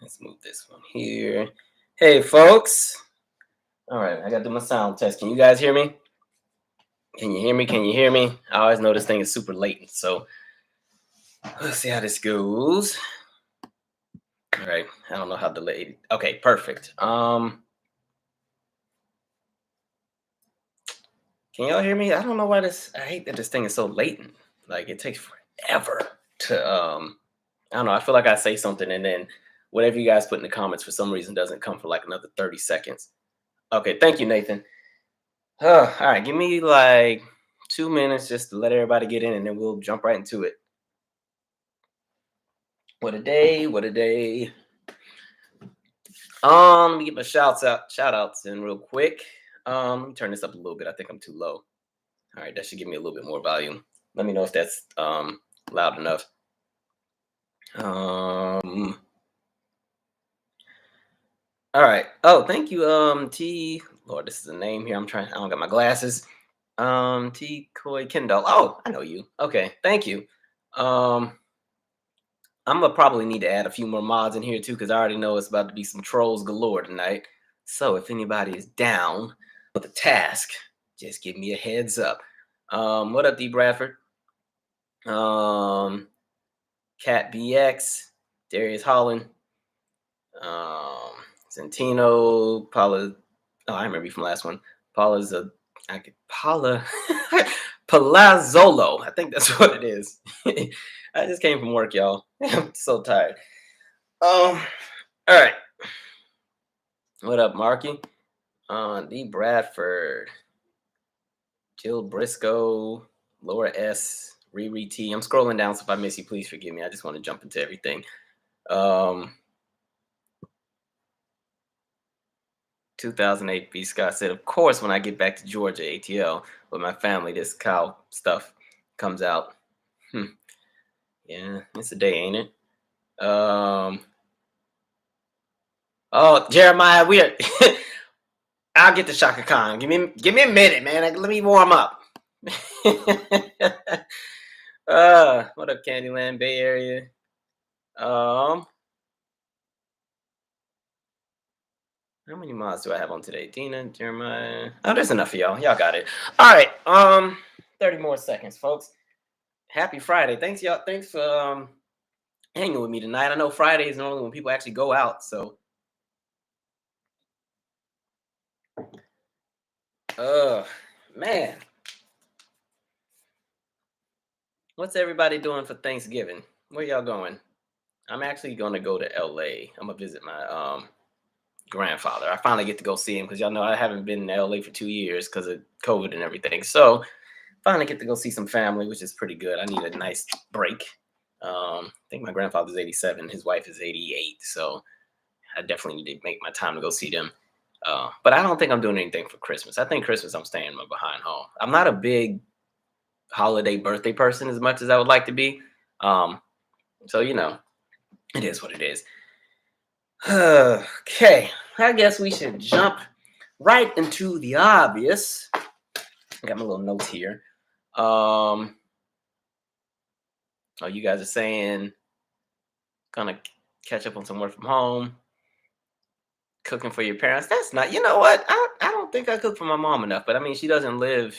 Let's move this one here. Hey, folks. All right, I got to do my sound test. Can you guys hear me? Can you hear me? Can you hear me? I always know this thing is super latent, so let's see how this goes. All right, I don't know how delayed. Okay, perfect. Can y'all hear me? I don't know why I hate that this thing is so latent. Like it takes forever to I don't know. I feel like I say something and then whatever you guys put in the comments for some reason doesn't come for like another 30 seconds. Okay, thank you, Nathan. All right, give me like 2 minutes just to let everybody get in and then we'll jump right into it. What a day, what a day. Let me get my shout outs in real quick. Let me turn this up a little bit. I think I'm too low. All right, that should give me a little bit more volume. Let me know if that's loud enough. All right. Oh, thank you, T. Lord, this is a name here. I don't got my glasses. T. Coy Kendall. Oh, I know you. Okay, thank you. I'm gonna probably need to add a few more mods in here too, because I already know it's about to be some trolls galore tonight. So if anybody is down with the task, just give me a heads up. What up, D. Bradford? Cat BX, Darius Holland, Centino, Paula. Oh, I remember you from last one. Paula Palazzolo. I think that's what it is. I just came from work, y'all. I'm so tired. All right. What up, Marky? D. Bradford, Jill Briscoe, Laura S, Riri T. I'm scrolling down, so if I miss you, please forgive me. I just want to jump into everything. 2008 B. Scott said, of course, when I get back to Georgia, ATL, with my family, this cow stuff comes out. Yeah, it's a day, ain't it? Oh, Jeremiah, I'll get to Shaka Khan. Give me a minute, man. Let me warm up. What up, Candyland, Bay Area? How many mods do I have on today? Dina, Jeremiah. Oh, there's enough of y'all. Y'all got it. All right. 30 more seconds, folks. Happy Friday. Thanks, y'all. Thanks for hanging with me tonight. I know Friday is normally when people actually go out, so. Man. What's everybody doing for Thanksgiving? Where y'all going? I'm actually gonna go to LA. I'm gonna visit my grandfather. I finally get to go see him because y'all know I haven't been in LA for 2 years because of COVID and everything. So finally get to go see some family, which is pretty good. I need a nice break. I think my grandfather's 87, his wife is 88, so I definitely need to make my time to go see them. But I don't think I'm doing anything for Christmas. I think Christmas I'm staying behind home. I'm not a big holiday birthday person as much as I would like to be. So you know, it is what it is. Okay, I guess we should jump right into the obvious. I got my little notes here. Oh, you guys are saying gonna catch up on some work from home, cooking for your parents. That's not, you know what? I don't think I cook for my mom enough, but I mean, she doesn't live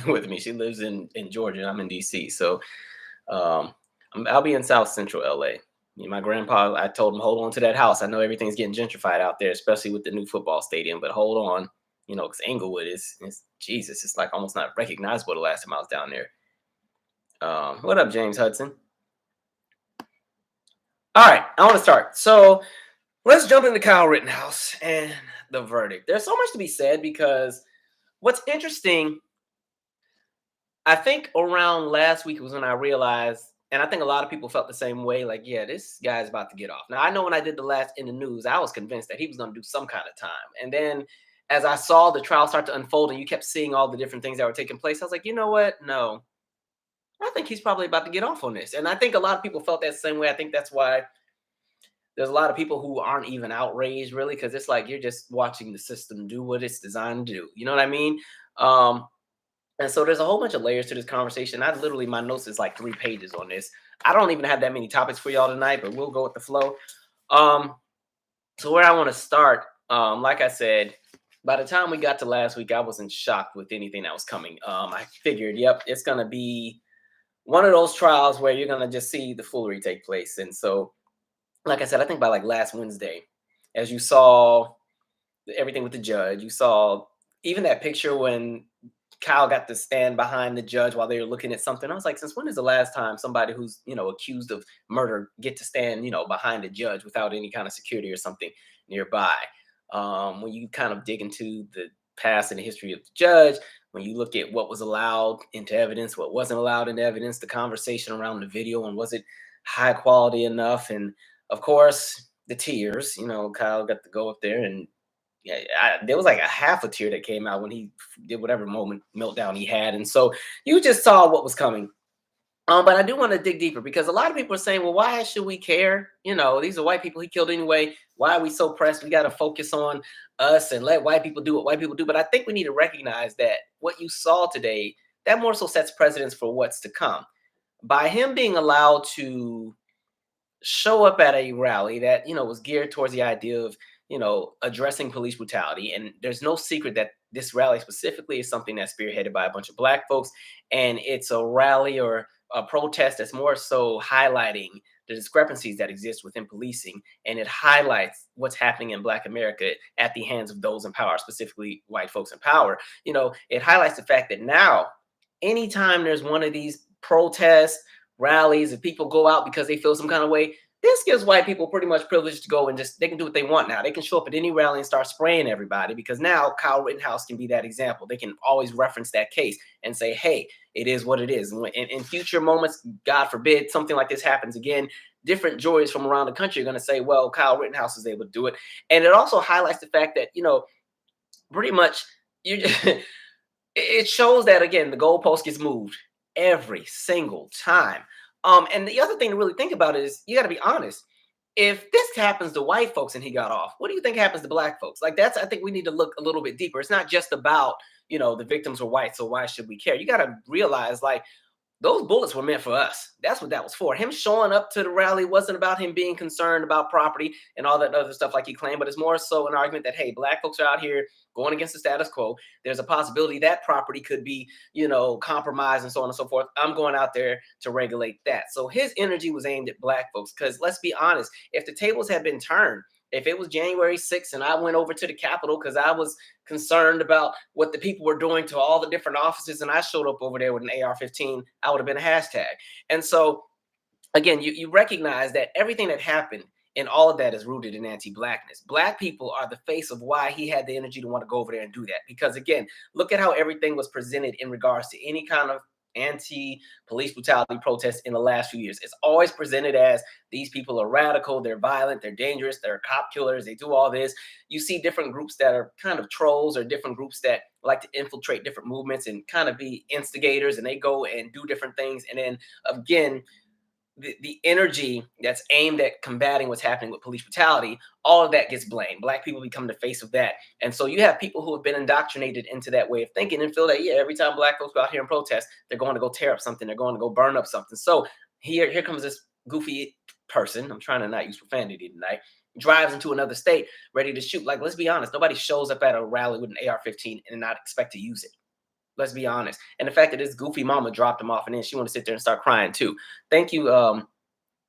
with me. She lives in Georgia. I'm in DC. So I'll be in South Central LA. My grandpa, I told him, hold on to that house. I know everything's getting gentrified out there, especially with the new football stadium, but hold on, because Inglewood is Jesus. It's like almost not recognizable the last time I was down there. What up, James Hudson? All right, I want to start. So let's jump into Kyle Rittenhouse and the verdict. There's so much to be said because what's interesting, I think around last week was when I realized, and I think a lot of people felt the same way, like, yeah, this guy's about to get off. Now, I know when I did the last In the News, I was convinced that he was going to do some kind of time. And then as I saw the trial start to unfold and you kept seeing all the different things that were taking place, I was like, you know what? No, I think he's probably about to get off on this. And I think a lot of people felt that same way. I think that's why there's a lot of people who aren't even outraged, really, because it's like you're just watching the system do what it's designed to do. You know what I mean? And so there's a whole bunch of layers to this conversation. My notes is like 3 pages on this. I don't even have that many topics for y'all tonight, but we'll go with the flow. So where I want to start, like I said, by the time we got to last week, I wasn't shocked with anything that was coming. I figured, yep, it's gonna be one of those trials where you're gonna just see the foolery take place. And so, like I said, I think by like last Wednesday, as you saw everything with the judge, you saw even that picture when Kyle got to stand behind the judge while they were looking at something. I was like, since when is the last time somebody who's, accused of murder get to stand, behind a judge without any kind of security or something nearby? When you kind of dig into the past and the history of the judge, when you look at what was allowed into evidence, what wasn't allowed into evidence, the conversation around the video, and was it high quality enough? And of course, the tears, Kyle got to go up there and yeah, there was like a half a tear that came out when he did whatever moment meltdown he had, and so you just saw what was coming. But I do want to dig deeper because a lot of people are saying, "Well, why should we care? These are white people he killed anyway. Why are we so pressed? We got to focus on us and let white people do what white people do." But I think we need to recognize that what you saw today that more so sets precedence for what's to come. By him being allowed to show up at a rally that was geared towards the idea of addressing police brutality, and there's no secret that this rally specifically is something that's spearheaded by a bunch of black folks, and it's a rally or a protest that's more so highlighting the discrepancies that exist within policing, and it highlights what's happening in black America at the hands of those in power, specifically white folks in power. It highlights the fact that now anytime there's one of these protests, rallies, if people go out because they feel some kind of way, this gives white people pretty much privilege to go and just they can do what they want now. They can show up at any rally and start spraying everybody because now Kyle Rittenhouse can be that example. They can always reference that case and say, hey, it is what it is. And in future moments, God forbid, something like this happens again, different juries from around the country are going to say, well, Kyle Rittenhouse is able to do it. And it also highlights the fact that, pretty much you it shows that again the goalpost gets moved every single time. And the other thing to really think about is you got to be honest. If this happens to white folks and he got off, what do you think happens to black folks? Like I think we need to look a little bit deeper. It's not just about the victims were white, so why should we care? You got to realize like those bullets were meant for us. That's what that was for. Him showing up to the rally wasn't about him being concerned about property and all that other stuff like he claimed, but it's more so an argument that, hey, black folks are out here going against the status quo. There's a possibility that property could be, compromised and so on and so forth. I'm going out there to regulate that. So his energy was aimed at black folks because let's be honest, if the tables had been turned, if it was January 6th and I went over to the Capitol because I was concerned about what the people were doing to all the different offices and I showed up over there with an AR-15, I would have been a hashtag. And so, again, you recognize that everything that happened and all of that is rooted in anti-blackness. Black people are the face of why he had the energy to want to go over there and do that. Because, again, look at how everything was presented in regards to any kind of anti-police brutality protests in the last few years. It's always presented as these people are radical, they're violent, they're dangerous, they're cop killers, they do all this. You see different groups that are kind of trolls or different groups that like to infiltrate different movements and kind of be instigators, and they go and do different things. And then again, the energy that's aimed at combating what's happening with police brutality, all of that gets blamed. Black people become the face of that. And so you have people who have been indoctrinated into that way of thinking and feel that, yeah, every time black folks go out here and protest, they're going to go tear up something. They're going to go burn up something. So here comes this goofy person. I'm trying to not use profanity tonight. Drives into another state ready to shoot. Like, let's be honest. Nobody shows up at a rally with an AR-15 and not expect to use it. Let's be honest. And the fact that this goofy mama dropped him off and then she want to sit there and start crying too. Thank you,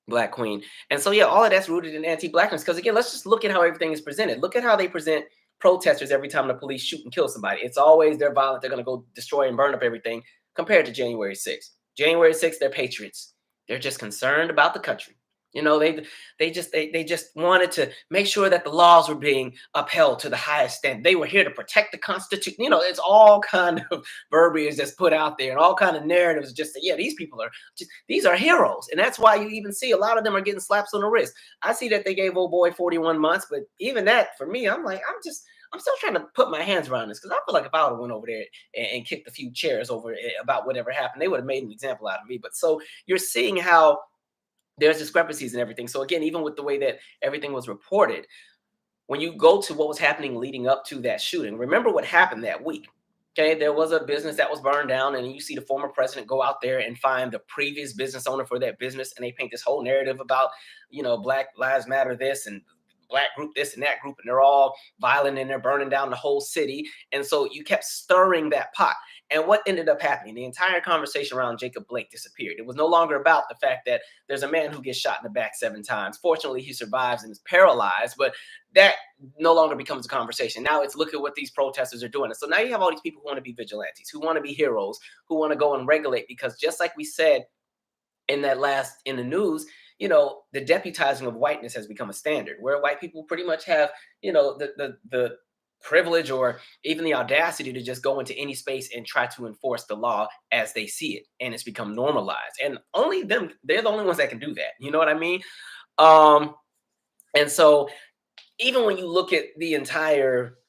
Black Queen. And so, yeah, all of that's rooted in anti-blackness. Because again, let's just look at how everything is presented. Look at how they present protesters every time the police shoot and kill somebody. It's always they're violent. They're going to go destroy and burn up everything compared to January 6th. January 6th, they're patriots. They're just concerned about the country. They just wanted to make sure that the laws were being upheld to the highest standard. They were here to protect the Constitution. It's all kind of verbiage that's put out there and all kind of narratives just say, yeah, these people are these are heroes. And that's why you even see a lot of them are getting slaps on the wrist. I see that they gave old boy 41 months, but even that for me, I'm like, I'm still trying to put my hands around this because I feel like if I would have went over there and kicked a few chairs over about whatever happened, they would have made an example out of me. But so you're seeing how there's discrepancies and everything. So again, even with the way that everything was reported, when you go to what was happening leading up to that shooting, remember what happened that week. Okay, there was a business that was burned down, and you see the former president go out there and find the previous business owner for that business, and they paint this whole narrative about, Black Lives Matter this and black group, this and that group, and they're all violent and they're burning down the whole city. And so you kept stirring that pot. And what ended up happening? The entire conversation around Jacob Blake disappeared. It was no longer about the fact that there's a man who gets shot in the back 7 times. Fortunately, he survives and is paralyzed, but that no longer becomes a conversation. Now it's look at what these protesters are doing. And so now you have all these people who want to be vigilantes, who want to be heroes, who want to go and regulate, because just like we said in that last in the news, the deputizing of whiteness has become a standard where white people pretty much have, the privilege or even the audacity to just go into any space and try to enforce the law as they see it. And it's become normalized. And only them, they're the only ones that can do that. You know what I mean? And so even when you look at the entire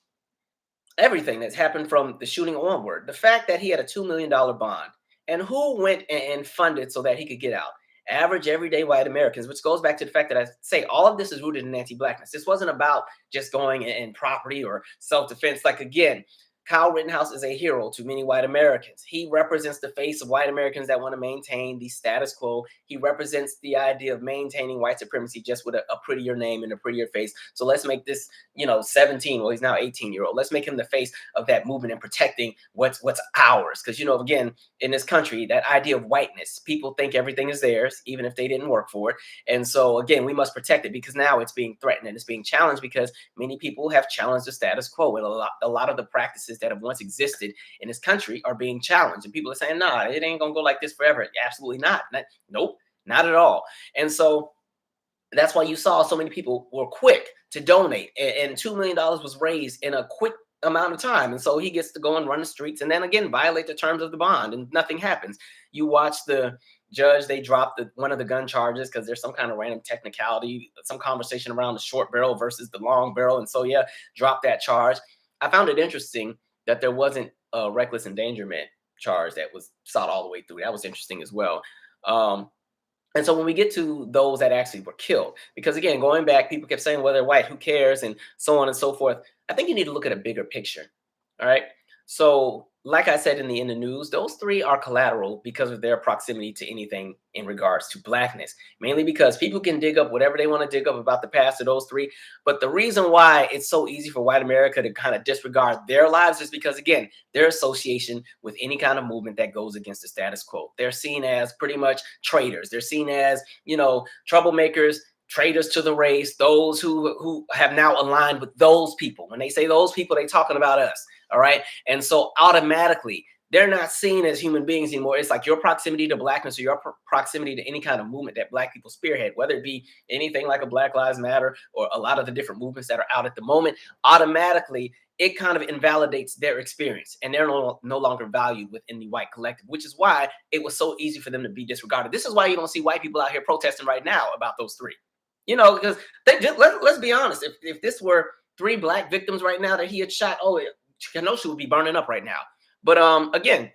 everything that's happened from the shooting onward, the fact that he had a $2 million bond, and who went and funded so that he could get out? Average, everyday white Americans, which goes back to the fact that I say all of this is rooted in anti-blackness. This wasn't about just going in property or self-defense. Like, again, Kyle Rittenhouse is a hero to many white Americans. He represents the face of white Americans that want to maintain the status quo. He represents the idea of maintaining white supremacy just with a prettier name and a prettier face. So let's make this, 17, well, he's now 18-year-old. Let's make him the face of that movement and protecting what's ours. Because, again, in this country, that idea of whiteness, people think everything is theirs, even if they didn't work for it. And so, again, we must protect it because now it's being threatened and it's being challenged because many people have challenged the status quo. And a lot of the practices that have once existed in this country are being challenged. And people are saying, nah, it ain't gonna go like this forever. Absolutely not. Nope, not at all. And so that's why you saw so many people were quick to donate. And $2 million was raised in a quick amount of time. And so he gets to go and run the streets and then again violate the terms of the bond and nothing happens. You watch the judge, they dropped one of the gun charges because there's some kind of random technicality, some conversation around the short barrel versus the long barrel. And so, yeah, drop that charge. I found it interesting that there wasn't a reckless endangerment charge that was sought all the way through. That was interesting as well. And so when we get to those that actually were killed, because again, going back, people kept saying, well, they're white, who cares? And so on and so forth. I think you need to look at a bigger picture. All right. So like I said in the news, those 3 are collateral because of their proximity to anything in regards to blackness, mainly because people can dig up whatever they want to dig up about the past of those 3. But the reason why it's so easy for white America to kind of disregard their lives is because, again, their association with any kind of movement that goes against the status quo. They're seen as pretty much traitors. They're seen as, troublemakers, traitors to the race, those who have now aligned with those people. When they say those people, they're talking about us. All right. And so automatically they're not seen as human beings anymore. It's like your proximity to blackness or your proximity to any kind of movement that black people spearhead, whether it be anything like a Black Lives Matter or a lot of the different movements that are out at the moment, automatically it kind of invalidates their experience and they're no longer valued within the white collective, which is why it was so easy for them to be disregarded. This is why you don't see white people out here protesting right now about those 3, because they just, let's be honest. If this were 3 black victims right now that he had shot, Kenosha would be burning up right now. But again,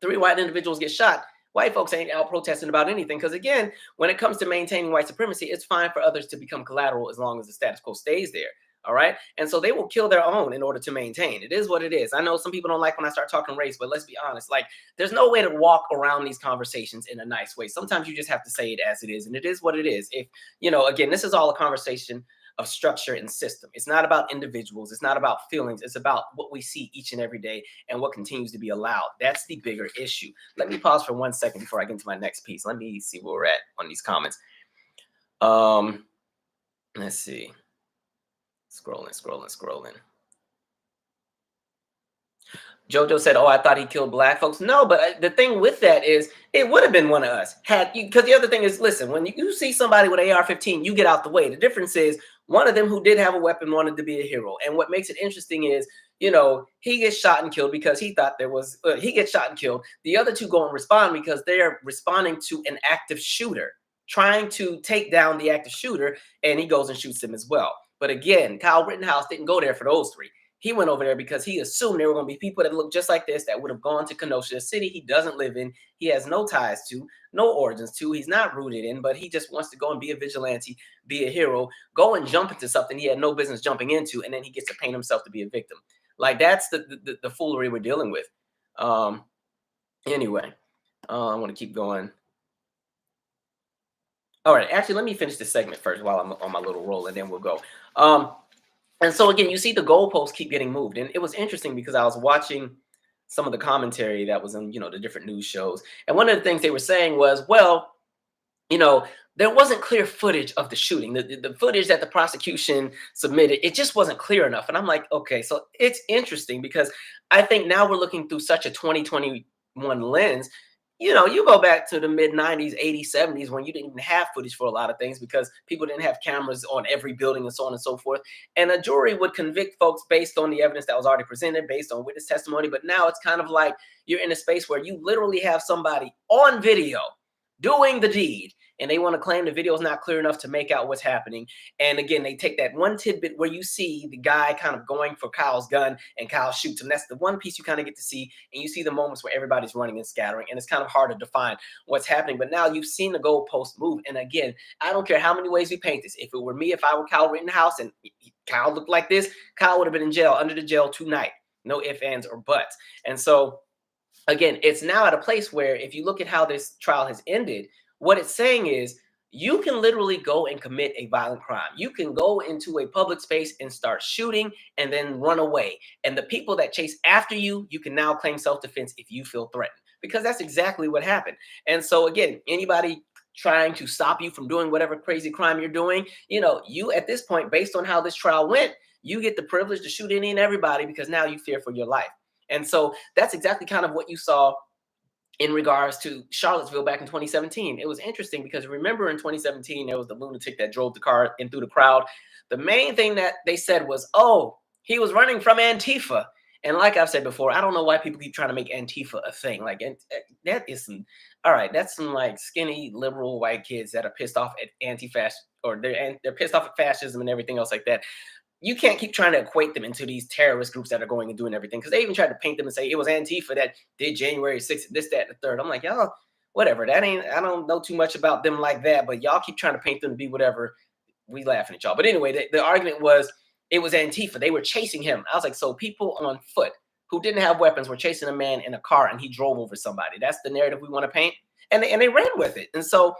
3 white individuals get shot. White folks ain't out protesting about anything because, again, when it comes to maintaining white supremacy, it's fine for others to become collateral as long as the status quo stays there. All right. And so they will kill their own in order to maintain. It is what it is. I know some people don't like when I start talking race, but let's be honest. Like, there's no way to walk around these conversations in a nice way. Sometimes you just have to say it as it is. And it is what it is. If, again, this is all a conversation of structure and system. It's not about individuals. It's not about feelings. It's about what we see each and every day and what continues to be allowed. That's the bigger issue. Let me pause for 1 second before I get into my next piece. Let me see where we're at on these comments. Let's see. Scrolling. Jojo said, I thought he killed black folks. No, but the thing with that is it would have been one of us because the other thing is, listen, when you see somebody with AR-15, you get out the way. The difference is one of them who did have a weapon wanted to be a hero. And what makes it interesting is, he gets shot and killed because he thought he gets shot and killed. The other 2 go and respond because they're responding to an active shooter, trying to take down the active shooter, and he goes and shoots him as well. But again, Kyle Rittenhouse didn't go there for those 3. He went over there because he assumed there were going to be people that look just like this that would have gone to Kenosha, a city he doesn't live in. He has no ties to, no origins to. He's not rooted in, but he just wants to go and be a vigilante, be a hero, go and jump into something he had no business jumping into, and then he gets to paint himself to be a victim. Like, that's the foolery we're dealing with. Anyway, I want to keep going. All right, actually, let me finish this segment first while I'm on my little roll, and then we'll go. Um, and so again, you see the goalposts keep getting moved, and it was interesting because I was watching some of the commentary that was in the different news shows, and one of the things they were saying was, well, you know, there wasn't clear footage of the shooting. The footage that the prosecution submitted, it just wasn't clear enough. And I'm like, okay, so it's interesting because I think now we're looking through such a 2021 lens. You go back to the mid 90s, 80s, 70s when you didn't even have footage for a lot of things because people didn't have cameras on every building and so on and so forth. And a jury would convict folks based on the evidence that was already presented, based on witness testimony. But now it's kind of like you're in a space where you literally have somebody on video doing the deed, and they want to claim the video is not clear enough to make out what's happening. And again, they take that one tidbit where you see the guy kind of going for Kyle's gun and Kyle shoots him. That's the one piece you kind of get to see, and you see the moments where everybody's running and scattering, and it's kind of hard to define what's happening. But now you've seen the goalpost move, and again, I don't care how many ways we paint this. If it were me, if I were Kyle Rittenhouse and Kyle looked like this, Kyle would have been in jail, under the jail tonight. No ifs, ands, or buts. And so again, it's now at a place where if you look at how this trial has ended, what it's saying is you can literally go and commit a violent crime. You can go into a public space and start shooting and then run away. And the people that chase after you, you can now claim self-defense if you feel threatened, because that's exactly what happened. And so again, anybody trying to stop you from doing whatever crazy crime you're doing, you at this point, based on how this trial went, you get the privilege to shoot any and everybody because now you fear for your life. And so that's exactly kind of what you saw in regards to Charlottesville back in 2017. It was interesting because remember in 2017, there was the lunatic that drove the car in through the crowd. The main thing that they said was, oh, he was running from Antifa. And like I've said before, I don't know why people keep trying to make Antifa a thing. Like that is all right. That's some like skinny liberal white kids that are pissed off at anti-fascist, or they're pissed off at fascism and everything else like that. You can't keep trying to equate them into these terrorist groups that are going and doing everything, because they even tried to paint them and say it was Antifa that did January 6th, this, that, and the third. I'm like, y'all, whatever. I don't know too much about them like that, but y'all keep trying to paint them to be whatever. We laughing at y'all. But anyway, the argument was it was Antifa. They were chasing him. I was like, so people on foot who didn't have weapons were chasing a man in a car and he drove over somebody. That's the narrative we want to paint. And they ran with it. And so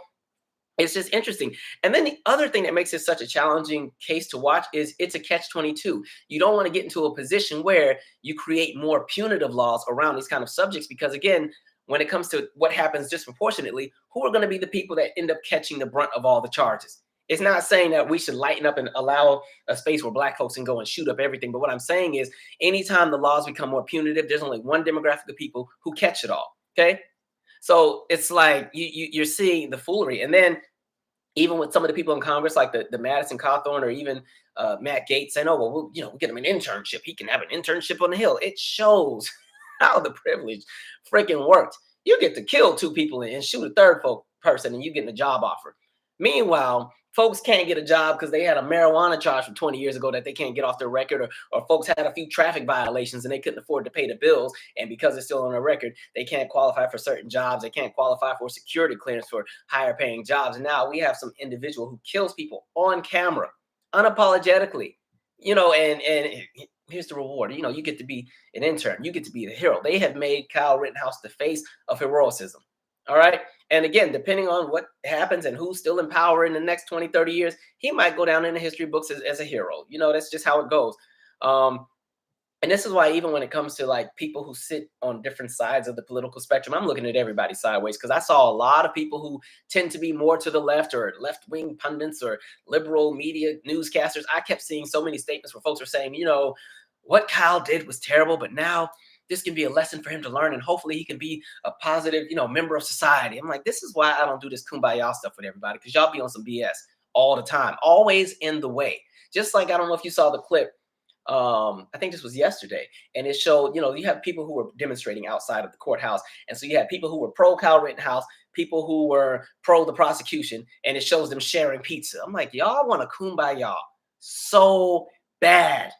it's just interesting. And then the other thing that makes it such a challenging case to watch is it's a catch-22. You don't want to get into a position where you create more punitive laws around these kind of subjects, because again, when it comes to what happens disproportionately, who are going to be the people that end up catching the brunt of all the charges? It's not saying that we should lighten up and allow a space where Black folks can go and shoot up everything. But what I'm saying is anytime the laws become more punitive, there's only one demographic of people who catch it all. Okay. So it's like you're seeing the foolery. And then even with some of the people in Congress, like the Madison Cawthorn or even Matt Gaetz saying, oh, well, we'll get him an internship. He can have an internship on the Hill. It shows how the privilege freaking worked. You get to kill two people and shoot a third person and you get a job offer. Meanwhile, folks can't get a job because they had a marijuana charge from 20 years ago that they can't get off their record, or folks had a few traffic violations and they couldn't afford to pay the bills. And because it's still on their record, they can't qualify for certain jobs. They can't qualify for security clearance for higher paying jobs. And now we have some individual who kills people on camera, unapologetically, and here's the reward. You get to be an intern. You get to be the hero. They have made Kyle Rittenhouse the face of heroism. All right. And again, depending on what happens and who's still in power in the next 20, 30 years, he might go down in the history books as a hero. That's just how it goes. And this is why even when it comes to like people who sit on different sides of the political spectrum, I'm looking at everybody sideways, because I saw a lot of people who tend to be more to the left, or left-wing pundits or liberal media newscasters. I kept seeing so many statements where folks were saying, what Kyle did was terrible, but now this can be a lesson for him to learn, and hopefully he can be a positive, member of society. I'm like, this is why I don't do this kumbaya stuff with everybody, because y'all be on some BS all the time, always in the way. Just like, I don't know if you saw the clip. I think this was yesterday, and it showed, you have people who were demonstrating outside of the courthouse. And so you had people who were pro Kyle Rittenhouse, people who were pro the prosecution, and it shows them sharing pizza. I'm like, y'all want to kumbaya so bad.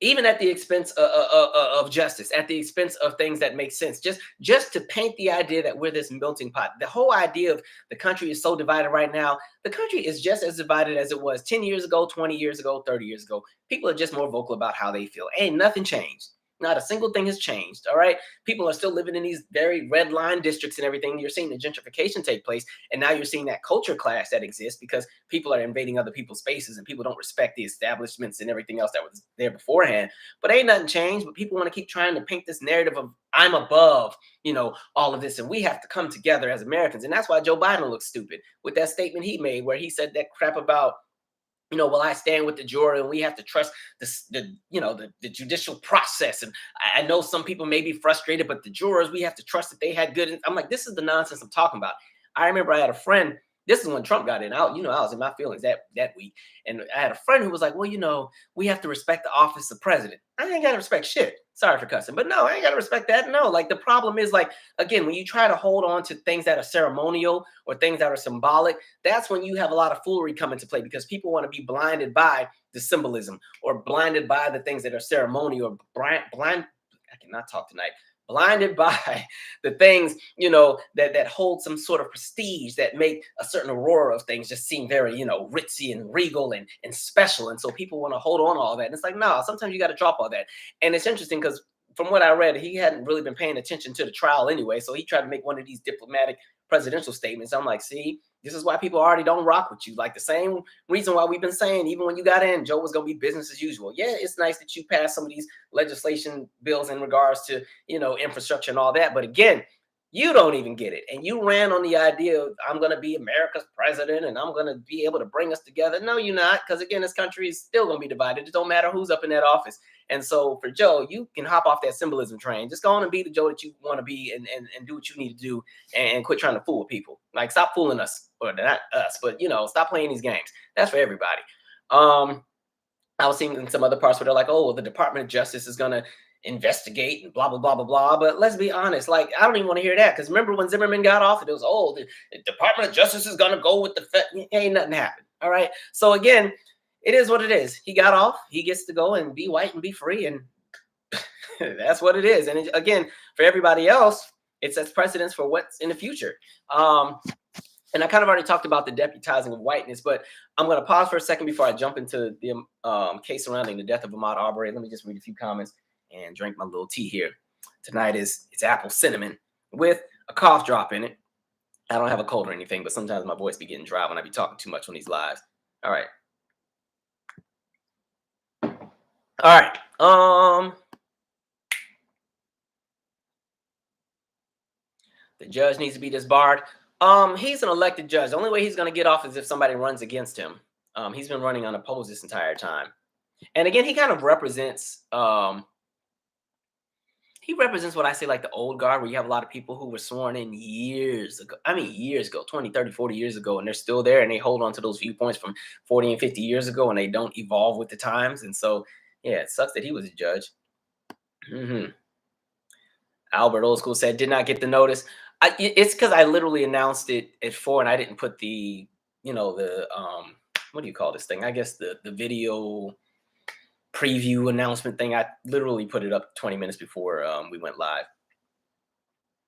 Even at the expense of justice, at the expense of things that make sense, just to paint the idea that we're this melting pot. The whole idea of the country is so divided right now. The country is just as divided as it was 10 years ago, 20 years ago, 30 years ago. People are just more vocal about how they feel. Ain't nothing changed. Not a single thing has changed. All right. People are still living in these very red line districts and everything. You're seeing the gentrification take place. And now you're seeing that culture clash that exists because people are invading other people's spaces and people don't respect the establishments and everything else that was there beforehand. But ain't nothing changed. But people want to keep trying to paint this narrative of I'm above, all of this. And we have to come together as Americans. And that's why Joe Biden looks stupid with that statement he made where he said that crap about well, I stand with the jury, and we have to trust the judicial process. And I know some people may be frustrated, but the jurors, we have to trust that they had good. I'm like, this is the nonsense I'm talking about. I remember I had a friend. This is when Trump got in. I was in my feelings that week, and I had a friend who was like, well, we have to respect the office of president. I ain't got to respect shit. Sorry for cussing, but no, I ain't got to respect that. No, like the problem is like, again, when you try to hold on to things that are ceremonial or things that are symbolic, that's when you have a lot of foolery come into play because people want to be blinded by the symbolism or blinded by the things that are ceremonial or blind. I cannot talk tonight. Blinded by the things, that hold some sort of prestige that make a certain aurora of things just seem very, ritzy and regal and special. And so people want to hold on to all that. And it's like, no, sometimes you got to drop all that. And it's interesting because from what I read, he hadn't really been paying attention to the trial anyway. So he tried to make one of these diplomatic presidential statements. I'm like, see, this is why people already don't rock with you. Like the same reason why we've been saying, even when you got in, Joe was going to be business as usual. Yeah, it's nice that you passed some of these legislation bills in regards to, infrastructure and all that. But again, you don't even get it. And you ran on the idea of I'm going to be America's president and I'm going to be able to bring us together. No, you're not. Because again, this country is still going to be divided. It don't matter who's up in that office. And so for Joe, you can hop off that symbolism train. Just go on and be the Joe that you want to be and do what you need to do and quit trying to fool people. Like stop fooling us, or not us, but stop playing these games. That's for everybody. I was seeing in some other parts where they're like, oh, well, the Department of Justice is going to investigate and blah, blah, blah, blah, blah. But let's be honest, like, I don't even want to hear that. Because remember when Zimmerman got off, it was, oh, the Department of Justice is going to go with the Fed. Ain't nothing happened. All right. So again, it is what it is. He got off. He gets to go and be white and be free. And that's what it is. And again, for everybody else, it sets precedence for what's in the future. And I kind of already talked about the deputizing of whiteness, but I'm going to pause for a second before I jump into the case surrounding the death of Ahmaud Arbery. Let me just read a few comments and drink my little tea here. Tonight it's apple cinnamon with a cough drop in it. I don't have a cold or anything, but sometimes my voice be getting dry when I be talking too much on these lives. All right. The judge needs to be disbarred. He's an elected judge. The only way he's going to get off is if somebody runs against him. He's been running unopposed this entire time. And again, he kind of represents what I say, like the old guard, where you have a lot of people who were sworn in years ago. I mean, years ago, 20, 30, 40 years ago, and they're still there and they hold on to those viewpoints from 40 and 50 years ago and they don't evolve with the times. And so, yeah, it sucks that he was a judge. Albert Old School said, did not get the notice. It's because I literally announced it at 4 and I didn't put the, what do you call this thing? I guess the video preview announcement thing. I literally put it up 20 minutes before we went live.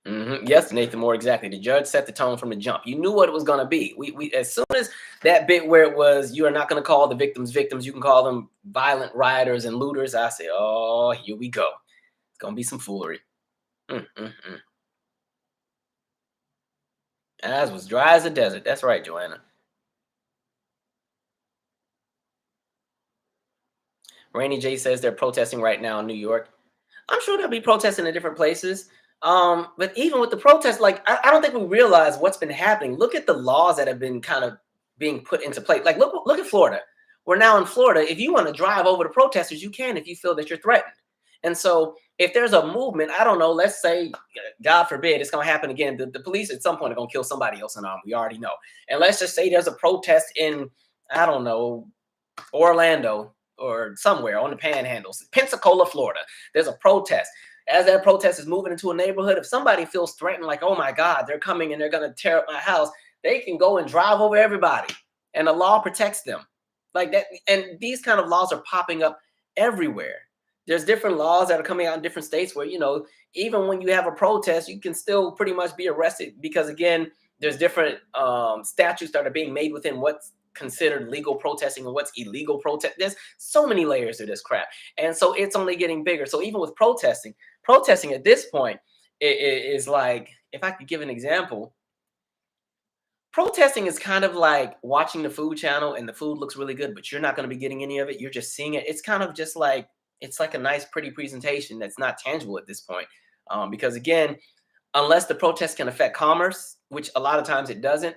Yes, Nathan Moore, exactly. The judge set the tone from the jump. You knew what it was going to be. We as soon as that bit where it was, you are not going to call the victims, you can call them violent rioters and looters. I say, oh, here we go. It's going to be some foolery. As was dry as a desert. That's right, Joanna. Rainy J says they're protesting right now in New York. I'm sure they'll be protesting in different places. But even with the protests, like I don't think we realize what's been happening. Look at the laws that have been kind of being put into place. Like look at Florida. We're now in Florida. If you want to drive over the protesters, you can if you feel that you're threatened. And so if there's a movement, I don't know, let's say, God forbid, it's going to happen again. The police at some point are going to kill somebody else in arm. We already know. And let's just say there's a protest in, I don't know, Orlando or somewhere on the panhandle, Pensacola, Florida. There's a protest. As that protest is moving into a neighborhood, if somebody feels threatened, like, oh my God, they're coming and they're going to tear up my house, they can go and drive over everybody. And the law protects them. Like that. And these kind of laws are popping up everywhere. There's different laws that are coming out in different states where, even when you have a protest, you can still pretty much be arrested because, again, there's different statutes that are being made within what considered legal protesting and what's illegal protest. There's so many layers to this crap. And so it's only getting bigger. So even with protesting at this point is like, if I could give an example, protesting is kind of like watching the food channel and the food looks really good, but you're not going to be getting any of it. You're just seeing it. It's kind of just like, it's like a nice, pretty presentation that's not tangible at this point. Because again, unless the protest can affect commerce, which a lot of times it doesn't,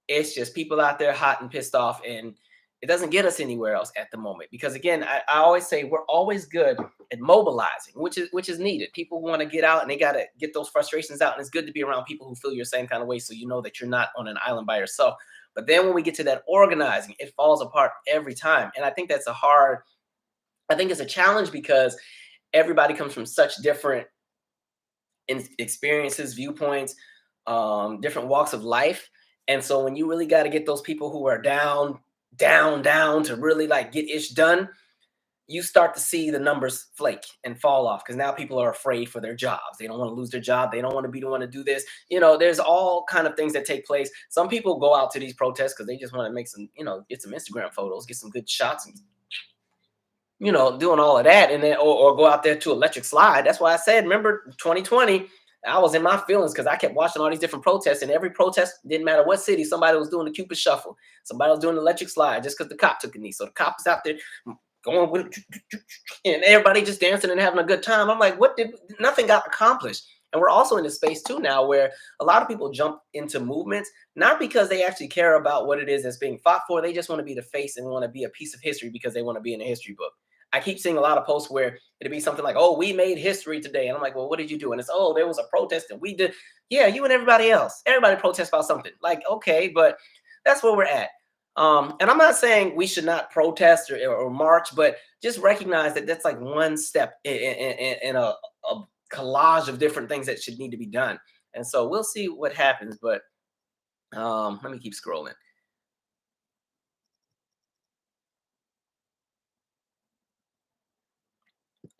it's just people out there hot and pissed off, and it doesn't get us anywhere else at the moment. Because again, I always say we're always good at mobilizing, which is needed. People want to get out and they got to get those frustrations out, and it's good to be around people who feel your same kind of way, so you know that you're not on an island by yourself. But then when we get to that organizing, it falls apart every time, and I think that's I think it's a challenge because everybody comes from such different experiences, viewpoints, different walks of life. And so when you really got to get those people who are down to really like get ish done, you start to see the numbers flake and fall off because now people are afraid for their jobs. They don't want to lose their job. They don't want to be the one to do this. There's all kind of things that take place. Some people go out to these protests because they just want to make some, get some Instagram photos, get some good shots, and doing all of that, and then or go out there to electric slide. That's why I said, remember 2020, I was in my feelings because I kept watching all these different protests, and every protest, didn't matter what city, somebody was doing the Cupid shuffle. Somebody was doing the electric slide just because the cop took a knee. So the cop is out there going with it, and everybody just dancing and having a good time. I'm like, nothing got accomplished. And we're also in a space too now where a lot of people jump into movements, not because they actually care about what it is that's being fought for. They just want to be the face and want to be a piece of history because they want to be in a history book. I keep seeing a lot of posts where it'd be something like, oh, we made history today. And I'm like, well, what did you do? And it's, oh, there was a protest and we did. Yeah, you and everybody else. Everybody protests about something. Like, okay, but that's where we're at. And I'm not saying we should not protest or march, but just recognize that that's like one step in a collage of different things that should need to be done. And so we'll see what happens. But let me keep scrolling.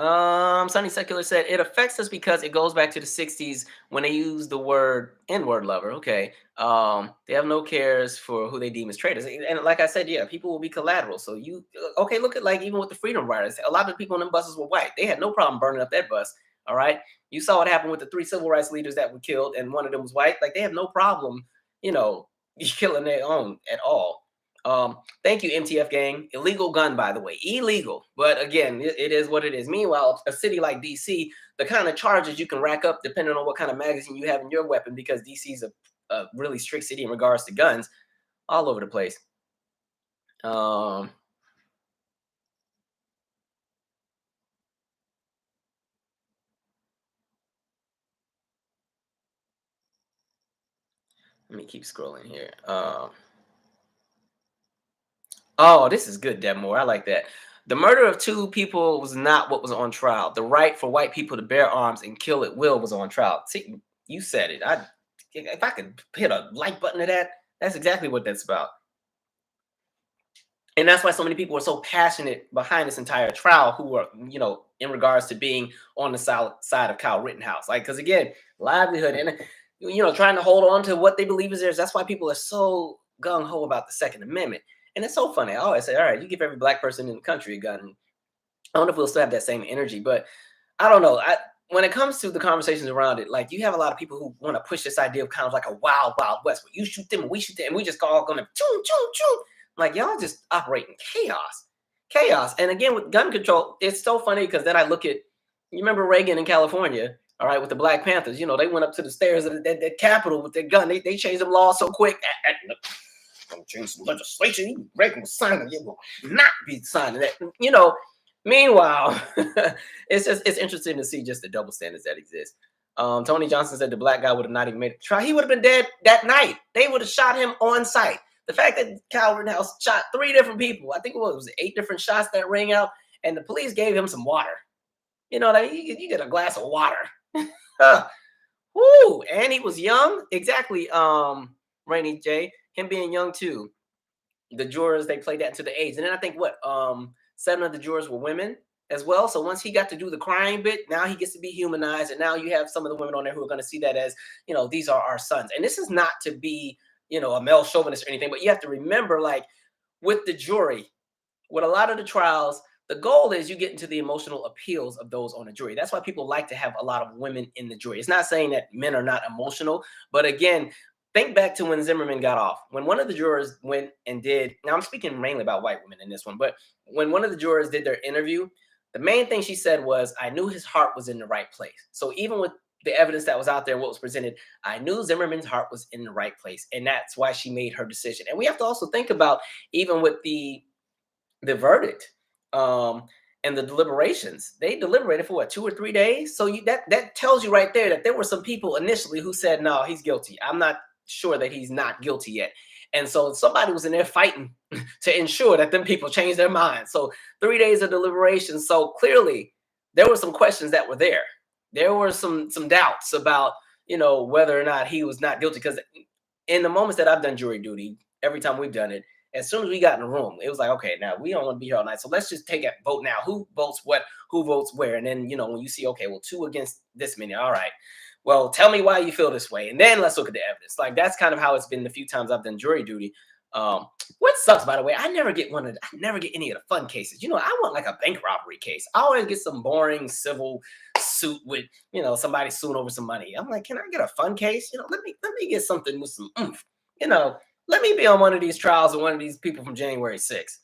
Sunny Secular said it affects us because it goes back to the 60s when they use the word N-word lover. Okay. They have no cares for who they deem as traitors. And like I said, yeah, people will be collateral. So okay, look at like even with the Freedom Riders, a lot of the people on them buses were white. They had no problem burning up that bus. All right. You saw what happened with the 3 civil rights leaders that were killed, and one of them was white. Like they have no problem, killing their own at all. Thank you, MTF gang. Illegal gun, by the way, illegal. But again, it is what it is. Meanwhile, a city like DC, the kind of charges you can rack up depending on what kind of magazine you have in your weapon, because DC is a really strict city in regards to guns, all over the place. Let me keep scrolling here. Oh, this is good, Deb Moore. I like that. The murder of 2 people was not what was on trial. The right for white people to bear arms and kill at will was on trial. See, you said it. If I could hit a like button to that, that's exactly what that's about. And that's why so many people are so passionate behind this entire trial, who are, in regards to being on the side of Kyle Rittenhouse. Like, because again, livelihood and, trying to hold on to what they believe is theirs. That's why people are so gung ho about the Second Amendment. And it's so funny. I always say, all right, you give every black person in the country a gun. I don't know if we'll still have that same energy, but I don't know. When it comes to the conversations around it, like you have a lot of people who want to push this idea of kind of like a wild, wild west, where you shoot them and we shoot them, and we just all going to choo, choo, choo. Like y'all just operate in chaos. And again, with gun control, it's so funny because then I look at, you remember Reagan in California, all right, with the Black Panthers, they went up to the stairs of the Capitol with their gun. They changed them laws so quick. Don't change some legislation. Reagan was signing it, will not be signing that. Meanwhile, it's interesting to see just the double standards that exist. Tony Johnson said the black guy would have not even made a try. He would have been dead that night. They would have shot him on sight. The fact that Kyle Rittenhouse shot 3 different people, I think it was 8 different shots that rang out, and the police gave him some water. You get a glass of water. Woo! And he was young. Exactly. Rainy J. Him being young too. The jurors, they played that into the age. And then I think 7 of the jurors were women as well. So once he got to do the crying bit, now he gets to be humanized. And now you have some of the women on there who are going to see that as, these are our sons. And this is not to be, a male chauvinist or anything, but you have to remember, like, with the jury, with a lot of the trials, the goal is you get into the emotional appeals of those on the jury. That's why people like to have a lot of women in the jury. It's not saying that men are not emotional, but again, think back to when Zimmerman got off. When one of the jurors went and did, now I'm speaking mainly about white women in this one, but when one of the jurors did their interview, the main thing she said was, I knew his heart was in the right place. So even with the evidence that was out there and what was presented, I knew Zimmerman's heart was in the right place. And that's why she made her decision. And we have to also think about, even with the verdict and the deliberations, they deliberated for what, 2 or 3 days. So that tells you right there that there were some people initially who said, no, he's guilty. I'm not sure that he's not guilty yet. And so somebody was in there fighting to ensure that them people changed their minds. So 3 days of deliberation. So clearly there were some questions that were there. There were some doubts about, whether or not he was not guilty. Because in the moments that I've done jury duty, every time we've done it, as soon as we got in the room, it was like, okay, now we don't want to be here all night. So let's just take a vote now. Who votes what? Who votes where? And then, when you see, okay, well, 2 against this many. All right. Well, tell me why you feel this way. And then let's look at the evidence. Like, that's kind of how it's been the few times I've done jury duty. What sucks, by the way, I never get any of the fun cases. I want like a bank robbery case. I always get some boring civil suit with, somebody suing over some money. I'm like, can I get a fun case? Let me get something with some oomph. Let me be on one of these trials with one of these people from January 6th.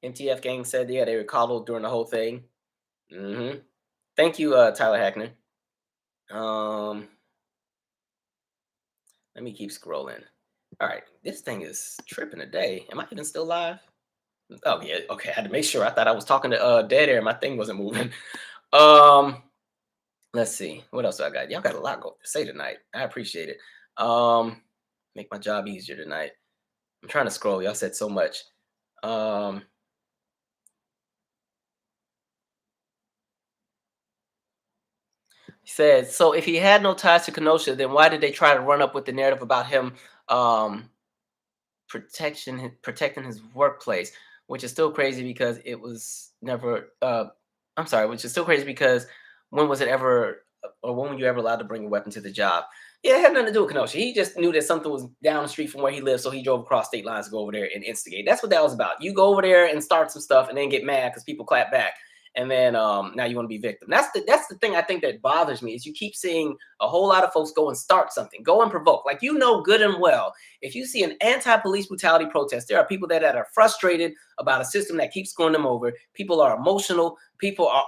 MTF gang said, yeah, they were coddled during the whole thing. Thank you, Tyler Hackner. Let me keep scrolling. All right, this thing is tripping today. Am I even still live? Oh yeah, okay. I had to make sure. I thought I was talking to dead air. My thing wasn't moving. Let's see. What else do I got? Y'all got a lot to say tonight. I appreciate it. Make my job easier tonight. I'm trying to scroll. Y'all said so much. He said, so if he had no ties to Kenosha, then why did they try to run up with the narrative about him protecting his workplace, which is still crazy because it was never, which is still crazy because when was it ever, or when were you ever allowed to bring a weapon to the job? Yeah, it had nothing to do with Kenosha. He just knew that something was down the street from where he lived, so he drove across state lines to go over there and instigate. That's what that was about. You go over there and start some stuff and then get mad because people clap back. And then now you want to be victim. That's the thing I think that bothers me is you keep seeing a whole lot of folks go and start something, go and provoke. Like, good and well, if you see an anti-police brutality protest, there are people that are frustrated about a system that keeps screwing them over. People are emotional. People are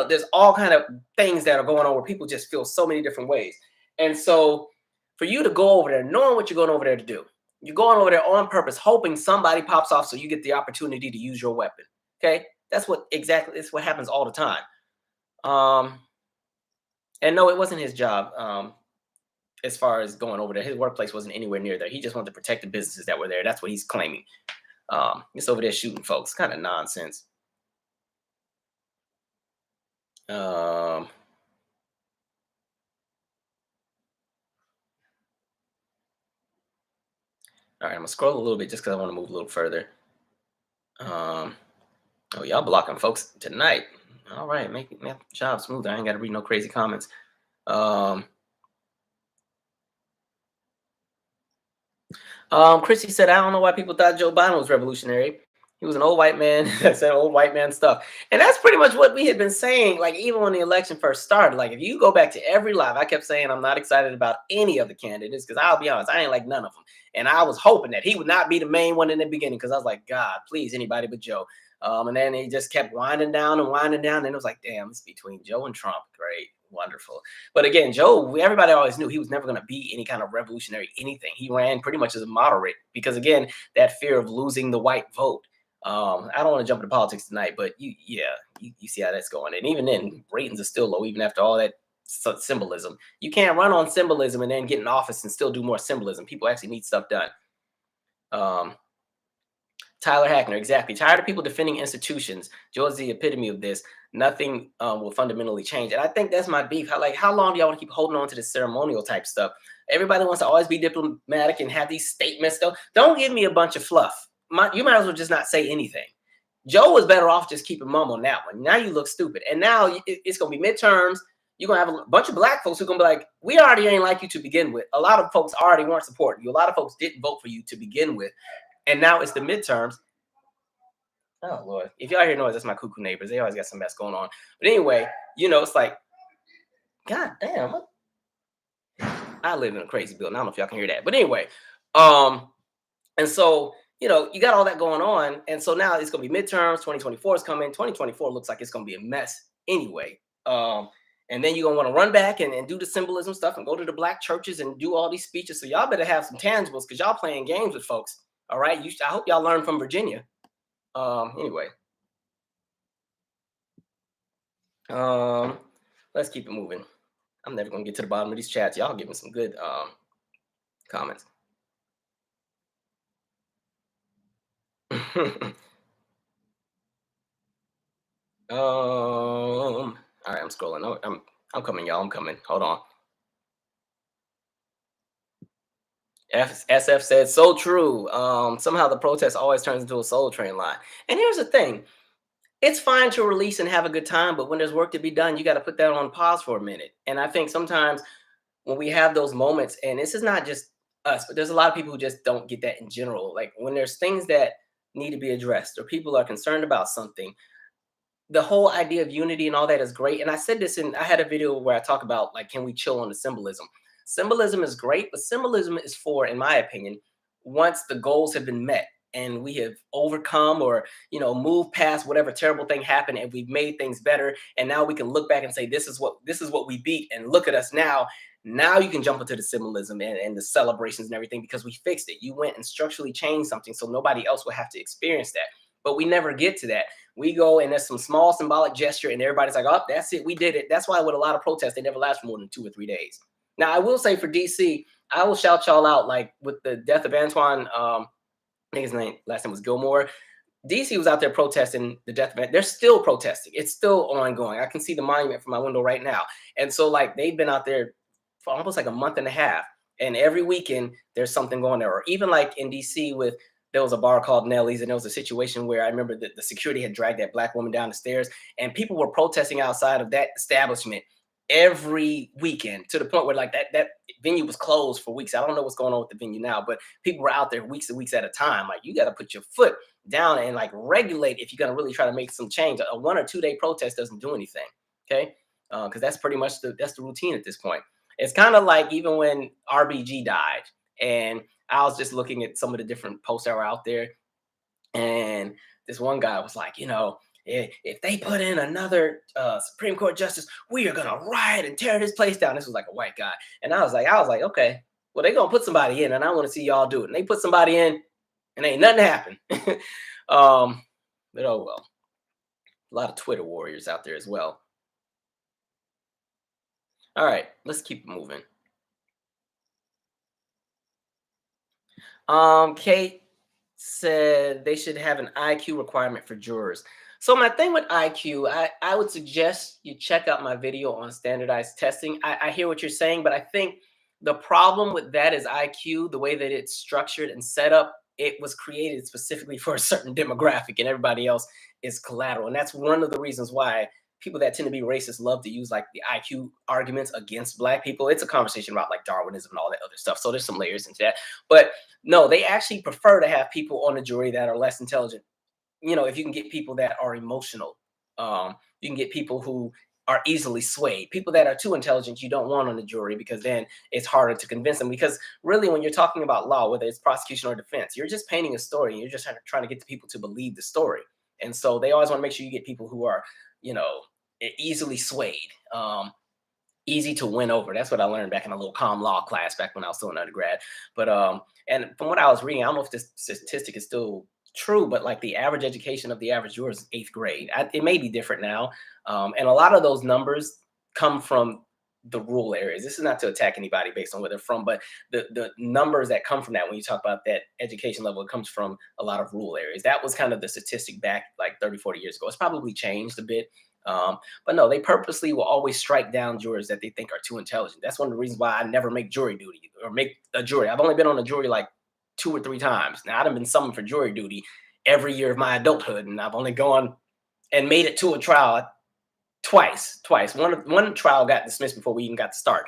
there's all kind of things that are going on where people just feel so many different ways. And so for you to go over there, knowing what you're going over there to do, you're going over there on purpose, hoping somebody pops off so you get the opportunity to use your weapon. Okay. It's what happens all the time. And no, it wasn't his job. As far as going over there, his workplace wasn't anywhere near there. He just wanted to protect the businesses that were there. That's what he's claiming. He's over there shooting folks. Kind of nonsense. All right, I'm gonna scroll a little bit just because I want to move a little further. Oh, y'all blocking folks tonight. All right, make my job smoother. I ain't got to read no crazy comments. Chrissy said, I don't know why people thought Joe Biden was revolutionary. He was an old white man that said old white man stuff. And that's pretty much what we had been saying, like, even when the election first started. Like, if you go back to every live, I kept saying I'm not excited about any of the candidates because I'll be honest, I ain't like none of them. And I was hoping that he would not be the main one in the beginning because I was like, God, please, anybody but Joe. And then he just kept winding down. And it was like, damn, it's between Joe and Trump. Great. Wonderful. But again, Joe, everybody always knew he was never going to be any kind of revolutionary anything. He ran pretty much as a moderate because, again, that fear of losing the white vote. I don't want to jump into politics tonight, but you see how that's going. And even then, ratings are still low, even after all that symbolism. You can't run on symbolism and then get in office and still do more symbolism. People actually need stuff done. Tyler Hackner, exactly. Tired of people defending institutions. Joe is the epitome of this. Nothing will fundamentally change. And I think that's my beef. How long do y'all want to keep holding on to this ceremonial type stuff? Everybody wants to always be diplomatic and have these statements. Don't give me a bunch of fluff. You might as well just not say anything. Joe was better off just keeping mum on that one. Now you look stupid. And now it's going to be midterms. you're gonna have a bunch of black folks who are gonna be like, we already ain't like you to begin with. A lot of folks already weren't supporting you. A lot of folks didn't vote for you to begin with. And now it's the midterms. Oh Lord. If y'all hear noise, that's my cuckoo neighbors. They always got some mess going on. But anyway, it's like, God damn, I live in a crazy building. I don't know if y'all can hear that. But anyway, and so, you got all that going on. And so now it's going to be midterms. 2024 is coming. 2024 looks like it's going to be a mess anyway. And then you're going to want to run back and do the symbolism stuff and go to the black churches and do all these speeches. So y'all better have some tangibles because y'all playing games with folks. All right. I hope y'all learn from Virginia. Anyway. Let's keep it moving. I'm never going to get to the bottom of these chats. Y'all giving some good comments. All right, I'm scrolling. I'm coming, y'all. I'm coming. Hold on. SF said, so true. Somehow the protest always turns into a Soul Train line. And here's the thing. It's fine to release and have a good time, but when there's work to be done, you got to put that on pause for a minute. And I think sometimes when we have those moments, and this is not just us, but there's a lot of people who just don't get that in general. Like when there's things that need to be addressed or people are concerned about something, the whole idea of unity and all that is great. And I said this I had a video where I talk about like, can we chill on the symbolism? Symbolism is great, but symbolism is for, in my opinion, once the goals have been met and we have overcome or, moved past whatever terrible thing happened and we've made things better. And now we can look back and say, this is what we beat. And look at us now. Now you can jump into the symbolism and the celebrations and everything because we fixed it. You went and structurally changed something so nobody else will have to experience that. But we never get to that. We go and there's some small symbolic gesture and everybody's like, oh, that's it. We did it. That's why with a lot of protests, they never last for more than 2 or 3 days. Now, I will say for DC, I will shout y'all out, like with the death of Antoine, I think his last name was Gilmore. DC was out there protesting the death of. They're still protesting. It's still ongoing. I can see the monument from my window right now. And so like they've been out there for almost like a month and a half. And every weekend there's something going there. Or even like in DC there was a bar called Nelly's, and there was a situation where I remember that the security had dragged that black woman down the stairs, and people were protesting outside of that establishment every weekend to the point where like that venue was closed for weeks. I don't know what's going on with the venue now, but people were out there weeks and weeks at a time. Like you got to put your foot down and like regulate if you're going to really try to make some change. A 1 or 2 day protest doesn't do anything. Okay. Because that's pretty much that's the routine at this point. It's kind of like even when RBG died, and I was just looking at some of the different posts that were out there, and this one guy was like, if they put in another Supreme Court justice, we are gonna riot and tear this place down. This was like a white guy, and I was like, okay, well they gonna put somebody in, and I want to see y'all do it. And they put somebody in, and ain't nothing happen. But oh well. A lot of Twitter warriors out there as well. All right, let's keep moving. Kate said they should have an IQ requirement for jurors. So my thing with IQ, I would suggest you check out my video on standardized testing. I hear what you're saying, but I think the problem with that is IQ, the way that it's structured and set up, it was created specifically for a certain demographic and everybody else is collateral. And that's one of the reasons why people that tend to be racist love to use like the IQ arguments against black people. It's a conversation about like Darwinism and all that other stuff. So there's some layers into that. But no, they actually prefer to have people on the jury that are less intelligent. If you can get people that are emotional, you can get people who are easily swayed. People that are too intelligent, you don't want on the jury because then it's harder to convince them. Because really, when you're talking about law, whether it's prosecution or defense, you're just painting a story. And you're just trying to get the people to believe the story. And so they always want to make sure you get people who are, easily swayed, easy to win over. That's what I learned back in a little common law class back when I was still an undergrad. But and from what I was reading, I don't know if this statistic is still true, but like the average education of the average juror is 8th grade. It may be different now. And a lot of those numbers come from the rural areas. This is not to attack anybody based on where they're from, but the numbers that come from that, when you talk about that education level, it comes from a lot of rural areas. That was kind of the statistic back like 30, 40 years ago. It's probably changed a bit. But no, they purposely will always strike down jurors that they think are too intelligent. That's one of the reasons why I never make jury duty or make a jury. I've only been on a jury like 2 or 3 times. Now I've been summoned for jury duty every year of my adulthood, and I've only gone and made it to a trial twice. One trial got dismissed before we even got to start.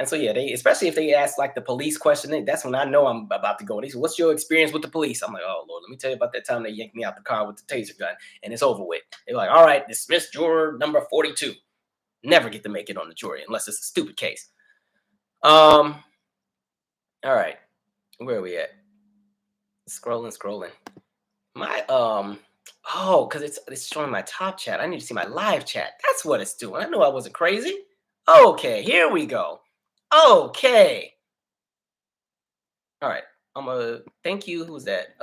And so yeah, they, especially if they ask like the police question, that's when I know I'm about to go. They say, "What's your experience with the police?" I'm like, "Oh Lord, let me tell you about that time they yanked me out the car with the taser gun, and it's over with." They're like, "All right, dismiss juror number 42." Never get to make it on the jury unless it's a stupid case. All right, where are we at? Scrolling. My oh, because it's showing my top chat. I need to see my live chat. That's what it's doing. I knew I wasn't crazy. Okay, here we go. Okay. All right. I'm gonna thank you. Who's that?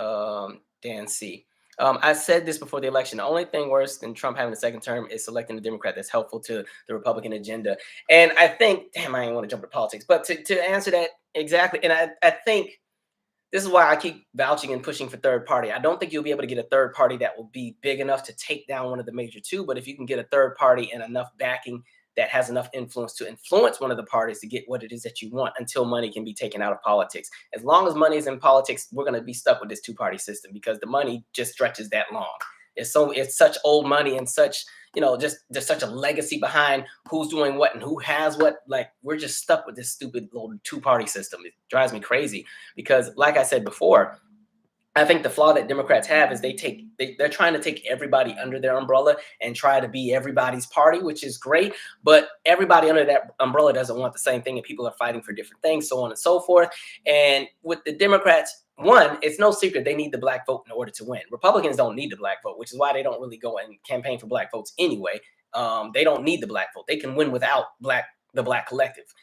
Dan C. I said this before the election. The only thing worse than Trump having a second term is selecting a Democrat that's helpful to the Republican agenda. And I think, damn, I didn't want to jump into politics, but to answer that exactly, and I think this is why I keep vouching and pushing for third party. I don't think you'll be able to get a third party that will be big enough to take down one of the major two. But if you can get a third party and enough backing that has enough influence to influence one of the parties to get what it is that you want until money can be taken out of politics. As long as money is in politics, we're going to be stuck with this two-party system because the money just stretches that long. It's such old money and such, just there's such a legacy behind who's doing what and who has what. Like, we're just stuck with this stupid little two-party system. It drives me crazy because, like I said before, I think the flaw that Democrats have is they're trying to take everybody under their umbrella and try to be everybody's party, which is great. But everybody under that umbrella doesn't want the same thing, and people are fighting for different things, so on and so forth. And with the Democrats, one, it's no secret they need the black vote in order to win. Republicans don't need the black vote, which is why they don't really go and campaign for black votes anyway. They don't need the black vote. They can win without the black collective.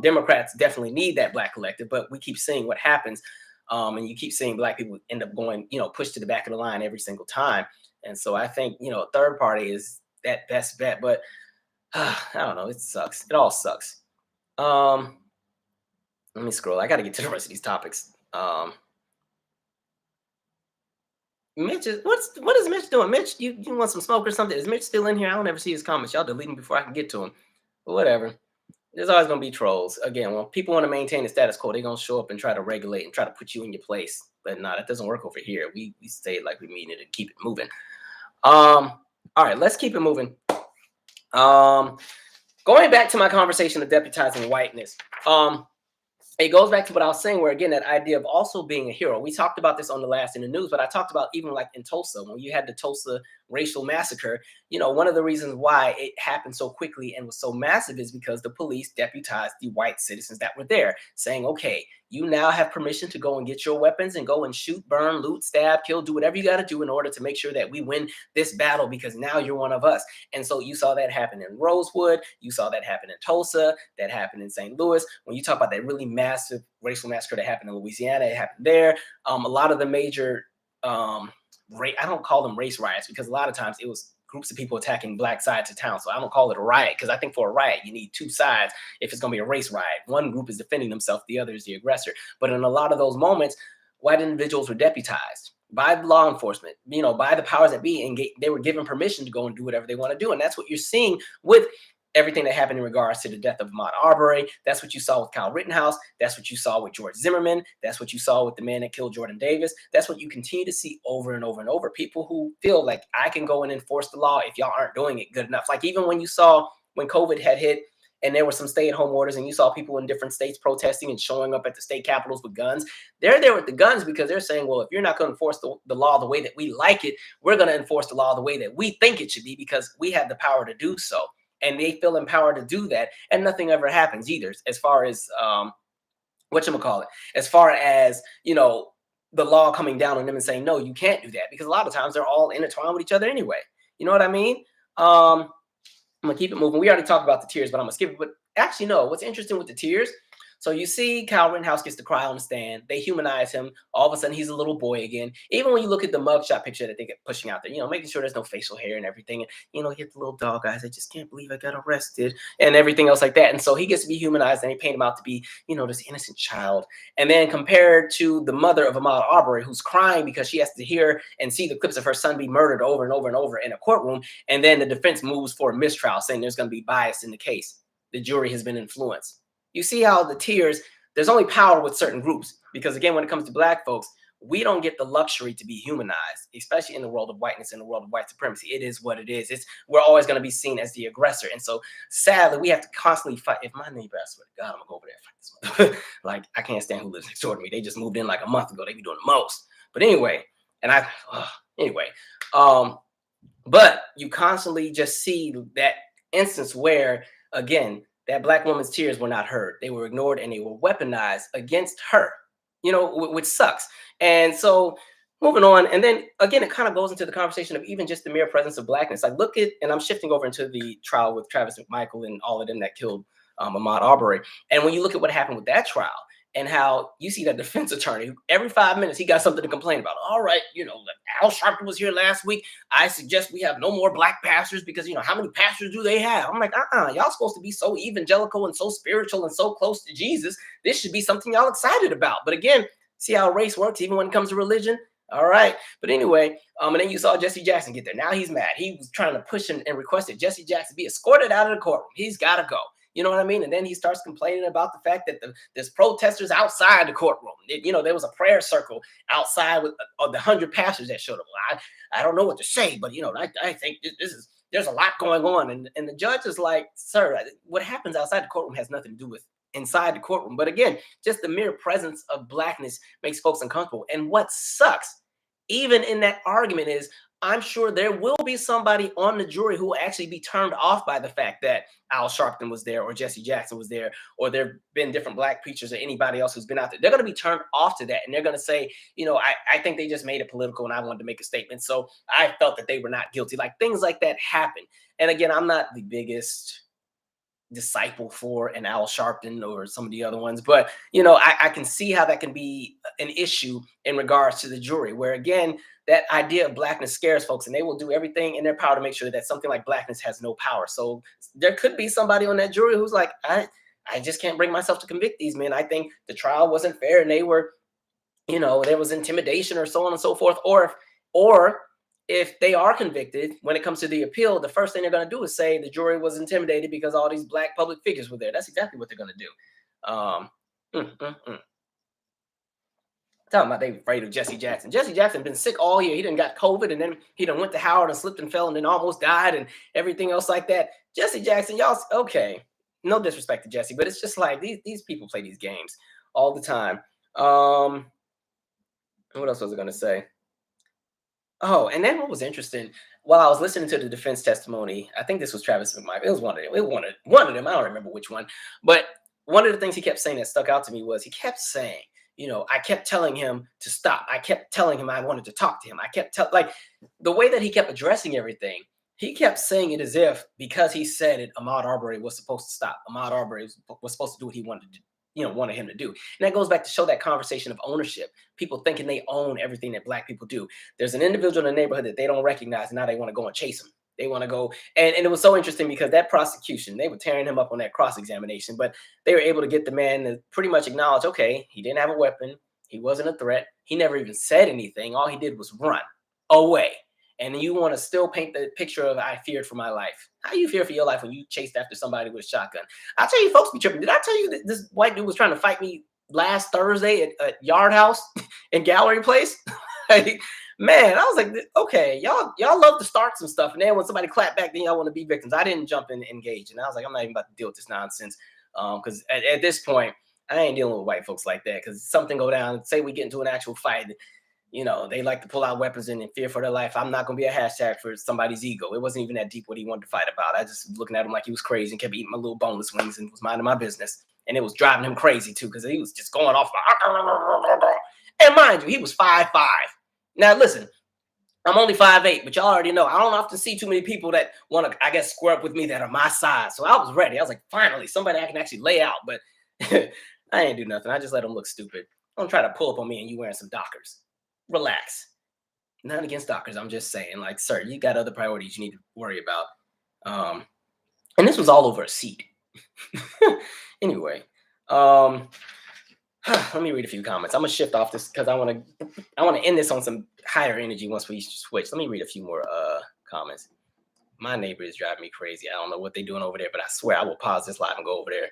Democrats definitely need that black collective, but we keep seeing what happens. And you keep seeing black people end up going, pushed to the back of the line every single time. And so I think, a third party is that best bet. But I don't know. It sucks. It all sucks. Let me scroll. I got to get to the rest of these topics. Mitch what is Mitch doing? Mitch, you want some smoke or something? Is Mitch still in here? I don't ever see his comments. Y'all delete him before I can get to him. But whatever. There's always going to be trolls. Again, when people want to maintain the status quo, they're going to show up and try to regulate and try to put you in your place. But no, that doesn't work over here. We stay like we mean it and keep it moving. All right, let's keep it moving. Going back to my conversation of deputizing whiteness. It goes back to what I was saying, where again, that idea of also being a hero. We talked about this on the last in the news, but I talked about even like in Tulsa, when you had the Tulsa racial massacre, one of the reasons why it happened so quickly and was so massive is because the police deputized the white citizens that were there, saying, okay, you now have permission to go and get your weapons and go and shoot, burn, loot, stab, kill, do whatever you got to do in order to make sure that we win this battle because now you're one of us. And so you saw that happen in Rosewood. You saw that happen in Tulsa. That happened in St. Louis. When you talk about that really massive racial massacre that happened in Louisiana, it happened there. A lot of the major, I don't call them race riots because a lot of times it was groups of people attacking black sides of town. So I don't call it a riot because I think for a riot, you need two sides if it's going to be a race riot. One group is defending themselves, the other is the aggressor. But in a lot of those moments, white individuals were deputized by law enforcement, by the powers that be, and they were given permission to go and do whatever they want to do. And that's what you're seeing with everything that happened in regards to the death of Ahmaud Arbery. That's what you saw with Kyle Rittenhouse. That's what you saw with George Zimmerman. That's what you saw with the man that killed Jordan Davis. That's what you continue to see over and over and over. People who feel like I can go and enforce the law if y'all aren't doing it good enough. Like even when you saw when COVID had hit and there were some stay-at-home orders and you saw people in different states protesting and showing up at the state capitals with guns, they're there with the guns because they're saying, well, if you're not going to enforce the law the way that we like it, we're going to enforce the law the way that we think it should be because we have the power to do so. And they feel empowered to do that. And nothing ever happens either, as far as as far as, the law coming down on them and saying, no, you can't do that. Because a lot of times they're all intertwined with each other anyway. You know what I mean? I'm going to keep it moving. We already talked about the tears, but I'm going to skip it. But actually, no, what's interesting with the tears, so you see Kyle Rittenhouse gets to cry on the stand. They humanize him. All of a sudden, he's a little boy again. Even when you look at the mugshot picture that they get pushing out there, making sure there's no facial hair and everything. And, hit the little dog eyes. I just can't believe I got arrested and everything else like that. And so he gets to be humanized and they paint him out to be, this innocent child. And then compared to the mother of Ahmaud Arbery, who's crying because she has to hear and see the clips of her son be murdered over and over and over in a courtroom. And then the defense moves for a mistrial saying there's going to be bias in the case. The jury has been influenced. You see how the tears, there's only power with certain groups because, again, when it comes to black folks, we don't get the luxury to be humanized, especially in the world of whiteness, in the world of white supremacy. It is what it is. We're always going to be seen as the aggressor. And so sadly, we have to constantly fight. If my neighbor, I swear to God, I'm gonna go over there and fight this. Like, I can't stand who lives next door to me. They just moved in like a month ago. They be doing the most. But anyway, anyway, but you constantly just see that instance where, again, that black woman's tears were not heard. They were ignored and they were weaponized against her, which sucks. And so moving on, and then again, it kind of goes into the conversation of even just the mere presence of blackness. Like, look at, and I'm shifting over into the trial with Travis McMichael and all of them that killed Ahmaud Arbery. And when you look at what happened with that trial, and how you see that defense attorney, every 5 minutes, he got something to complain about. All right, Al Sharpton was here last week. I suggest we have no more black pastors because, how many pastors do they have? I'm like, y'all supposed to be so evangelical and so spiritual and so close to Jesus. This should be something y'all excited about. But again, see how race works, even when it comes to religion. All right. But anyway, and then you saw Jesse Jackson get there. Now he's mad. He was trying to push and requested Jesse Jackson be escorted out of the courtroom. He's got to go. You know what I mean? And then he starts complaining about the fact that there's protesters outside the courtroom. There was a prayer circle outside with the 100 pastors that showed up. Well, I don't know what to say, but I think there's a lot going on. And the judge is like, sir, what happens outside the courtroom has nothing to do with inside the courtroom. But again, just the mere presence of blackness makes folks uncomfortable. And what sucks, even in that argument, is I'm sure there will be somebody on the jury who will actually be turned off by the fact that Al Sharpton was there or Jesse Jackson was there, or there have been different black preachers or anybody else who's been out there. They're going to be turned off to that. And they're going to say, I think they just made it political and I wanted to make a statement. So I felt that they were not guilty. Like, things like that happen. And again, I'm not the biggest disciple for an Al Sharpton or some of the other ones, but I can see how that can be an issue in regards to the jury, where again, that idea of blackness scares folks, and they will do everything in their power to make sure that something like blackness has no power. So there could be somebody on that jury who's like, I just can't bring myself to convict these men. I think the trial wasn't fair and they were, there was intimidation or so on and so forth. Or if they are convicted, when it comes to the appeal, the first thing they're going to do is say the jury was intimidated because all these black public figures were there. That's exactly what they're going to do. Talking about they were afraid of Jesse Jackson. Jesse Jackson been sick all year. He done got COVID, and then he done went to Howard and slipped and fell and then almost died and everything else like that. Jesse Jackson, y'all, okay. No disrespect to Jesse, but it's just like these people play these games all the time. What else was I going to say? Oh, and then what was interesting, while I was listening to the defense testimony, I think this was Travis McMichael. It was one of them. One of them. I don't remember which one. But one of the things he kept saying that stuck out to me was he kept saying, I kept telling him to stop. I kept telling him I wanted to talk to him. I kept like the way that he kept addressing everything. He kept saying it as if because he said it, Ahmaud Arbery was supposed to stop. Ahmaud Arbery was supposed to do what he wanted to do. Wanted him to do. And that goes back to show that conversation of ownership. People thinking they own everything that black people do. There's an individual in the neighborhood that they don't recognize, and now they want to go and chase him. They want to go. And it was so interesting because that prosecution, they were tearing him up on that cross-examination, but they were able to get the man to pretty much acknowledge, okay, he didn't have a weapon. He wasn't a threat. He never even said anything. All he did was run away. And you want to still paint the picture of I feared for my life. How do you fear for your life when you chased after somebody with a shotgun? I tell you, folks be tripping. Did I tell you that this white dude was trying to fight me last Thursday at Yard House in Gallery Place? Man, I was like, okay, y'all love to start some stuff. And then when somebody clapped back, then y'all want to be victims. I didn't jump in and engage. And I was like, I'm not even about to deal with this nonsense. Because at this point, I ain't dealing with white folks like that. Because something go down, say we get into an actual fight, they like to pull out weapons and in fear for their life. I'm not going to be a hashtag for somebody's ego. It wasn't even that deep what he wanted to fight about. I just was looking at him like he was crazy and kept eating my little boneless wings and was minding my business. And it was driving him crazy too, because he was just going off. And mind you, he was 5'5". Now listen, I'm only 5'8", but y'all already know I don't often see too many people that want to, I guess, square up with me that are my size. So I was ready. I was like, finally, somebody I can actually lay out. But I ain't do nothing. I just let them look stupid. Don't try to pull up on me and you wearing some Dockers. Relax. Not against Dockers. I'm just saying, like, sir, you got other priorities you need to worry about. And this was all over a seat. Anyway, let me read a few comments. I'm gonna shift off this because I want to end this on some higher energy once we switch. Let me read a few more comments. My neighbor is driving me crazy. I don't know what they're doing over there, but I swear I will pause this live and go over there.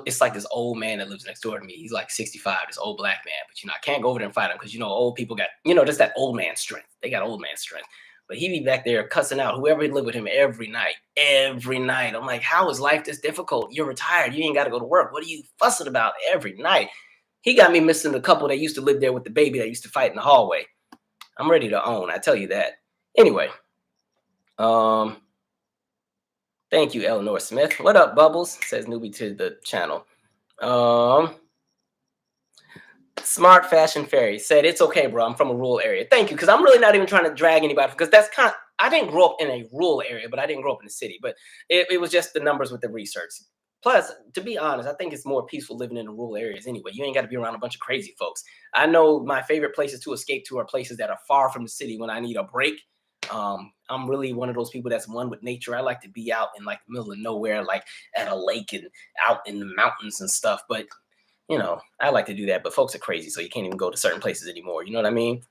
It's like this old man that lives next door to me. He's like 65, this old black man. But I can't go over there and fight him because old people got just that old man strength. They got old man strength. But he be back there cussing out whoever lived with him every night. Every night. I'm like, how is life this difficult? You're retired. You ain't got to go to work. What are you fussing about every night? He got me missing the couple that used to live there with the baby that used to fight in the hallway. I'm ready to own. I tell you that. Anyway, thank you, Eleanor Smith. What up, Bubbles? Says newbie to the channel. Smart Fashion Fairy said, it's okay, bro. I'm from a rural area. Thank you, because I'm really not even trying to drag anybody, because I didn't grow up in a rural area, but I didn't grow up in the city. But it was just the numbers with the research. Plus, to be honest, I think it's more peaceful living in the rural areas anyway. You ain't got to be around a bunch of crazy folks. I know my favorite places to escape to are places that are far from the city when I need a break. I'm really one of those people that's one with nature. I like to be out in like the middle of nowhere, like at a lake and out in the mountains and stuff. But I like to do that. But folks are crazy, so you can't even go to certain places anymore. You know what I mean?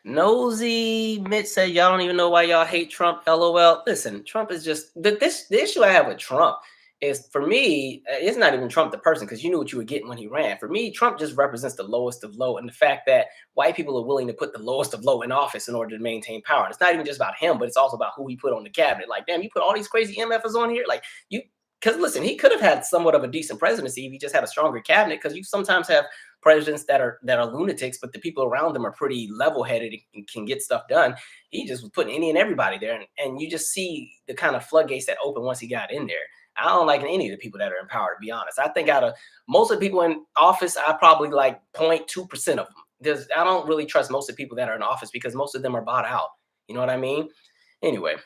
Nosy Mitch said, y'all don't even know why y'all hate Trump. LOL. Listen, Trump is just the issue I have with Trump is, for me, it's not even Trump the person, because you knew what you were getting when he ran. For me, Trump just represents the lowest of low, and the fact that white people are willing to put the lowest of low in office in order to maintain power. And it's not even just about him, but it's also about who he put on the cabinet. Like, damn, you put all these crazy MFers on here? Like, because listen, he could have had somewhat of a decent presidency if he just had a stronger cabinet, because you sometimes have presidents that are lunatics, but the people around them are pretty level-headed and can get stuff done. He just was putting any and everybody there, and you just see the kind of floodgates that open once he got in there. I don't like any of the people that are in power, to be honest. I think out of most of the people in office, I probably like 0.2% of them. I don't really trust most of the people that are in office, because most of them are bought out. You know what I mean? Anyway,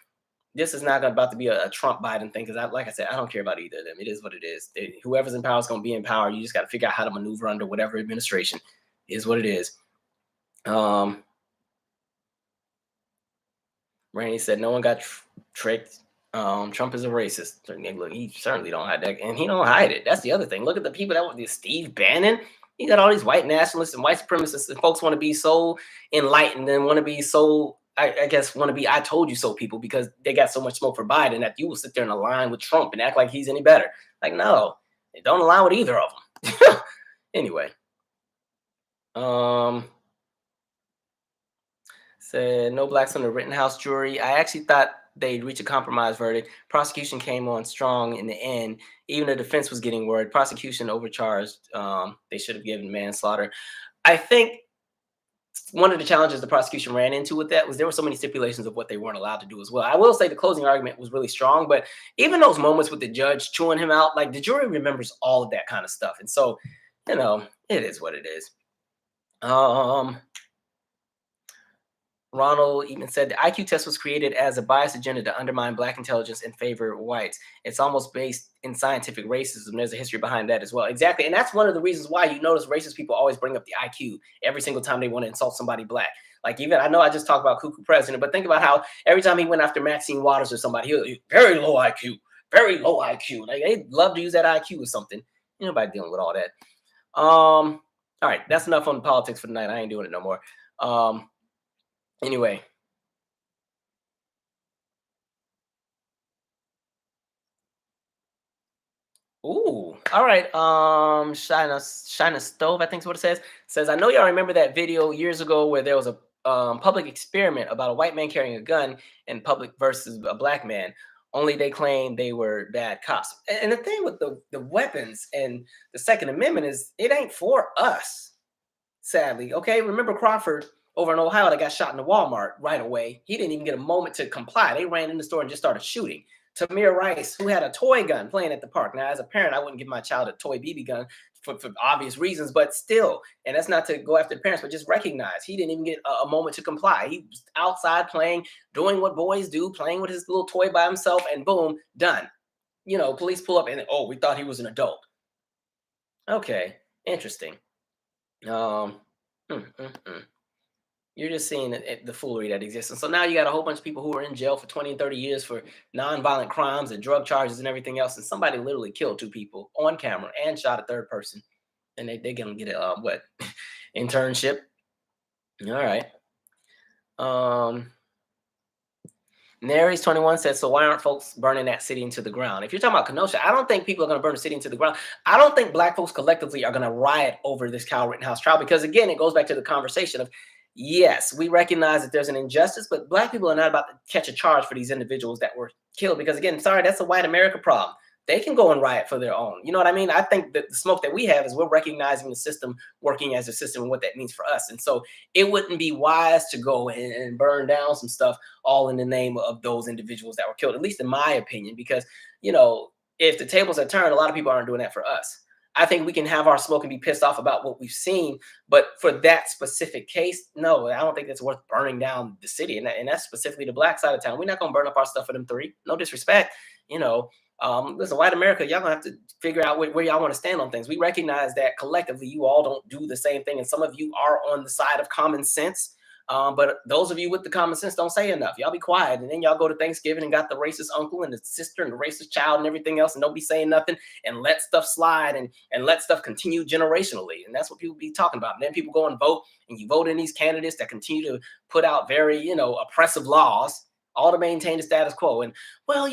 this is not about to be a Trump Biden thing, because like I said, I don't care about either of them. It is what it is. Whoever's in power is going to be in power. You just got to figure out how to maneuver under whatever administration. It is what it is. Randy said, no one got tricked. Trump is a racist. Look, he certainly don't hide that, and he don't hide it. That's the other thing. Look at the people that want Steve Bannon. You got all these white nationalists and white supremacists, and folks want to be so enlightened and want to be so, I guess, want to be I told you so people, because they got so much smoke for Biden that you will sit there and align with Trump and act like he's any better. Like, no, don't align with either of them. Anyway, said no blacks on the Rittenhouse jury. I actually thought they'd reach a compromise verdict. Prosecution came on strong in the end. Even the defense was getting worried. Prosecution overcharged. They should have given manslaughter. I think one of the challenges the prosecution ran into with that was there were so many stipulations of what they weren't allowed to do as well. I will say the closing argument was really strong, but even those moments with the judge chewing him out, like, the jury remembers all of that kind of stuff. And so, it is what it is. Ronald even said the IQ test was created as a biased agenda to undermine black intelligence and favor whites. It's almost based in scientific racism. There's a history behind that as well. Exactly. And that's one of the reasons why you notice racist people always bring up the IQ every single time they want to insult somebody black. Like, even, I know I just talked about Cuckoo President, but think about how every time he went after Maxine Waters or somebody, he very low IQ, very low IQ. Like, they love to use that IQ or something. Nobody dealing with all that. All right, that's enough on politics for tonight. I ain't doing it no more. Anyway. Ooh, all right. Shina Stove, I think is what it says, I know y'all remember that video years ago where there was a public experiment about a white man carrying a gun in public versus a black man. Only they claimed they were bad cops. And the thing with the weapons and the Second Amendment is it ain't for us, sadly. Okay, remember Crawford over in Ohio that got shot in the Walmart right away. He didn't even get a moment to comply. They ran in the store and just started shooting. Tamir Rice, who had a toy gun playing at the park. Now, as a parent, I wouldn't give my child a toy BB gun for obvious reasons, but still, and that's not to go after the parents, but just recognize he didn't even get a moment to comply. He was outside playing, doing what boys do, playing with his little toy by himself, and boom, done. Police pull up and, oh, we thought he was an adult. Okay, interesting. You're just seeing the foolery that exists. And so now you got a whole bunch of people who are in jail for 20 and 30 years for nonviolent crimes and drug charges and everything else. And somebody literally killed 2 people on camera and shot a 3rd person. And they're going to get a, internship. All right. Um, Nary's 21 says, so why aren't folks burning that city into the ground? If you're talking about Kenosha, I don't think people are going to burn the city into the ground. I don't think black folks collectively are going to riot over this Kyle Rittenhouse trial because, again, it goes back to the conversation of, yes, we recognize that there's an injustice, but black people are not about to catch a charge for these individuals that were killed because, again, sorry, that's a white America problem. They can go and riot for their own. You know what I mean? I think that the smoke that we have is we're recognizing the system working as a system and what that means for us. And so it wouldn't be wise to go and burn down some stuff all in the name of those individuals that were killed, at least in my opinion, because, if the tables are turned, a lot of people aren't doing that for us. I think we can have our smoke and be pissed off about what we've seen, but for that specific case, no, I don't think it's worth burning down the city, and that's specifically the black side of town. We're not gonna burn up our stuff for them three. No disrespect, you know. Listen, white America, y'all gonna have to figure out where y'all want to stand on things. We recognize that collectively, you all don't do the same thing, and some of you are on the side of common sense. But those of you with the common sense don't say enough. Y'all be quiet, and then y'all go to Thanksgiving and got the racist uncle and the sister and the racist child and everything else, and don't be saying nothing and let stuff slide and let stuff continue generationally. And that's what people be talking about. And then people go and vote, and you vote in these candidates that continue to put out very, oppressive laws, all to maintain the status quo. And well,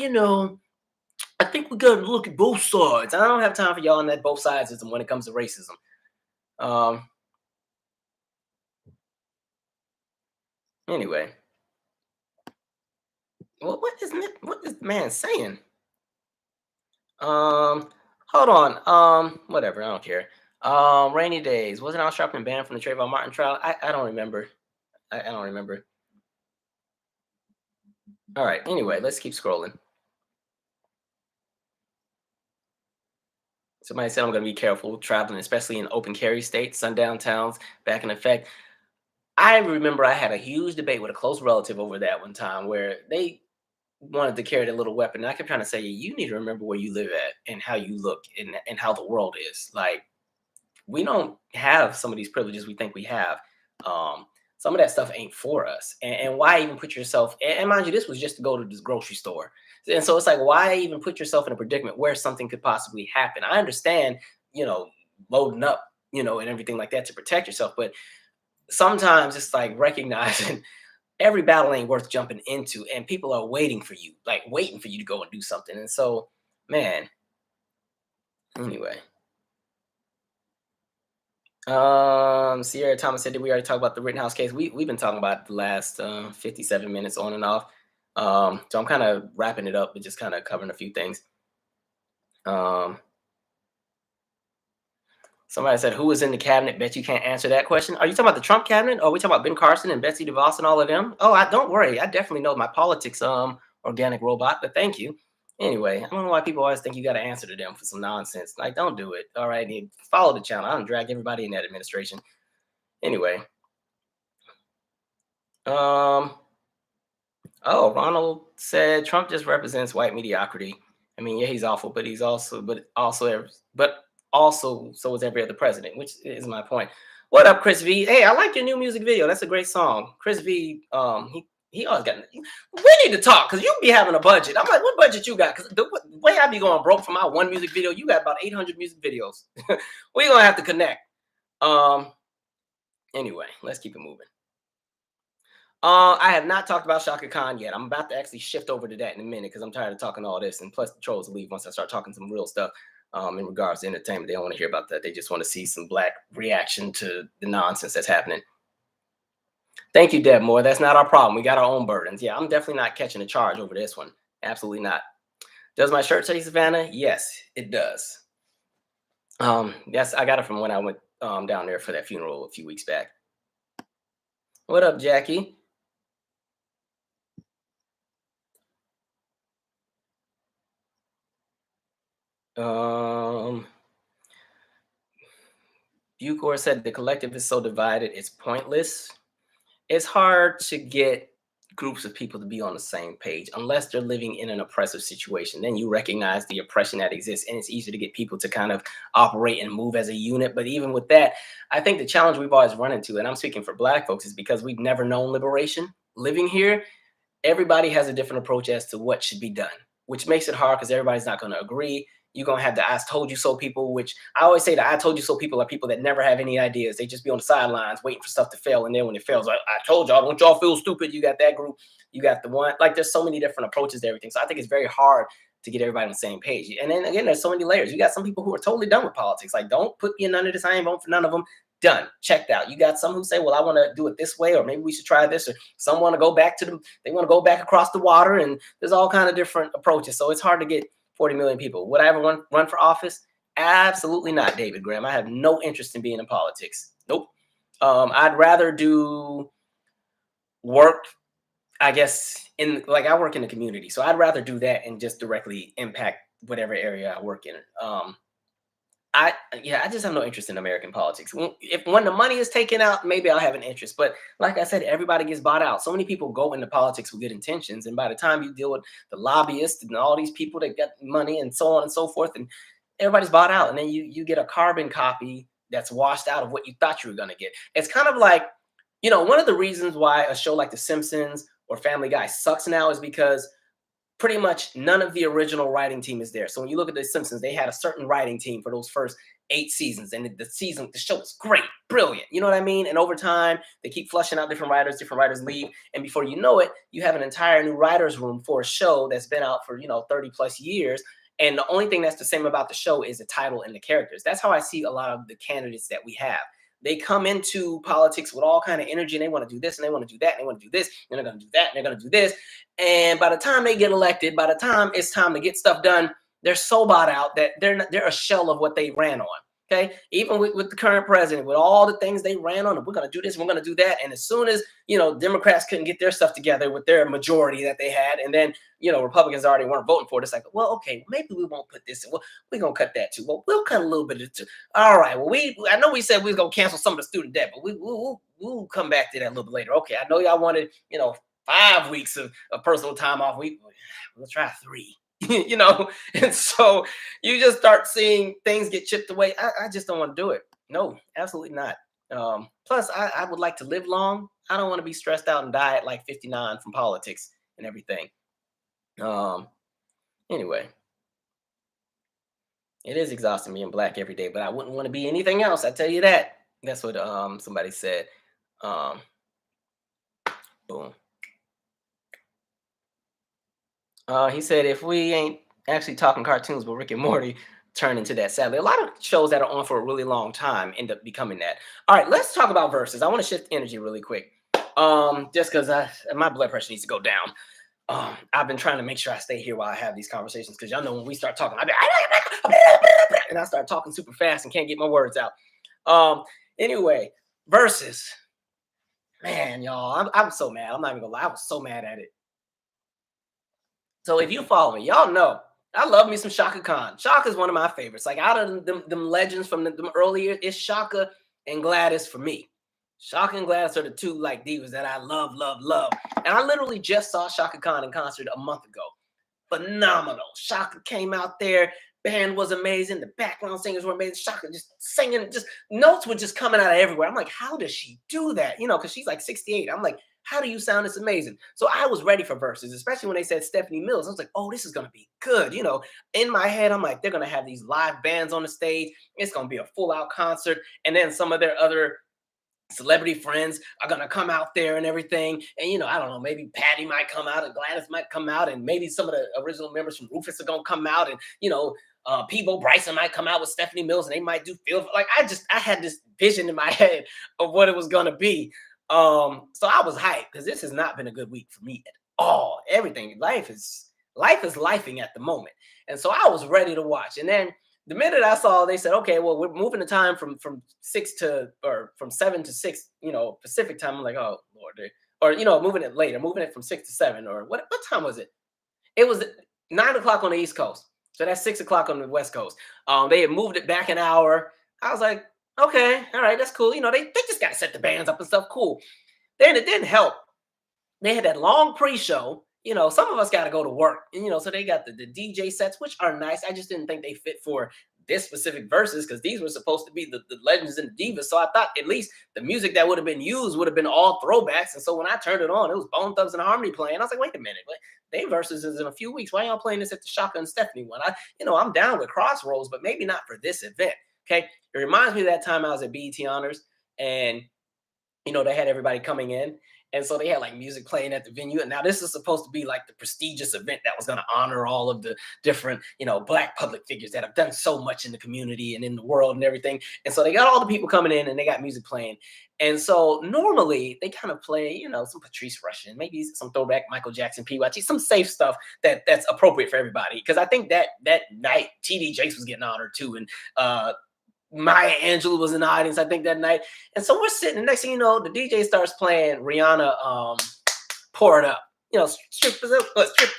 I think we got to look at both sides. I don't have time for y'all on that both sidesism when it comes to racism. Anyway, well, what is the man saying? Hold on. Whatever. I don't care. Rainy days. Wasn't Al Sharpton banned from the Trayvon Martin trial? I don't remember. I don't remember. All right. Anyway, let's keep scrolling. Somebody said I'm going to be careful traveling, especially in open carry states, sundown towns back in effect. I remember I had a huge debate with a close relative over that one time where they wanted to carry the little weapon. And I kept trying to say, you need to remember where you live at and how you look and how the world is. Like, we don't have some of these privileges we think we have. Some of that stuff ain't for us. And why even put yourself, and mind you, this was just to go to this grocery store. And so it's like, why even put yourself in a predicament where something could possibly happen? I understand, loading up, and everything like that to protect yourself. But sometimes it's like recognizing every battle ain't worth jumping into, and people are waiting for you, like waiting for you to go and do something. And so, man, anyway. Sierra Thomas said, did we already talk about the Rittenhouse case? We've been talking about the last 57 minutes on and off. So I'm kind of wrapping it up, but just kind of covering a few things. Somebody said, who was in the cabinet? Bet you can't answer that question. Are you talking about the Trump cabinet? Or are we talking about Ben Carson and Betsy DeVos and all of them? Oh, don't worry. I definitely know my politics organic robot, but thank you. Anyway, I don't know why people always think you got to answer to them for some nonsense. Like, don't do it. All right. You follow the channel. I don't drag everybody in that administration. Anyway. Oh, Ronald said Trump just represents white mediocrity. I mean, yeah, he's awful, but so is every other president, which is my point. What up, Chris V? Hey, I like your new music video. That's a great song. Chris V, he always got. We need to talk because you be having a budget. I'm like, what budget you got? Because the way I be going broke for my one music video, you got about 800 music videos. We're gonna have to connect. Anyway, let's keep it moving. I have not talked about Shaka Khan yet. I'm about to actually shift over to that in a minute because I'm tired of talking all this. And plus, the trolls leave once I start talking some real stuff in regards to entertainment. They don't want to hear about that. They just want to see some black reaction to the nonsense that's happening. Thank you, Deb Moore. That's not our problem. We got our own burdens. Yeah, I'm definitely not catching a charge over this one. Absolutely not. Does my shirt say Savannah? Yes, it does. Yes, I got it from when I went down there for that funeral a few weeks back. What up, Jackie? Bucor said the collective is so divided, it's pointless. It's hard to get groups of people to be on the same page unless they're living in an oppressive situation. Then you recognize the oppression that exists, and it's easy to get people to kind of operate and move as a unit. But even with that, I think the challenge we've always run into, and I'm speaking for black folks, is because we've never known liberation. Living here, everybody has a different approach as to what should be done, which makes it hard because everybody's not going to agree. you're gonna have the "I told you so" people, which I always say the "I told you so" people are people that never have any ideas. They just be on the sidelines waiting for stuff to fail, and then when it fails, I told y'all, don't y'all feel stupid? You got that group, you got the one. Like there's so many different approaches to everything. So I think it's very hard to get everybody on the same page. And then again, there's so many layers. You got some people who are totally done with politics. Like, don't put me in none of this. I ain't voting for none of them. Done. Checked out. You got some who say, well, I want to do it this way, or maybe we should try this, or some want to go back to them. They want to go back across the water, and there's all kind of different approaches. So it's hard to get 40 million people. Would I ever run for office? Absolutely not, David Graham. I have no interest in being in politics. Nope. I'd rather do work, I guess, in like I work in the community. So I'd rather do that and just directly impact whatever area I work in. I just have no interest in American politics. When the money is taken out, maybe I'll have an interest. But like I said, everybody gets bought out. So many people go into politics with good intentions, and by the time you deal with the lobbyists and all these people that get money and so on and so forth, and everybody's bought out, and then you get a carbon copy that's washed out of what you thought you were going to get. It's kind of like, one of the reasons why a show like The Simpsons or Family Guy sucks now is because pretty much none of the original writing team is there. So when you look at The Simpsons, they had a certain writing team for those first 8 seasons, and the show was great, brilliant. You know what I mean? And over time, they keep flushing out different writers leave, and before you know it, you have an entire new writers room for a show that's been out for 30 plus years. And the only thing that's the same about the show is the title and the characters. That's how I see a lot of the candidates that we have. They come into politics with all kind of energy, and they want to do this, and they want to do that, and they want to do this, and they're going to do that, and they're going to do this. And by the time they get elected, by the time it's time to get stuff done, they're so bought out that they're a shell of what they ran on. Okay, even with the current president, with all the things they ran on, we're going to do this, we're going to do that. And as soon as Democrats couldn't get their stuff together with their majority that they had, and then Republicans already weren't voting for it, it's like, well, okay, maybe we won't put this in. Well, we're gonna cut that too. Well, we'll cut a little bit of it too. All right. Well, I know we said we was gonna cancel some of the student debt, but we'll come back to that a little bit later. Okay, I know y'all wanted 5 weeks of personal time off. We'll try 3. And so you just start seeing things get chipped away. I just don't want to do it. No, absolutely not. Plus, I would like to live long. I don't want to be stressed out and die at like 59 from politics and everything. Anyway, it is exhausting being black every day, but I wouldn't want to be anything else. I tell you that. That's what somebody said. Boom. He said, if we ain't actually talking cartoons, but Rick and Morty turn into that. Sadly, a lot of shows that are on for a really long time end up becoming that. All right, let's talk about VERZUZ. I want to shift energy really quick. Just because my blood pressure needs to go down. I've been trying to make sure I stay here while I have these conversations, because y'all know when we start talking, and I start talking super fast and can't get my words out. Anyway, VERZUZ. Man, y'all, I'm so mad. I'm not even gonna lie. I was so mad at it. So if you follow me, y'all know I love me some Shaka Khan. Shaka is one of my favorites. Like out of them legends from them earlier, it's Shaka and Gladys for me. Shaka and Gladys are the two like divas that I love, love, love. And I literally just saw Shaka Khan in concert a month ago. Phenomenal. Shaka came out there. Band was amazing. The background singers were amazing. Shaka just singing, just notes were just coming out of everywhere. I'm like, how does she do that? Because she's like 68. I'm like, how do you sound this amazing? So I was ready for VERZUZ, especially when they said Stephanie Mills. I was like, oh, this is going to be good. In my head, I'm like, they're going to have these live bands on the stage. It's going to be a full out concert. And then some of their other celebrity friends are going to come out there and everything. And, I don't know, maybe Patty might come out and Gladys might come out. And maybe some of the original members from Rufus are going to come out. And, Peebo Bryson might come out with Stephanie Mills, and they might do feel like I had this vision in my head of what it was going to be. So I was hyped because this has not been a good week for me at all. Everything, life is lifing at the moment. And so I was ready to watch. And then the minute I saw, they said, okay, well, we're moving the time from 7 to 6, Pacific time. I'm like, oh Lord, or, moving it later, moving it from 6 to 7, or what time was it? It was 9 o'clock on the East Coast. So that's 6 o'clock on the West Coast. They had moved it back an hour. I was like, okay, all right, that's cool. They just got to set the bands up and stuff. Cool. Then it didn't help. They had that long pre-show. Some of us got to go to work. And, so they got the DJ sets, which are nice. I just didn't think they fit for this specific verses because these were supposed to be the legends and the divas. So I thought at least the music that would have been used would have been all throwbacks. And so when I turned it on, it was Bone Thugs and Harmony playing. I was like, wait a minute, they verses is in a few weeks. Why y'all playing this at the Shaka and Stephanie one? I'm down with Crossroads, but maybe not for this event. Okay, it reminds me of that time I was at BET Honors and they had everybody coming in. And so they had like music playing at the venue. And now this is supposed to be like the prestigious event that was going to honor all of the different, Black public figures that have done so much in the community and in the world and everything. And so they got all the people coming in and they got music playing. And so normally they kind of play, some Patrice Rushen, maybe some throwback Michael Jackson, PYT, some safe stuff that's appropriate for everybody. Because I think that night TD Jakes was getting honored too. And Maya Angelou was in the audience, I think, that night. And so we're sitting, and next thing you know, the DJ starts playing Rihanna, Pour It Up. Strippers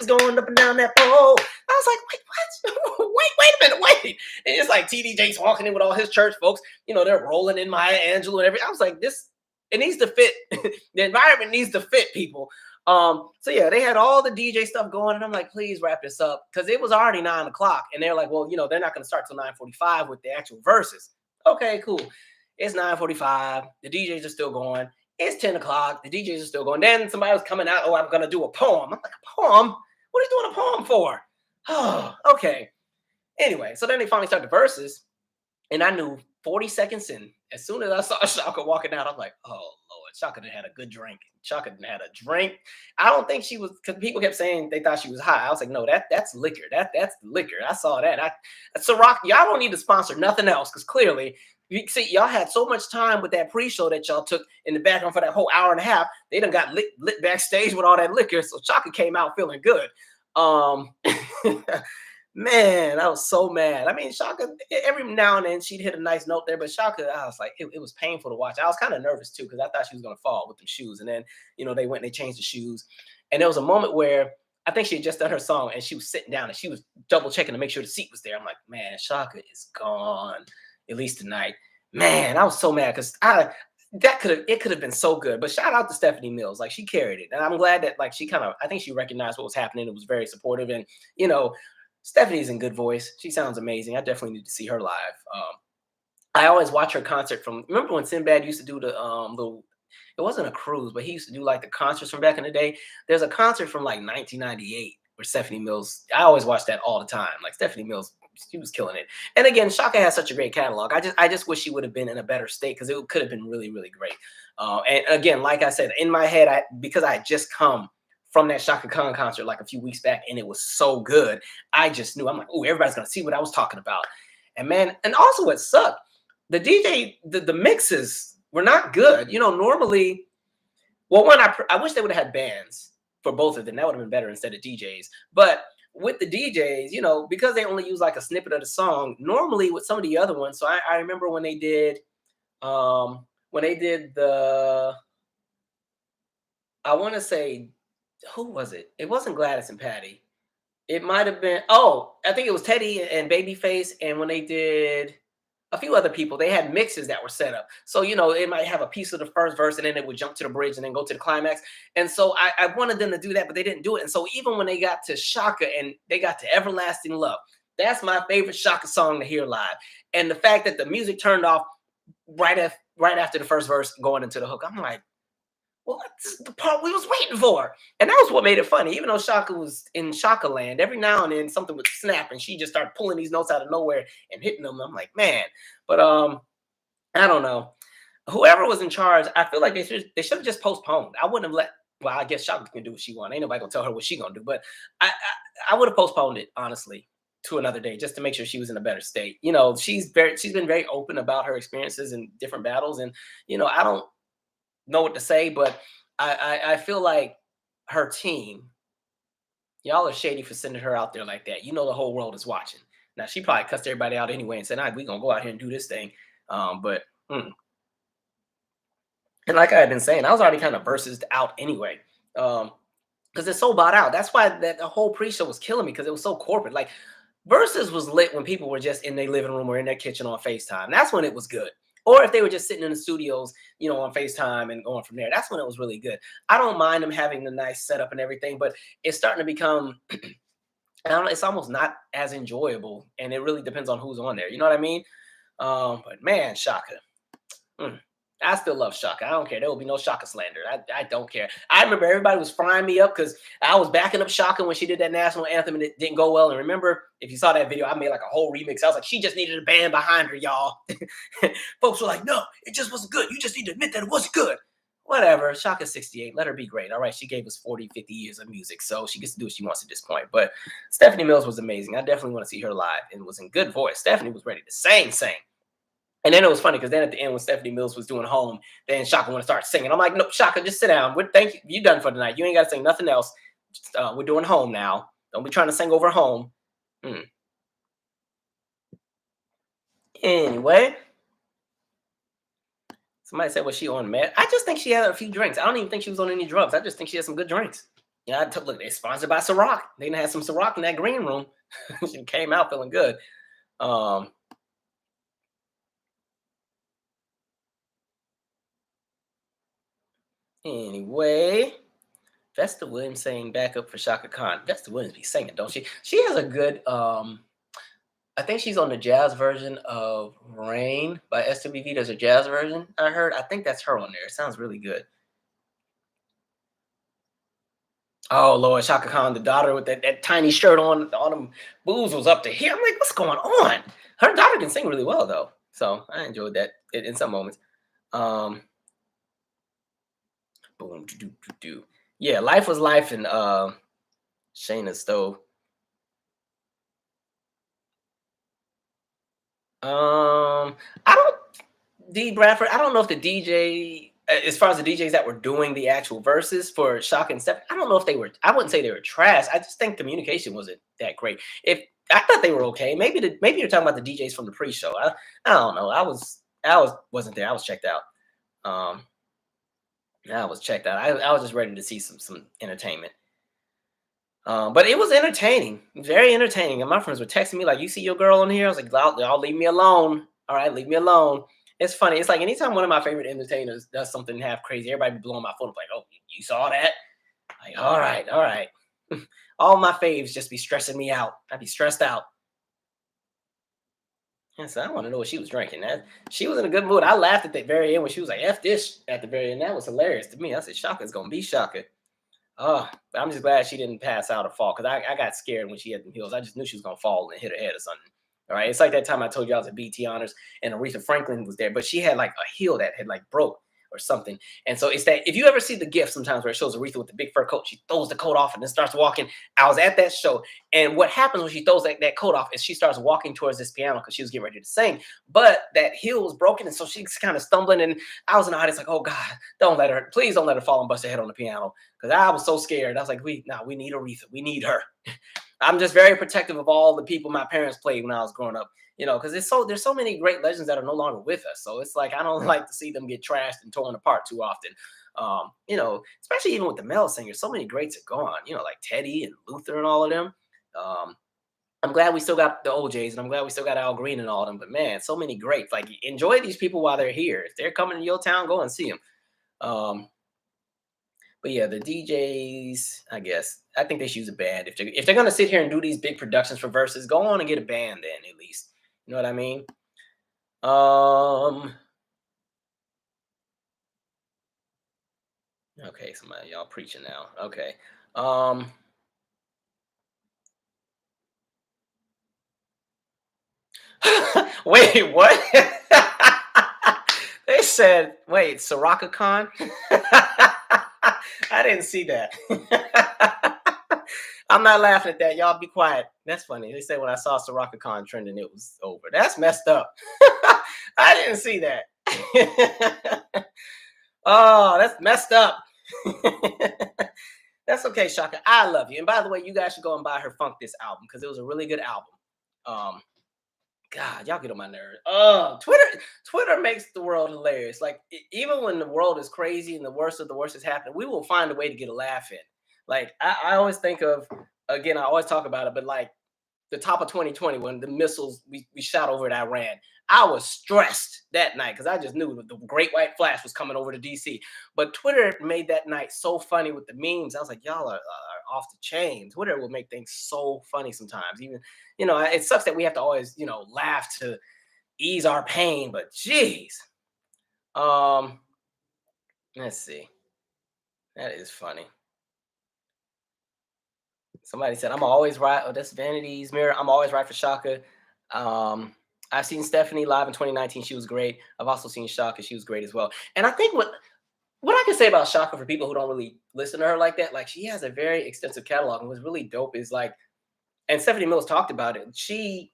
going up and down that pole. I was like, wait, what? wait a minute, wait. And it's like TD Jakes walking in with all his church folks. They're rolling in Maya Angelou and everything. I was like, it needs to fit. The environment needs to fit people. So yeah, they had all the DJ stuff going, and I'm like, please wrap this up, because it was already 9 o'clock, and they're like, well, they're not going to start till 9:45 with the actual verses. Okay, cool. It's 9:45. The DJs are still going. It's 10 o'clock. The DJs are still going. Then somebody was coming out. Oh, I'm going to do a poem. I'm like, a poem? What are you doing a poem for? Oh, okay. Anyway, so then they finally start the verses, and I knew 40 seconds in, as soon as I saw Shaka walking out, I'm like, oh, Lord, Shaka done had a good drink. Shaka done had a drink. I don't think she was, because people kept saying they thought she was high. I was like, no, that's liquor. That's the liquor. I saw that. Ciroc, y'all don't need to sponsor nothing else, because clearly, you see, y'all had so much time with that pre-show that y'all took in the background for that whole hour and a half. They done got lit backstage with all that liquor, so Shaka came out feeling good. Man, I was so mad. I mean, Shaka, every now and then she'd hit a nice note there, but Shaka, I was like, it was painful to watch. I was kind of nervous too, because I thought she was going to fall with them shoes. And then, they went and they changed the shoes. And there was a moment where I think she had just done her song and she was sitting down and she was double checking to make sure the seat was there. I'm like, man, Shaka is gone, at least tonight. Man, I was so mad because it could have been so good. But shout out to Stephanie Mills. Like, she carried it. And I'm glad that, like, I think she recognized what was happening. It was very supportive. And, Stephanie's in good voice. She sounds amazing. I definitely need to see her live. I always watch her concert remember when Sinbad used to do it wasn't a cruise, but he used to do like the concerts from back in the day. There's a concert from like 1998 where Stephanie Mills, I always watch that all the time. Like, Stephanie Mills, she was killing it. And again, Shaka has such a great catalog. I just wish she would have been in a better state, because it could have been really, really great. And again, like I said, in my head, because I had just come from that Shaka Khan concert like a few weeks back, and it was so good, I just knew, I'm like, oh, everybody's gonna see what I was talking about. And man, and also what sucked, the DJ, the mixes were not good. Normally, well, one, I wish they would have had bands for both of them. That would have been better instead of DJs. But with the DJs, because they only use like a snippet of the song, normally with some of the other ones. So I remember when they did the, I want to say, who was it? It wasn't Gladys and Patty. It might have been, I think it was Teddy and Babyface. And when they did a few other people, they had mixes that were set up. So, it might have a piece of the first verse and then it would jump to the bridge and then go to the climax. And so I wanted them to do that, but they didn't do it. And so even when they got to Shaka and they got to Everlasting Love, that's my favorite Shaka song to hear live. And the fact that the music turned off right after the first verse going into the hook, I'm like, well, that's the part we was waiting for. And that was what made it funny. Even though Shaka was in Shaka land, every now and then something would snap and she just started pulling these notes out of nowhere and hitting them. I'm like, man. But I don't know. Whoever was in charge, I feel like they should have just postponed. I wouldn't have well, I guess Shaka can do what she wants. Ain't nobody gonna tell her what she gonna do. But I would have postponed it, honestly, to another day, just to make sure she was in a better state. She's been very open about her experiences in different battles. And, I don't know what to say, but I feel like her team, y'all are shady for sending her out there like that. The whole world is watching. Now, she probably cussed everybody out anyway and said, all right, we're gonna go out here and do this thing. And like I had been saying, I was already kind of versus out anyway, because it's so bought out. That's why the whole pre-show was killing me, because it was so corporate. Like, Versus was lit when people were just in their living room or in their kitchen on FaceTime. That's when it was good. Or if they were just sitting in the studios, on FaceTime and going from there. That's when it was really good. I don't mind them having the nice setup and everything, but it's starting to become I don't know, it's almost not as enjoyable, and it really depends on who's on there. You know what I mean? But man, Shaka. Mm. I still love Shaka. I don't care. There will be no Shaka slander. I don't care. I remember everybody was frying me up because I was backing up Shaka when she did that national anthem and it didn't go well. And remember, if you saw that video, I made like a whole remix. I was like, she just needed a band behind her, y'all. Folks were like, no, it just wasn't good. You just need to admit that it wasn't good. Whatever. Shaka's 68. Let her be great. All right. She gave us 40, 50 years of music. So she gets to do what she wants at this point. But Stephanie Mills was amazing. I definitely want to see her live and was in good voice. Stephanie was ready to sing. And then it was funny because then at the end, when Stephanie Mills was doing home, then Shaka want to start singing. I'm like, no, Shaka, just sit down. Thank you. You done for tonight. You ain't got to sing nothing else. Just, we're doing home now. Don't be trying to sing over home. Anyway, somebody said, was she on meth? I just think she had a few drinks. I don't even think she was on any drugs. I just think she had some good drinks. Yeah, I took look. They're sponsored by Ciroc. They didn't have some Ciroc in that green room. She came out feeling good. Anyway, Vesta Williams saying backup for Shaka Khan. Vesta Williams be singing, don't she? She has a good. I think she's on the jazz version of Rain by SWV. There's a jazz version I heard. I think that's her on there. It sounds really good. Oh Lord, Shaka Khan, the daughter with that tiny shirt on, all them boobs was up to here. I'm like, what's going on? Her daughter can sing really well though, so I enjoyed that in some moments. Boom, do. Yeah, Life Was Life and Shayna Stove. I don't D Bradford. I don't know if the DJ, as far as the DJs that were doing the actual verses for Shock and Steph, I don't know if they were. I wouldn't say they were trash. I just think communication wasn't that great. If I thought they were okay, maybe you're talking about the DJs from the pre-show. I don't know. Wasn't there. I was checked out. I was checked out. I was just ready to see some entertainment. But it was entertaining, very entertaining. And my friends were texting me like, "You see your girl on here?" I was like, "Y'all leave me alone. All right, leave me alone." It's funny. It's like anytime one of my favorite entertainers does something half crazy, everybody be blowing my phone up like, "Oh, you saw that?" Like, all right. All my faves just be stressing me out. I'd be stressed out. And so I want to know what she was drinking. That she was in a good mood. I laughed at the very end when she was like, "F this" at the very end. That was hilarious to me. I said, "Shaka's gonna be Shaka." Oh, but I'm just glad she didn't pass out or fall because I got scared when she had the heels. I just knew she was gonna fall and hit her head or something. All right. It's like that time I told you I was at BT Honors and Aretha Franklin was there, but she had like a heel that had like broke or something. And so it's that if you ever see the gift sometimes where it shows Aretha with the big fur coat, she throws the coat off and then starts walking. I was at that show. And what happens when she throws that coat off is she starts walking towards this piano because she was getting ready to sing. But that heel was broken. And so she's kind of stumbling. And I was in the audience like, oh God, please don't let her fall and bust her head on the piano. Because I was so scared. I was like, we need Aretha. We need her. I'm just very protective of all the people my parents played when I was growing up, because there's so many great legends that are no longer with us. So it's like I don't like to see them get trashed and torn apart too often. Especially even with the male singers, so many greats are gone. Like Teddy and Luther and all of them. I'm glad we still got the OJs and I'm glad we still got Al Green and all of them. But man, so many greats. Like enjoy these people while they're here. If they're coming to your town, go and see them. But yeah, the DJs, I guess, I think they should use a band. If they're gonna sit here and do these big productions for verses, go on and get a band then at least. You know what I mean? Okay, somebody y'all preaching now. Okay. Wait, what? They said, wait, Soraka Khan? I didn't see that. I'm not laughing at that. Y'all be quiet. That's funny. They said when I saw Soraka Khan trending, it was over. That's messed up. I didn't see that. Oh, that's messed up. That's okay, Shaka. I love you. And by the way, you guys should go and buy her Funk This album because it was a really good album. God, y'all get on my nerves. Oh, Twitter makes the world hilarious. Like even when the world is crazy and the worst of the worst is happening, we will find a way to get a laugh in. Like I always think of, again, I always talk about it, but like the top of 2020 when the missiles we shot over at Iran, I was stressed that night because I just knew the Great White Flash was coming over to DC. But Twitter made that night so funny with the memes. I was like, y'all are off the chain. Twitter will make things so funny sometimes. Even, it sucks that we have to always, laugh to ease our pain, but geez. Um, let's see. That is funny. Somebody said, I'm always right. Oh, that's Vanity's Mirror. I'm always right for Shaka. Um, I've seen Stephanie live in 2019. She was great. I've also seen Shaka. She was great as well. And I think what I can say about Shaka for people who don't really listen to her like that, like she has a very extensive catalog. And what's really dope is like, and Stephanie Mills talked about it. She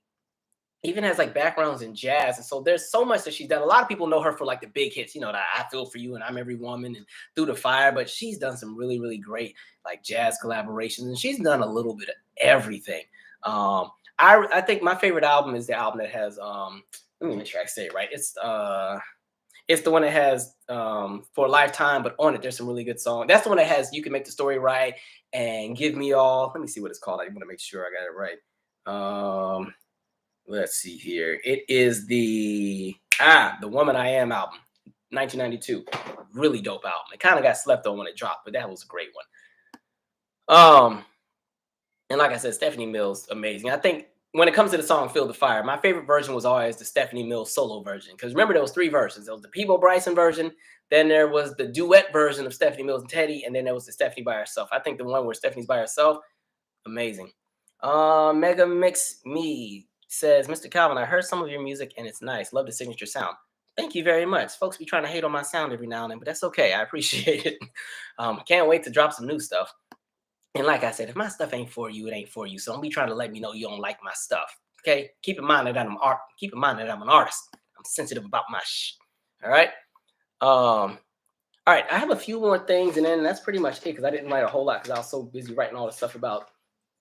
even has like backgrounds in jazz. And so there's so much that she's done. A lot of people know her for like the big hits, the I Feel For You and I'm Every Woman and Through the Fire, but she's done some really, really great like jazz collaborations and she's done a little bit of everything. I think my favorite album is the album that has let me make sure I say it right. It's the one that has For a Lifetime, but on it there's some really good songs. That's the one that has You Can Make the Story Right and Give Me All. Let me see what it's called. I want to make sure I got it right. Let's see here. It is the Woman I Am album, 1992. Really dope album. It kind of got slept on when it dropped, but that was a great one. And like I said, Stephanie Mills, amazing. I think when it comes to the song Feel the Fire, my favorite version was always the Stephanie Mills solo version. Because remember, there was 3 versions. There was the Peebo Bryson version, then there was the duet version of Stephanie Mills and Teddy, and then there was the Stephanie by herself. I think the one where Stephanie's by herself, amazing. Mega Mix Me says, Mr. Calvin, I heard some of your music and it's nice. Love the signature sound. Thank you very much. Folks be trying to hate on my sound every now and then, but that's okay. I appreciate it. Can't wait to drop some new stuff. And like I said, if my stuff ain't for you, it ain't for you. So don't be trying to let me know you don't like my stuff. Okay? Keep in mind that I'm an artist. I'm sensitive about my shit. All right. All right. I have a few more things, and then that's pretty much it because I didn't write a whole lot because I was so busy writing all the stuff about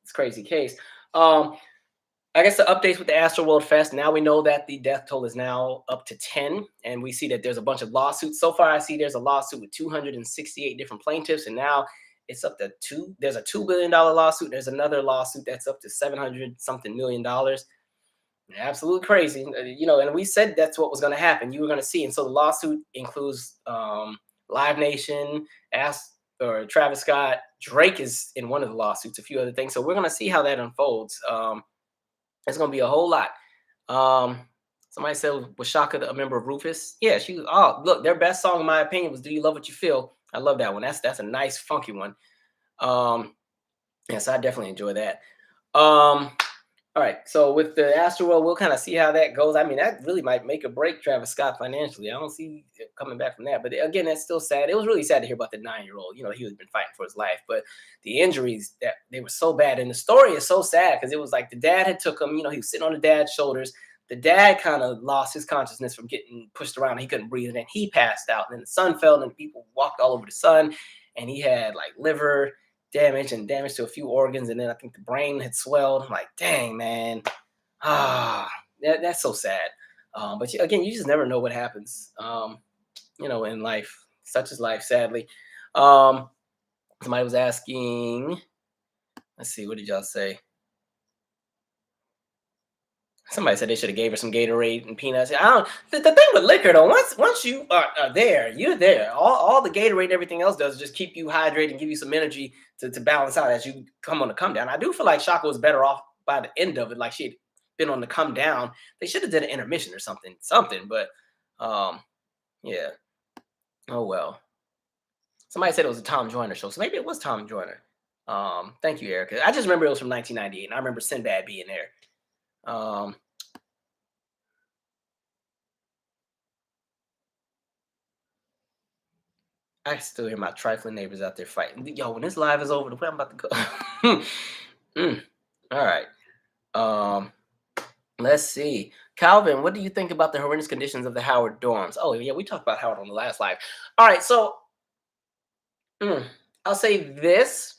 this crazy case. I guess the updates with the Astroworld Fest. Now we know that the death toll is now up to 10, and we see that there's a bunch of lawsuits. So far, I see there's a lawsuit with 268 different plaintiffs, and now it's up to there's a $2 billion lawsuit. There's another lawsuit that's up to $700-something million. Absolutely crazy. And we said that's what was going to happen. You were going to see. And so the lawsuit includes Live Nation, Travis Scott. Drake is in one of the lawsuits, a few other things. So we're going to see how that unfolds. It's going to be a whole lot. Somebody said, was Shaka a member of Rufus? Yeah, she was. Oh, look, their best song, in my opinion, was Do You Love What You Feel? I love that one. That's a nice, funky one. Yes, I definitely enjoy that. All right, so with the Astroworld, we'll kind of see how that goes. I mean, that really might make or break Travis Scott financially. I don't see it coming back from that. But again, that's still sad. It was really sad to hear about the 9-year-old. He was been fighting for his life, but the injuries, that they were so bad. And the story is so sad because it was like the dad had took him. He was sitting on the dad's shoulders. The dad kind of lost his consciousness from getting pushed around. He couldn't breathe, and then he passed out. And then the son fell, and people walked all over the son, and he had like liver damage and damage to a few organs, and then I think the brain had swelled. I'm like, dang, man. That's so sad. But again, you just never know what happens, in life. Such is life, sadly. Somebody was asking, let's see, what did y'all say? Somebody said they should have gave her some Gatorade and peanuts. I don't. The thing with liquor though, once you are there, you're there. All the Gatorade and everything else does is just keep you hydrated and give you some energy to balance out as you come on the come down. I do feel like Shaka was better off by the end of it. Like she had been on the come down. They should have did an intermission or something. But yeah. Oh well. Somebody said it was a Tom Joyner show, so maybe it was Tom Joyner. Thank you, Erica. I just remember it was from 1998, and I remember Sinbad being there. I still hear my trifling neighbors out there fighting. Yo, when this live is over, the way I'm about to go. All right. Let's see. Calvin, what do you think about the horrendous conditions of the Howard dorms? Oh, yeah, we talked about Howard on the last live. All right, so I'll say this.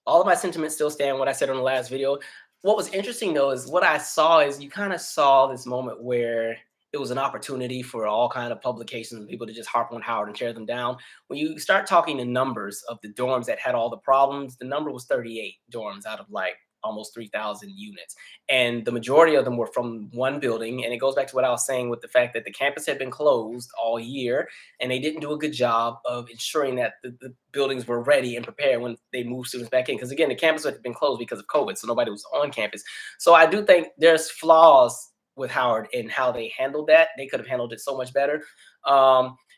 All of my sentiments still stand what I said on the last video. What was interesting, though, is what I saw is you kind of saw this moment where it was an opportunity for all kind of publications and people to just harp on Howard and tear them down. When you start talking the numbers of the dorms that had all the problems, the number was 38 dorms out of like almost 3,000 units. And the majority of them were from one building. And it goes back to what I was saying with the fact that the campus had been closed all year and they didn't do a good job of ensuring that the buildings were ready and prepared when they moved students back in. Because again, the campus had been closed because of COVID, so nobody was on campus. So I do think there's flaws with Howard in how they handled that. They could have handled it so much better.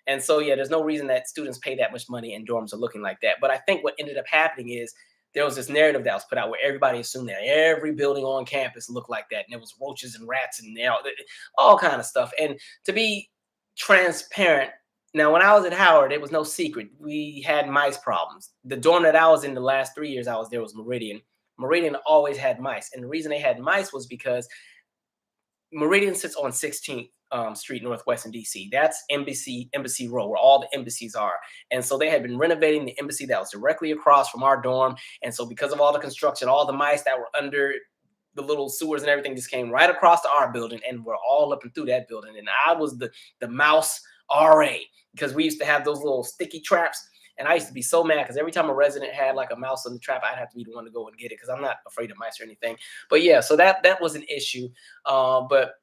And so, yeah, there's no reason that students pay that much money and dorms are looking like that. But I think what ended up happening is there was this narrative that was put out where everybody assumed that every building on campus looked like that. And there was roaches and rats and all kind of stuff. And to be transparent, now when I was at Howard, it was no secret. We had mice problems. The dorm that I was in the last 3 years I was there was Meridian. Meridian always had mice. And the reason they had mice was because Meridian sits on 16th Street Northwest in DC. That's Embassy Row, where all the embassies are. And so they had been renovating the embassy that was directly across from our dorm. And so because of all the construction, all the mice that were under the little sewers and everything just came right across to our building, and we're all up and through that building. And I was the mouse RA because we used to have those little sticky traps. And I used to be so mad because every time a resident had like a mouse in the trap, I'd have to be the one to go and get it because I'm not afraid of mice or anything. But yeah, so that was an issue. But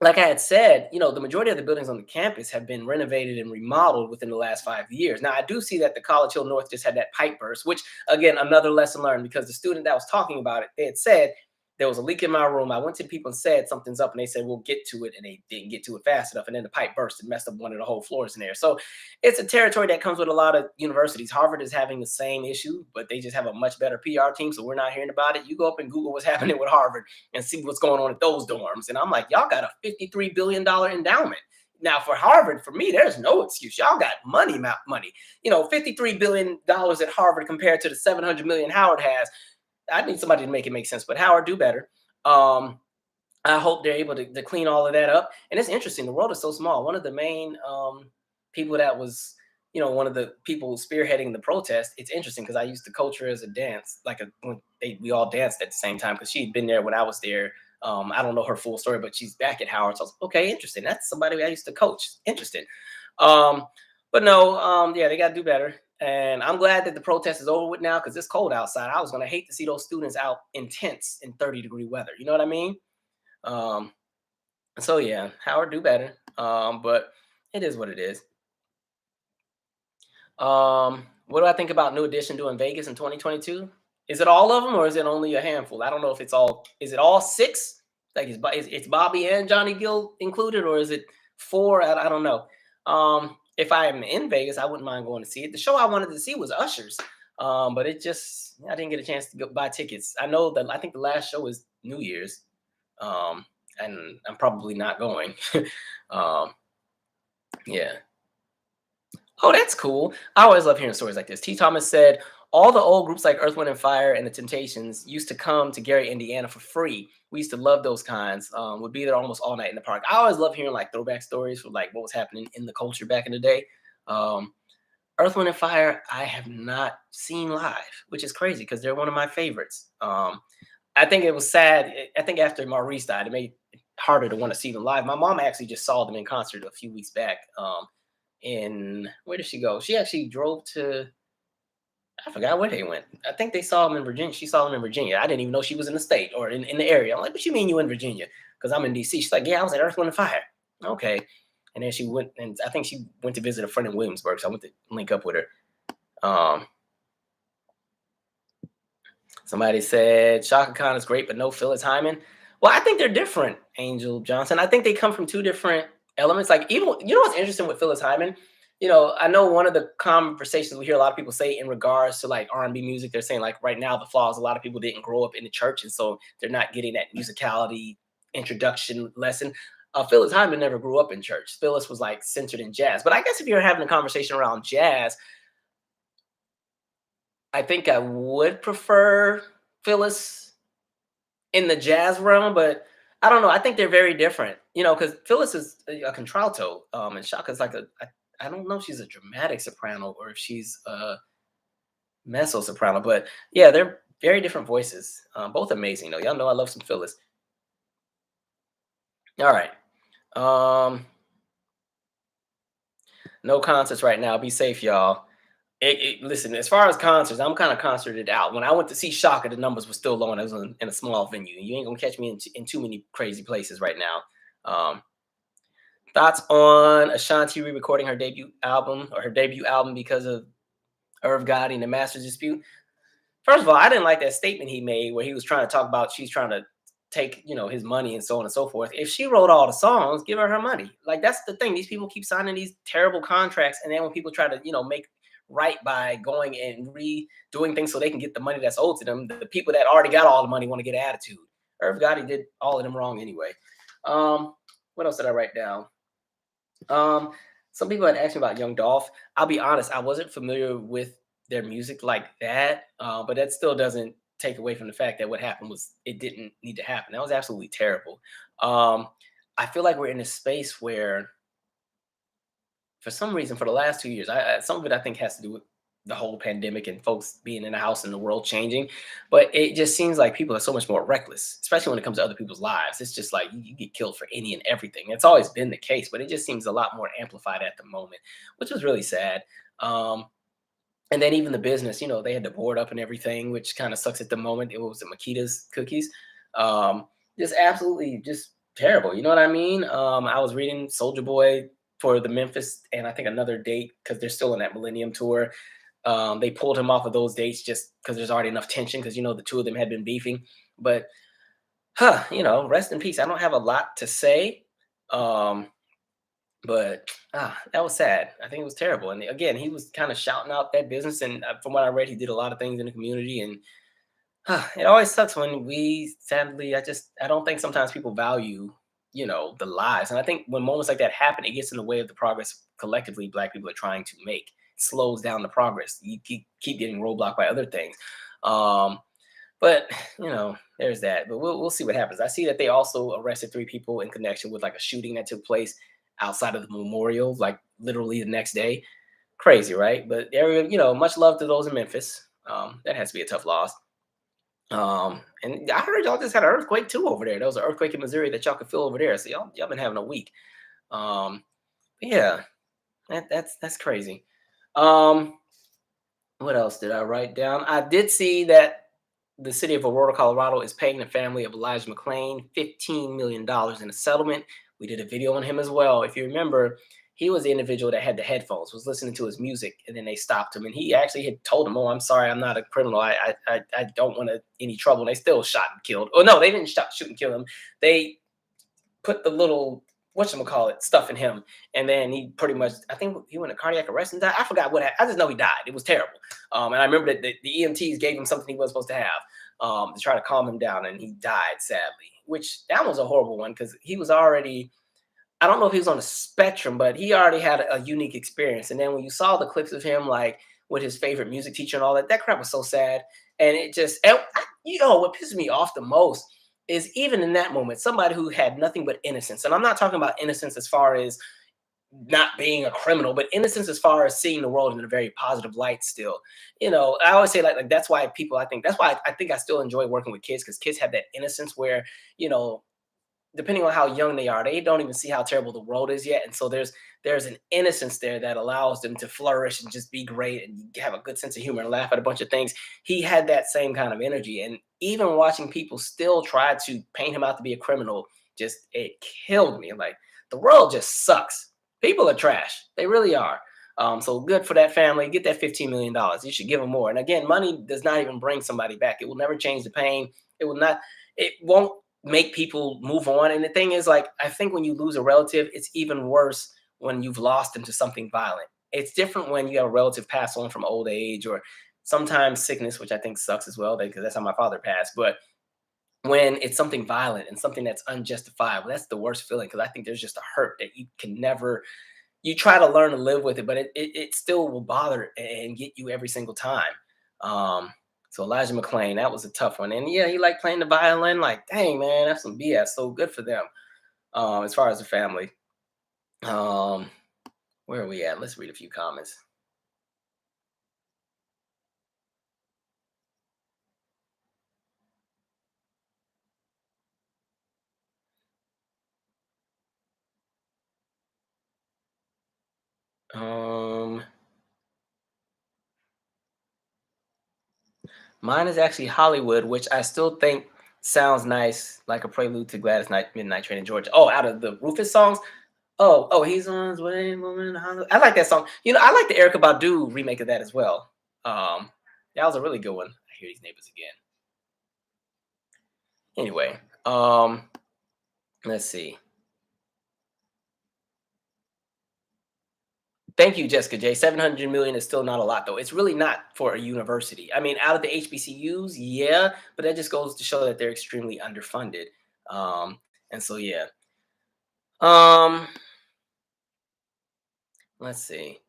like I had said, the majority of the buildings on the campus have been renovated and remodeled within the last 5 years. Now, I do see that the College Hill North just had that pipe burst, which, again, another lesson learned because the student that was talking about it, they had said there was a leak in my room. I went to people and said something's up, and they said, we'll get to it, and they didn't get to it fast enough, and then the pipe burst and messed up one of the whole floors in there. So it's a territory that comes with a lot of universities. Harvard is having the same issue, but they just have a much better PR team, so we're not hearing about it. You go up and Google what's happening with Harvard and see what's going on at those dorms, and I'm like, y'all got a $53 billion endowment. Now, for Harvard, for me, there's no excuse. Y'all got money. $53 billion at Harvard compared to the $700 million Howard has. I need somebody to make it make sense, but Howard, do better. I hope they're able to clean all of that up. And it's interesting. The world is so small. One of the main people that was, one of the people spearheading the protest. It's interesting because I used to coach her as a dance, we all danced at the same time because she'd been there when I was there. I don't know her full story, but she's back at Howard. So I was, okay, interesting. That's somebody I used to coach. Interesting. But no, yeah, they got to do better. And I'm glad that the protest is over with now because it's cold outside. I was going to hate to see those students out in tents in 30-degree weather. You know what I mean? So, yeah, Howard, do better. But it is what it is. What do I think about New Edition doing Vegas in 2022? Is it all of them or is it only a handful? I don't know if it's all. Is it all six? Like it's Bobby and Johnny Gill included, or is it four? I don't know. If I am in Vegas, I wouldn't mind going to see it. The show I wanted to see was Usher's, but I didn't get a chance to go buy tickets. I think the last show is New Year's, and I'm probably not going. Yeah. Oh, that's cool. I always love hearing stories like this. T. Thomas said, all the old groups like Earth, Wind, and Fire and the Temptations used to come to Gary, Indiana for free. We used to love those kinds. Would be there almost all night in the park. I always love hearing like throwback stories for like what was happening in the culture back in the day. Earth, Wind, and Fire, I have not seen live, which is crazy because they're one of my favorites. I think it was sad. I think after Maurice died, it made it harder to want to see them live. My mom actually just saw them in concert a few weeks back. Where did she go? She actually drove to, I forgot where they went. I think they saw him in Virginia. She saw him in Virginia. I didn't even know she was in the state or in the area. I'm like, what you mean you in Virginia? Because I'm in DC. She's like, yeah, I was at Earth, Wind, and Fire. Okay. And then she went, and I think she went to visit a friend in Williamsburg. So I went to link up with her. Somebody said Shaka Khan is great, but no Phyllis Hyman. Well, I think they're different, Angel Johnson. I think they come from two different elements. Like, even, what's interesting with Phyllis Hyman? I know one of the conversations we hear a lot of people say in regards to like R&B music, they're saying like right now the flaws, a lot of people didn't grow up in the church, and so they're not getting that musicality introduction lesson. Phyllis Hyman never grew up in church. Phyllis was like centered in jazz. But I guess if you're having a conversation around jazz, I think I would prefer Phyllis in the jazz realm, but I don't know. I think they're very different, because Phyllis is a contralto, and Shaka's like I don't know if she's a dramatic soprano or if she's a mezzo soprano, but yeah, they're very different voices. Both amazing though. Y'all know I love some Phyllis. All right. No concerts right now. Be safe, y'all. Listen, as far as concerts, I'm kind of concerted out. When I went to see Shaka, the numbers were still low, and I was in a small venue. You ain't gonna catch me in too many crazy places right now. Thoughts on Ashanti re-recording her debut album or her debut album because of Irv Gotti and the Masters dispute? First of all, I didn't like that statement he made where he was trying to talk about she's trying to take, his money and so on and so forth. If she wrote all the songs, give her money. Like that's the thing. These people keep signing these terrible contracts, and then when people try to, make right by going and redoing things so they can get the money that's owed to them, the people that already got all the money want to get attitude. Irv Gotti did all of them wrong anyway. What else did I write down? Um, some people had asked me about Young Dolph. I'll be honest, I wasn't familiar with their music like that, but that still doesn't take away from the fact that what happened was it didn't need to happen. That was absolutely terrible. Um, I feel like we're in a space where, for some reason, for the last 2 years, some of it I think has to do with the whole pandemic and folks being in the house and the world changing. But it just seems like people are so much more reckless, especially when it comes to other people's lives. It's just like you get killed for any and everything. It's always been the case, but it just seems a lot more amplified at the moment, which was really sad. Um, and then even the business, they had the board up and everything, which kind of sucks at the moment. It was the Makita's cookies. Um, just absolutely just terrible. You know what I mean? I was reading Soldier Boy for the Memphis and I think another date because they're still on that Millennium tour. They pulled him off of those dates just because there's already enough tension because the two of them had been beefing. But rest in peace. I don't have a lot to say. Um, but that was sad. I think it was terrible. And again, he was kind of shouting out that business. And from what I read, he did a lot of things in the community. And it always sucks when we sadly. I don't think sometimes people value the lives. And I think when moments like that happen, it gets in the way of the progress collectively Black people are trying to make. It slows down the progress. You keep getting roadblocked by other things. Um, but there's that. But we'll see what happens. I see that they also arrested 3 people in connection with like a shooting that took place outside of the memorial, like literally the next day. Crazy, right? But there, much love to those in Memphis. That has to be a tough loss. And I heard y'all just had an earthquake too over there. There was an earthquake in Missouri that y'all could feel over there. So y'all been having a week. But yeah, that's crazy. Um, what else did I write down? I did see that the city of Aurora, Colorado is paying the family of Elijah McClain $15 million in a settlement. We did a video on him as well. If you remember, he was the individual that had the headphones, was listening to his music, and then they stopped him. And he actually had told him, "Oh, I'm sorry, I'm not a criminal. I don't want any trouble." And they still shot and killed. Oh no, they didn't shoot and kill him. They put the little whatchamacallit stuff in him, and then he pretty much, I think he went to cardiac arrest and died. I forgot what happened. I just know he died. It was terrible. And I remember that the EMTs gave him something he wasn't supposed to have to try to calm him down, and he died sadly. Which that was a horrible one because he was already, I don't know if he was on the spectrum, but he already had a unique experience. And then when you saw the clips of him, like with his favorite music teacher and all that, that crap was so sad. And it just, what pisses me off the most is even in that moment, somebody who had nothing but innocence. And I'm not talking about innocence as far as not being a criminal, but innocence as far as seeing the world in a very positive light still. I always say like that's why people, I think that's why I think I still enjoy working with kids because kids have that innocence where, you know, depending on how young they are, they don't even see how terrible the world is yet. And so there's an innocence there that allows them to flourish and just be great and have a good sense of humor and laugh at a bunch of things. He had that same kind of energy. And even watching people still try to paint him out to be a criminal, just it killed me. Like the world just sucks. People are trash. They really are. So good for that family. Get that $15 million. You should give them more. And again, money does not even bring somebody back. It will never change the pain. It will not. It won't make people move on. And the thing is, like, I think when you lose a relative, it's even worse when you've lost them to something violent. It's different when you have a relative pass on from old age or sometimes sickness, which I think sucks as well, because that's how my father passed. But when it's something violent and something that's unjustifiable, that's the worst feeling because I think there's just a hurt that you can never, you try to learn to live with it, but it still will bother and get you every single time. Um, so Elijah McClain, that was a tough one. And yeah, he liked playing the violin. Like, dang, man, that's some BS. So good for them. As far as the family. Um, where are we at? Let's read a few comments. Um, Mine is actually Hollywood, which I still think sounds nice, like a prelude to Gladys Knight Midnight Train in Georgia. Oh, out of the Rufus songs. Oh, he's on his way, woman. I like that song. I like the Erica Badu remake of that as well. Um, that was a really good one. I hear these neighbors again. Anyway, let's see. Thank you, Jessica J. 700 million is still not a lot, though. It's really not for a university. I mean, out of the HBCUs, yeah, but that just goes to show that they're extremely underfunded. Um, and so, yeah. Um, let's see.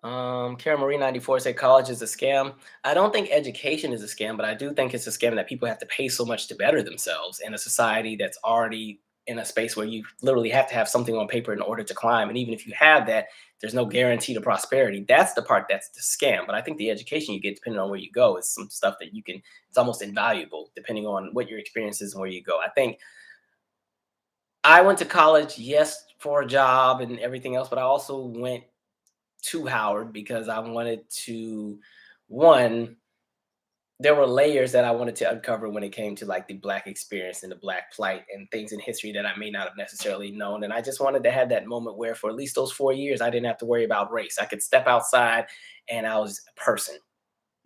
Kara Marie 94 said college is a scam. I don't think education is a scam, but I do think it's a scam that people have to pay so much to better themselves in a society that's already in a space where you literally have to have something on paper in order to climb. And even if you have that, there's no guarantee to prosperity. That's the part that's the scam. But I think the education you get, depending on where you go, is some stuff that it's almost invaluable depending on what your experience is and where you go. I think I went to college, yes, for a job and everything else, but I also went to Howard because I wanted to one, there were layers that I wanted to uncover when it came to like the black experience and the black plight and things in history that I may not have necessarily known. And I just wanted to have that moment where for at least those 4 years I didn't have to worry about race. I could step outside and I was a person.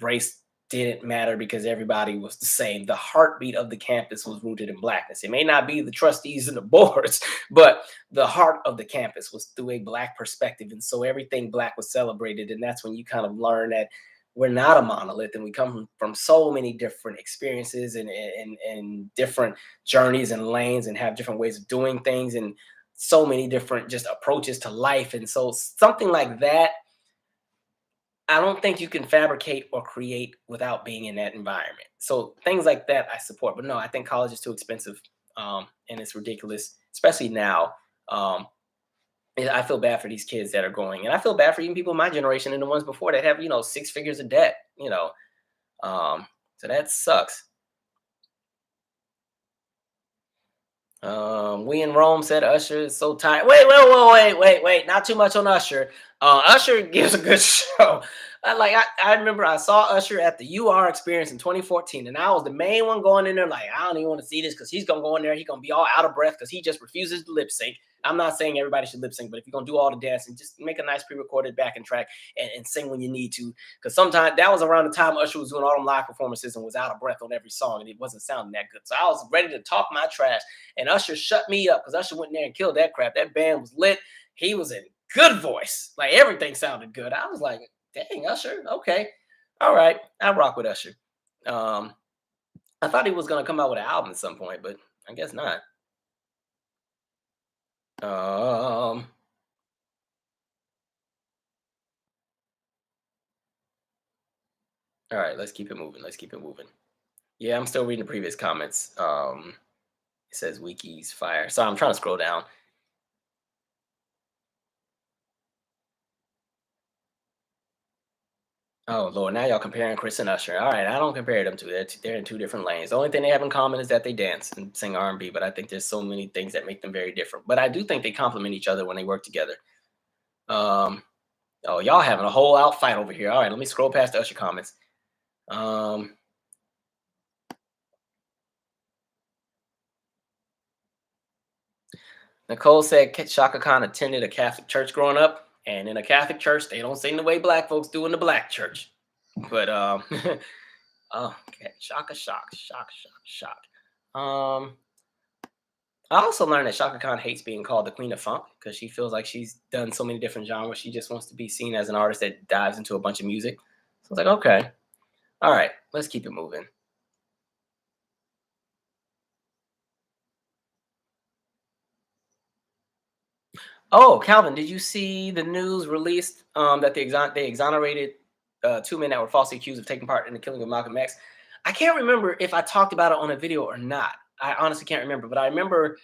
Race didn't matter because everybody was the same. The heartbeat of the campus was rooted in blackness. It may not be the trustees and the boards, but the heart of the campus was through a black perspective. And so everything black was celebrated. And that's when you kind of learn that we're not a monolith and we come from so many different experiences and different journeys and lanes and have different ways of doing things and so many different just approaches to life. And so something like that I don't think you can fabricate or create without being in that environment. So things like that I support, but no, I think college is too expensive, and it's ridiculous, especially now. Um, and I feel bad for these kids that are going, and I feel bad for even people in my generation and the ones before that have 6 figures of debt. So that sucks. We in Rome said Usher is so tired. Wait. Not too much on Usher. Usher gives a good show. I remember I saw Usher at the UR experience in 2014, and I was the main one going in there like, I don't even want to see this because he's gonna go in there, he's gonna be all out of breath because he just refuses to lip sync. I'm not saying everybody should lip sync, but if you're gonna do all the dancing, just make a nice pre-recorded backing track and sing when you need to. Because sometimes that was around the time Usher was doing all them live performances and was out of breath on every song, and it wasn't sounding that good. So I was ready to talk my trash, and Usher shut me up because Usher went in there and killed that crap. That band was lit. He was in good voice. Like everything sounded good. I was like, dang, Usher. Okay. All right. I rock with Usher. Um, I thought he was gonna come out with an album at some point, but I guess not. Um, all right, let's keep it moving. Let's keep it moving. Yeah, I'm still reading the previous comments. It says Wiki's fire. So I'm trying to scroll down. Oh Lord, now y'all comparing Chris and Usher. All right, I don't compare them to. They're in two different lanes. The only thing they have in common is that they dance and sing R&B. But I think there's so many things that make them very different. But I do think they complement each other when they work together. Um, oh, y'all having a whole out fight over here. All right, let me scroll past the Usher comments. Um, Nicole said Shaka Khan attended a Catholic church growing up, and in a Catholic church, they don't sing the way black folks do in the black church. But oh, okay, shock. Um, I also learned that Shaka Khan hates being called the Queen of Funk because she feels like she's done so many different genres. She just wants to be seen as an artist that dives into a bunch of music. So I was like, okay, all right, let's keep it moving. Oh, Calvin, did you see the news released that they exonerated 2 men that were falsely accused of taking part in the killing of Malcolm X? I can't remember if I talked about it on a video or not. I honestly can't remember, but I remember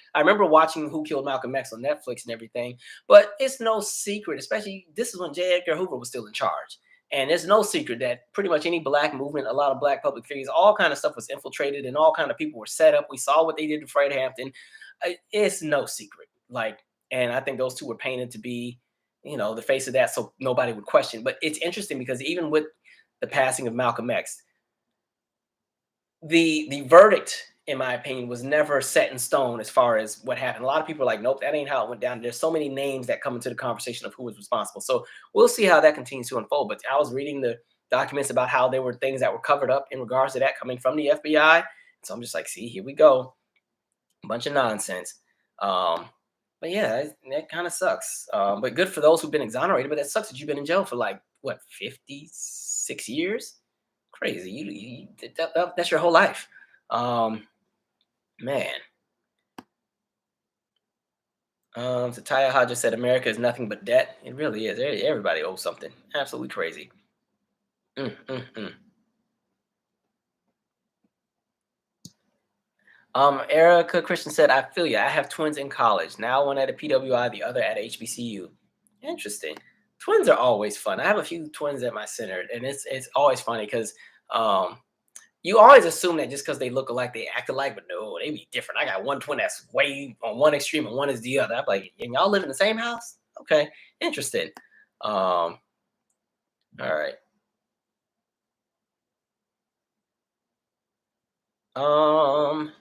watching Who Killed Malcolm X on Netflix and everything. But it's no secret, especially this is when J. Edgar Hoover was still in charge. And it's no secret that pretty much any black movement, a lot of black public figures, all kind of stuff was infiltrated and all kind of people were set up. We saw what they did to Fred Hampton. It's no secret. And I think those two were painted to be, the face of that, so nobody would question. But it's interesting because even with the passing of Malcolm X, the verdict, in my opinion, was never set in stone as far as what happened. A lot of people are like, nope, that ain't how it went down. There's so many names that come into the conversation of who was responsible. So we'll see how that continues to unfold. But I was reading the documents about how there were things that were covered up in regards to that coming from the FBI. So I'm just like, see, here we go. A bunch of nonsense. Um, but yeah, that kind of sucks. But good for those who've been exonerated. But that sucks that you've been in jail for like what, 56 years? Crazy. That's your whole life. Um, man. So Taya Hodges said America is nothing but debt. It really is. Everybody owes something. Absolutely crazy. Mm, mm, mm. Erica Christian said, I feel you. I have twins in college. Now one at a PWI, the other at HBCU. Interesting. Twins are always fun. I have a few twins at my center, and it's always funny because um you always assume that just because they look alike, they act alike, but no, they be different. I got one twin that's way on one extreme and one is the other. I'm like, and y'all live in the same house? Okay, interesting. All right. Um,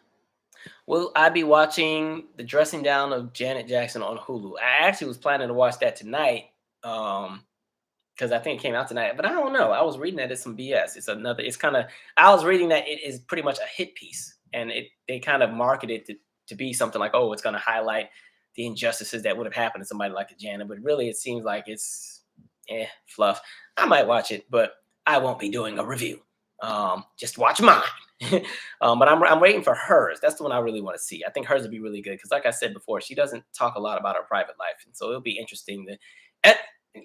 will I be watching The Dressing Down of Janet Jackson on Hulu? I actually was planning to watch that tonight. Um, because I think it came out tonight, but I don't know. I was reading that it's some BS. It's kind of, I was reading that it is pretty much a hit piece, and they kind of marketed it to be something like, oh, it's going to highlight the injustices that would have happened to somebody like a Janet, but really it seems like it's fluff. I might watch it, but I won't be doing a review. Just watch mine. But I'm waiting for hers. That's the one I really want to see. I think hers would be really good because, like I said before, she doesn't talk a lot about her private life, and so it'll be interesting to. And,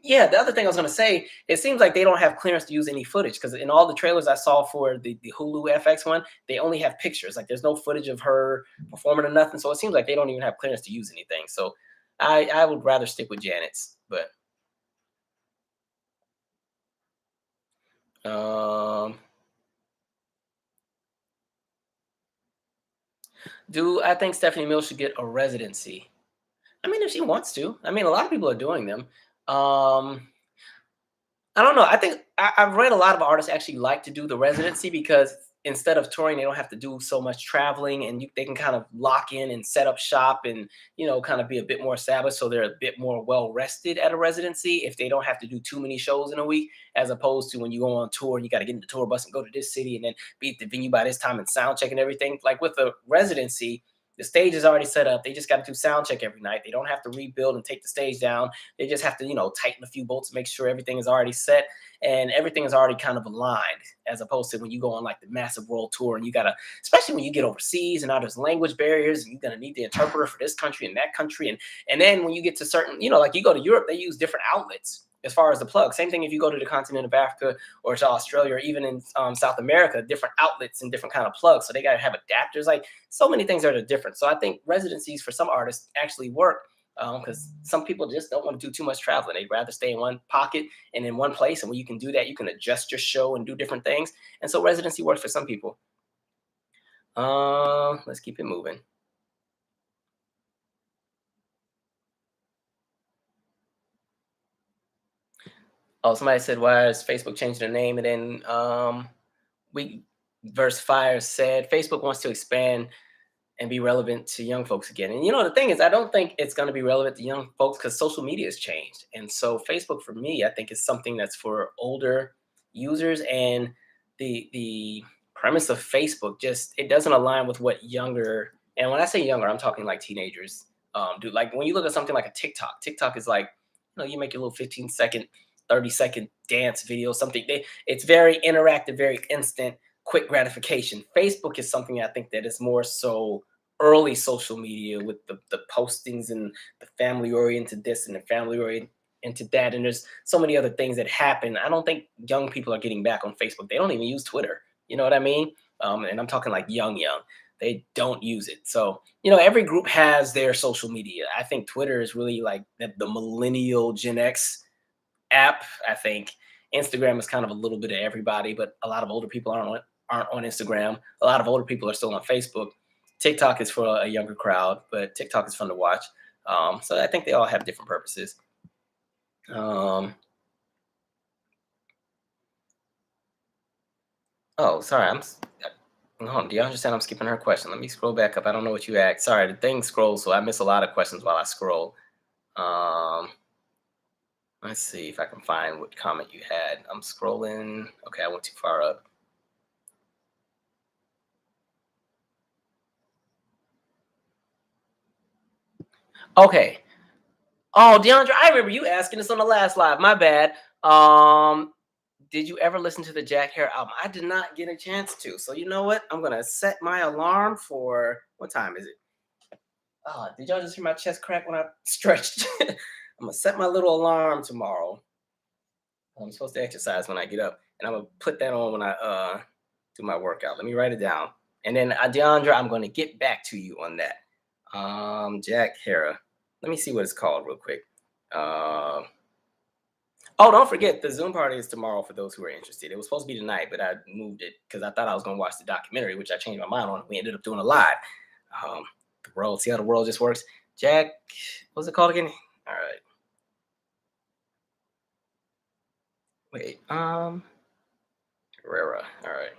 yeah, the other thing I was going to say, it seems like they don't have clearance to use any footage because in all the trailers I saw for the Hulu FX one, they only have pictures. Like there's no footage of her performing or nothing. So it seems like they don't even have clearance to use anything. So I would rather stick with Janet's. But um, do I think Stephanie Mills should get a residency? I mean, if she wants to. I mean, a lot of people are doing them. Um, I don't know. I think I've read a lot of artists actually like to do the residency because instead of touring, they don't have to do so much traveling, and they can kind of lock in and set up shop, and kind of be a bit more established, so they're a bit more well rested at a residency if they don't have to do too many shows in a week, as opposed to when you go on tour and you got to get in the tour bus and go to this city and then be at the venue by this time and sound check and everything. Like with a residency, the stage is already set up. They just got to do sound check every night. They don't have to rebuild and take the stage down. They just have to, tighten a few bolts, make sure everything is already set and everything is already kind of aligned, as opposed to when you go on like the massive world tour and you gotta, especially when you get overseas and now there's language barriers and you're gonna need the interpreter for this country and that country. And then when you get to certain, like you go to Europe, they use different outlets as far as the plug. Same thing if you go to the continent of Africa or to Australia or even in South America, different outlets and different kind of plugs. So they got to have adapters. Like so many things that are different. So I think residencies for some artists actually work because some people just don't want to do too much traveling. They'd rather stay in one pocket and in one place. And when you can do that, you can adjust your show and do different things. And so residency works for some people. Let's keep it moving. Oh, somebody said, why is Facebook changing their name? And then we verse fire said Facebook wants to expand and be relevant to young folks again. And the thing is, I don't think it's going to be relevant to young folks because social media has changed. And so Facebook for me, I think is something that's for older users. And the premise of Facebook just it doesn't align with what younger, and when I say younger, I'm talking like teenagers do. Like when you look at something like a TikTok is like, you make your little 15-second, 30-second dance video, something. It's very interactive, very instant, quick gratification. Facebook is something I think that is more so early social media with the postings and the family oriented this and the family oriented that. And there's so many other things that happen. I don't think young people are getting back on Facebook. They don't even use Twitter. You know what I mean? And I'm talking like young. They don't use it. So, every group has their social media. I think Twitter is really like the millennial Gen X app. I think Instagram is kind of a little bit of everybody, but a lot of older people aren't on Instagram. A lot of older people are still on Facebook. TikTok is for a younger crowd, but TikTok is fun to watch. So I think they all have different purposes. Um, oh, sorry, Oh, do you understand? I'm skipping her question. Let me scroll back up. I don't know what you asked. Sorry, the thing scrolls, so I miss a lot of questions while I scroll. Um, let's see if I can find what comment you had. I'm scrolling. Okay, I went too far up. Okay. Oh, DeAndre, I remember you asking this on the last live. My bad. Um, did you ever listen to the Jack Hare album? I did not get a chance to. So you know what? I'm gonna set my alarm for what time is it? Oh, did y'all just hear my chest crack when I stretched? I'm gonna set my little alarm tomorrow. I'm supposed to exercise when I get up, and I'm gonna put that on when I do my workout. Let me write it down, and then DeAndre, I'm gonna get back to you on that. Jack Hara. Let me see what it's called real quick. Uh, oh, don't forget the Zoom party is tomorrow for those who are interested. It was supposed to be tonight, but I moved it because I thought I was gonna watch the documentary, which I changed my mind on. We ended up doing a live. Um, the world, see how the world just works. Jack, what's it called again? All right. Wait, Herrera. All right.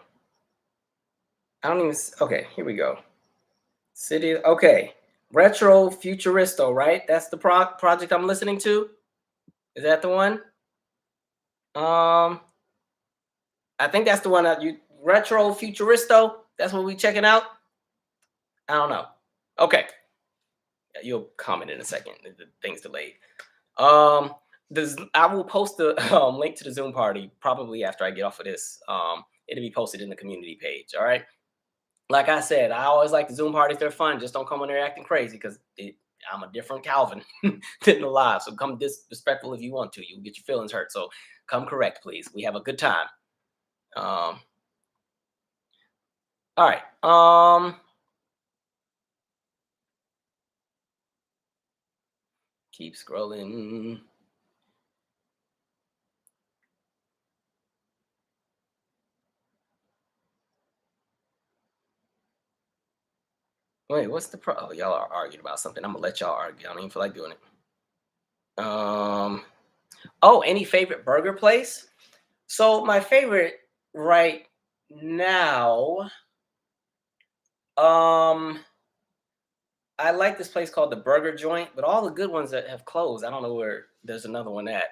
I don't even. Okay, here we go. City. Okay, Retro Futuristo. Right. That's the project I'm listening to. Is that the one? Um, I think that's the one that you Retro Futuristo. That's what we checking out. I don't know. Okay, you'll comment in a second. The thing's delayed. Um, I will post the link to the Zoom party probably after I get off of this. It'll be posted in the community page. All right. Like I said, I always like the Zoom parties. They're fun. Just don't come on there acting crazy because I'm a different Calvin than the live. So come disrespectful if you want to. You'll get your feelings hurt. So come correct, please. We have a good time. Um, all right. Keep scrolling. Wait, what's the pro? Oh, y'all are arguing about something. I'm gonna let y'all argue. I don't even feel like doing it. Oh, any favorite burger place? So my favorite right now, I like this place called the Burger Joint, but all the good ones that have closed, I don't know where there's another one at.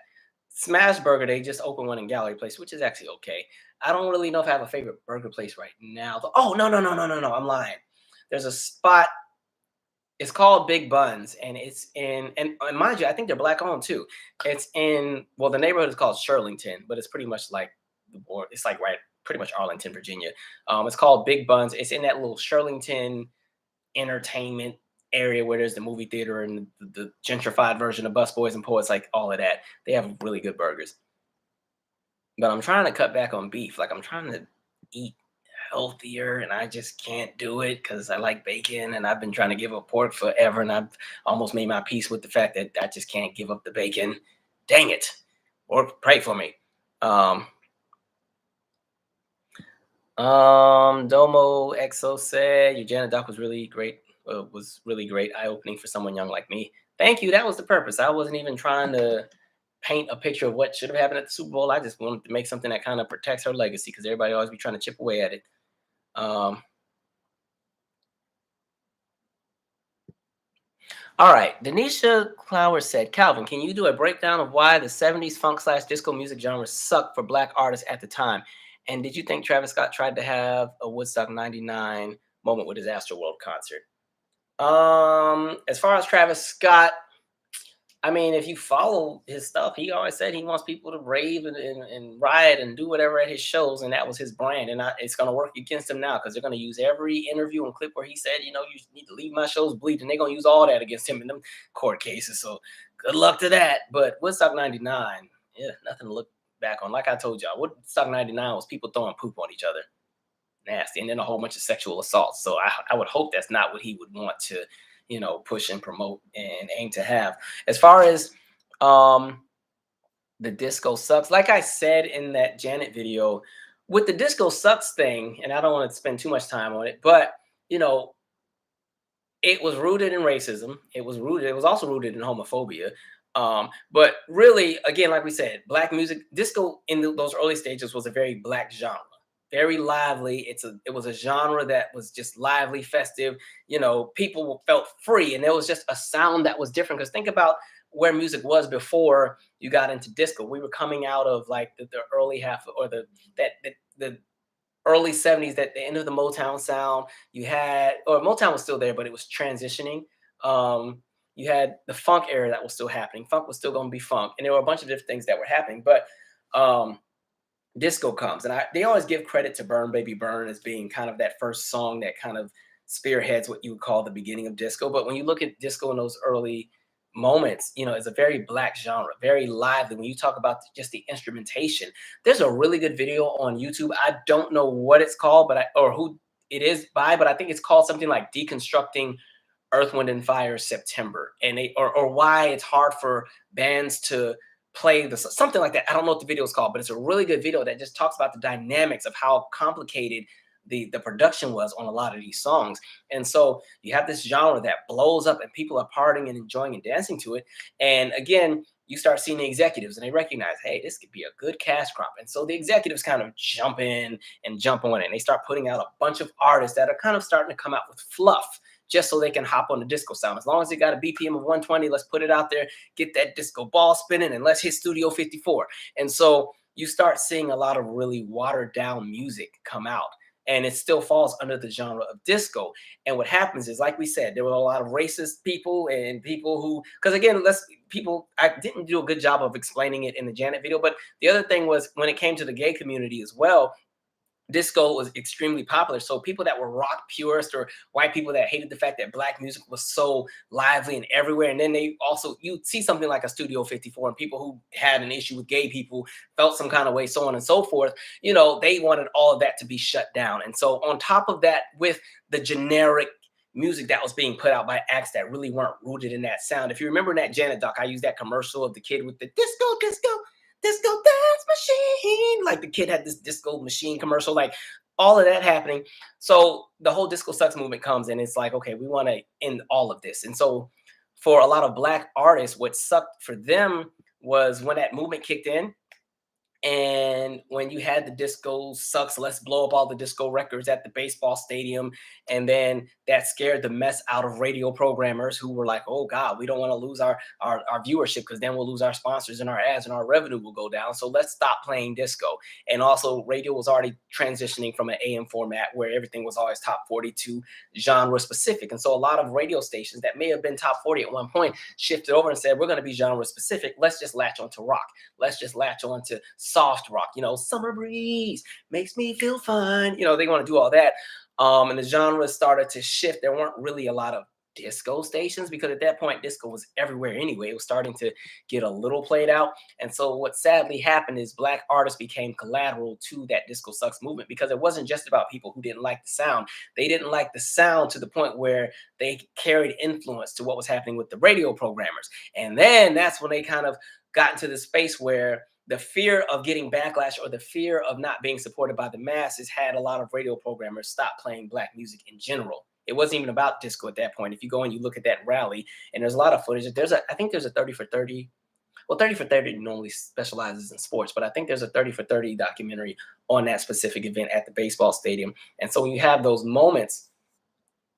Smash Burger, they just opened one in Gallery Place, which is actually okay. I don't really know if I have a favorite burger place right now. Oh, no, no, no, no, no, no. I'm lying. There's a spot. It's called Big Buns, and it's and mind you, I think they're black owned too. It's in well, the neighborhood is called Shirlington, but it's pretty much like the board. It's like right, pretty much Arlington, Virginia. It's called Big Buns. It's in that little Shirlington entertainment area where there's the movie theater and the gentrified version of Busboys and Poets, like all of that. They have really good burgers. But I'm trying to cut back on beef. Like I'm trying to eat healthier and I just can't do it because I like bacon and I've been trying to give up pork forever and I've almost made my peace with the fact that I just can't give up the bacon. Dang it. Or pray for me. Um, Domo Exo said your Janet Doc was really great. Was really great, eye-opening for someone young like me. Thank you. That was the purpose. I wasn't even trying to paint a picture of what should have happened at the Super Bowl. I just wanted to make something that kind of protects her legacy because everybody always be trying to chip away at it. Um, all right. Denisha Clower said, Calvin, can you do a breakdown of why the 70s funk slash disco music genre sucked for black artists at the time? And did you think Travis Scott tried to have a Woodstock 99 moment with his Astroworld concert? As far as Travis Scott, I mean, if you follow his stuff, he always said he wants people to rave and riot and do whatever at his shows, and that was his brand. And it's going to work against him now because they're going to use every interview and clip where he said, you know, you need to leave my shows bleeding. They're going to use all that against him in them court cases. So good luck to that. But Woodstock 99, yeah, nothing to look back on. Like I told y'all, Woodstock 99 was people throwing poop on each other. Nasty. And then a whole bunch of sexual assaults. So I would hope that's not what he would want to, you know, push and promote and aim to have. As far as the disco sucks, like I said in that Janet video, with the disco sucks thing, and I don't want to spend too much time on it, but you know, it was rooted in racism. It was also rooted in homophobia. But really, again, like we said, black music, disco in those early stages was a very black genre. very lively. It was a genre that was just lively, festive. People felt free, and there was just a sound that was different. Because think about where music was before you got into disco. We were coming out of like the early half, or that the early 70s, that the end of the Motown sound. You had, or Motown was still there, but it was transitioning. You had the funk era that was still happening. Funk was still going to be funk, and there were a bunch of different things that were happening. But um, disco comes, and they always give credit to Burn Baby Burn as being kind of that first song that kind of spearheads what you would call the beginning of disco. But when you look at disco in those early moments, it's a very black genre, very lively. When you talk about just the instrumentation, there's a really good video on YouTube. I don't know what it's called, or who it is by, but I think it's called something like Deconstructing Earth, Wind, and Fire September, and or why it's hard for bands to play something like that. I don't know what the video is called, but it's a really good video that just talks about the dynamics of how complicated the production was on a lot of these songs. And so you have this genre that blows up, and people are partying and enjoying and dancing to it. And again, you start seeing the executives, and they recognize, hey, this could be a good cash crop. And so the executives kind of jump in and jump on it, and they start putting out a bunch of artists that are kind of starting to come out with fluff, just so they can hop on the disco sound. As long as they got a BPM of 120, let's put it out there, get that disco ball spinning, and let's hit Studio 54. And so you start seeing a lot of really watered down music come out, and it still falls under the genre of disco. And what happens is, like we said, there were a lot of racist people and people who, because again, I didn't do a good job of explaining it in the Janet video, but the other thing was, when it came to the gay community as well, disco was extremely popular. So people that were rock purists, or white people that hated the fact that black music was so lively and everywhere, and then you see something like a Studio 54, and people who had an issue with gay people felt some kind of way, so on and so forth. They wanted all of that to be shut down. And so on top of that, with the generic music that was being put out by acts that really weren't rooted in that sound. If you remember in that Janet doc, I used that commercial of the kid with the disco dance machine. Like, the kid had this disco machine commercial, like all of that happening. So the whole disco sucks movement comes, and it's like, okay, we want to end all of this. And so for a lot of black artists, what sucked for them was when that movement kicked in, and when you had the disco sucks, let's blow up all the disco records at the baseball stadium. And then that scared the mess out of radio programmers, who were like, oh God, we don't want to lose our viewership, because then we'll lose our sponsors and our ads, and our revenue will go down. So let's stop playing disco. And also, radio was already transitioning from an AM format where everything was always top 42 genre specific. And so a lot of radio stations that may have been top 40 at one point shifted over and said, we're going to be genre specific. Let's just latch on to rock. Let's just latch on to soft rock, summer breeze makes me feel fine. They want to do all that. And the genre started to shift. There weren't really a lot of disco stations, because at that point, disco was everywhere anyway. It was starting to get a little played out. And so what sadly happened is black artists became collateral to that disco sucks movement, because it wasn't just about people who didn't like the sound. They didn't like the sound to the point where they carried influence to what was happening with the radio programmers. And then that's when they kind of got into the space where the fear of getting backlash, or the fear of not being supported by the masses, had a lot of radio programmers stop playing black music in general. It wasn't even about disco at that point. If you go and you look at that rally, and there's a lot of footage. I think there's a 30 for 30. Well, 30 for 30 normally specializes in sports, but I think there's a 30 for 30 documentary on that specific event at the baseball stadium. And so when you have those moments,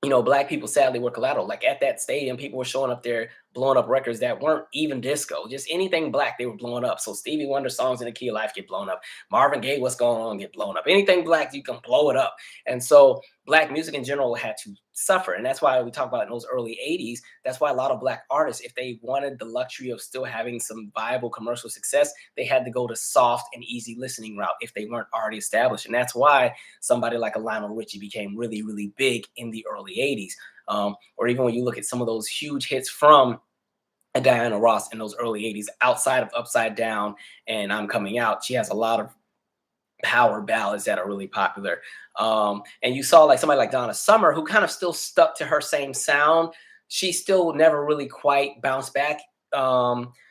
black people sadly were collateral. Like, at that stadium, people were showing up there blowing up records that weren't even disco, just anything black, they were blowing up. So Stevie Wonder songs in the Key of Life get blown up. Marvin Gaye, What's Going On, get blown up. Anything black, you can blow it up. And so black music in general had to suffer. And that's why we talk about in those early 80s, that's why a lot of black artists, if they wanted the luxury of still having some viable commercial success, they had to go the soft and easy listening route if they weren't already established. And that's why somebody like a Lionel Richie became really, really big in the early 80s. Or even when you look at some of those huge hits from a Diana Ross in those early 80s, outside of Upside Down and I'm Coming Out, she has a lot of power ballads that are really popular. And you saw like somebody like Donna Summer, who kind of still stuck to her same sound. She still never really quite bounced back.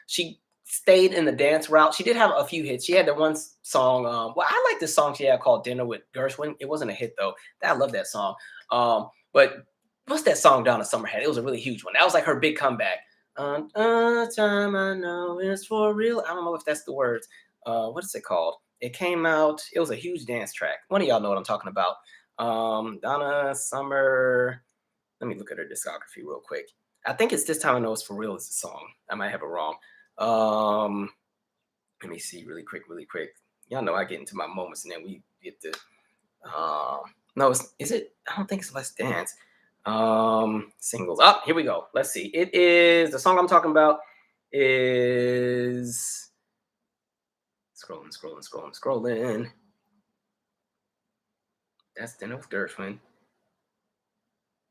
She stayed in the dance route. She did have a few hits. She had the one song. Well, I like this song she had called Dinner with Gershwin. It wasn't a hit though. I love that song. But what's that song Donna Summer had? It was a really huge one. That was like her big comeback. Time I know it's for real. I don't know if that's the words. What is it called? It came out. It was a huge dance track. One of y'all know what I'm talking about. Donna Summer. Let me look at her discography real quick. I think it's This Time I Know It's For Real is the song. I might have it wrong. Let me see really quick, really quick. Y'all know I get into my moments and then we get to no, is it? I don't think it's Let's Dance. Singles. Up, here we go. Let's see. It is the song I'm talking about is scrolling. That's then it was Gershwin.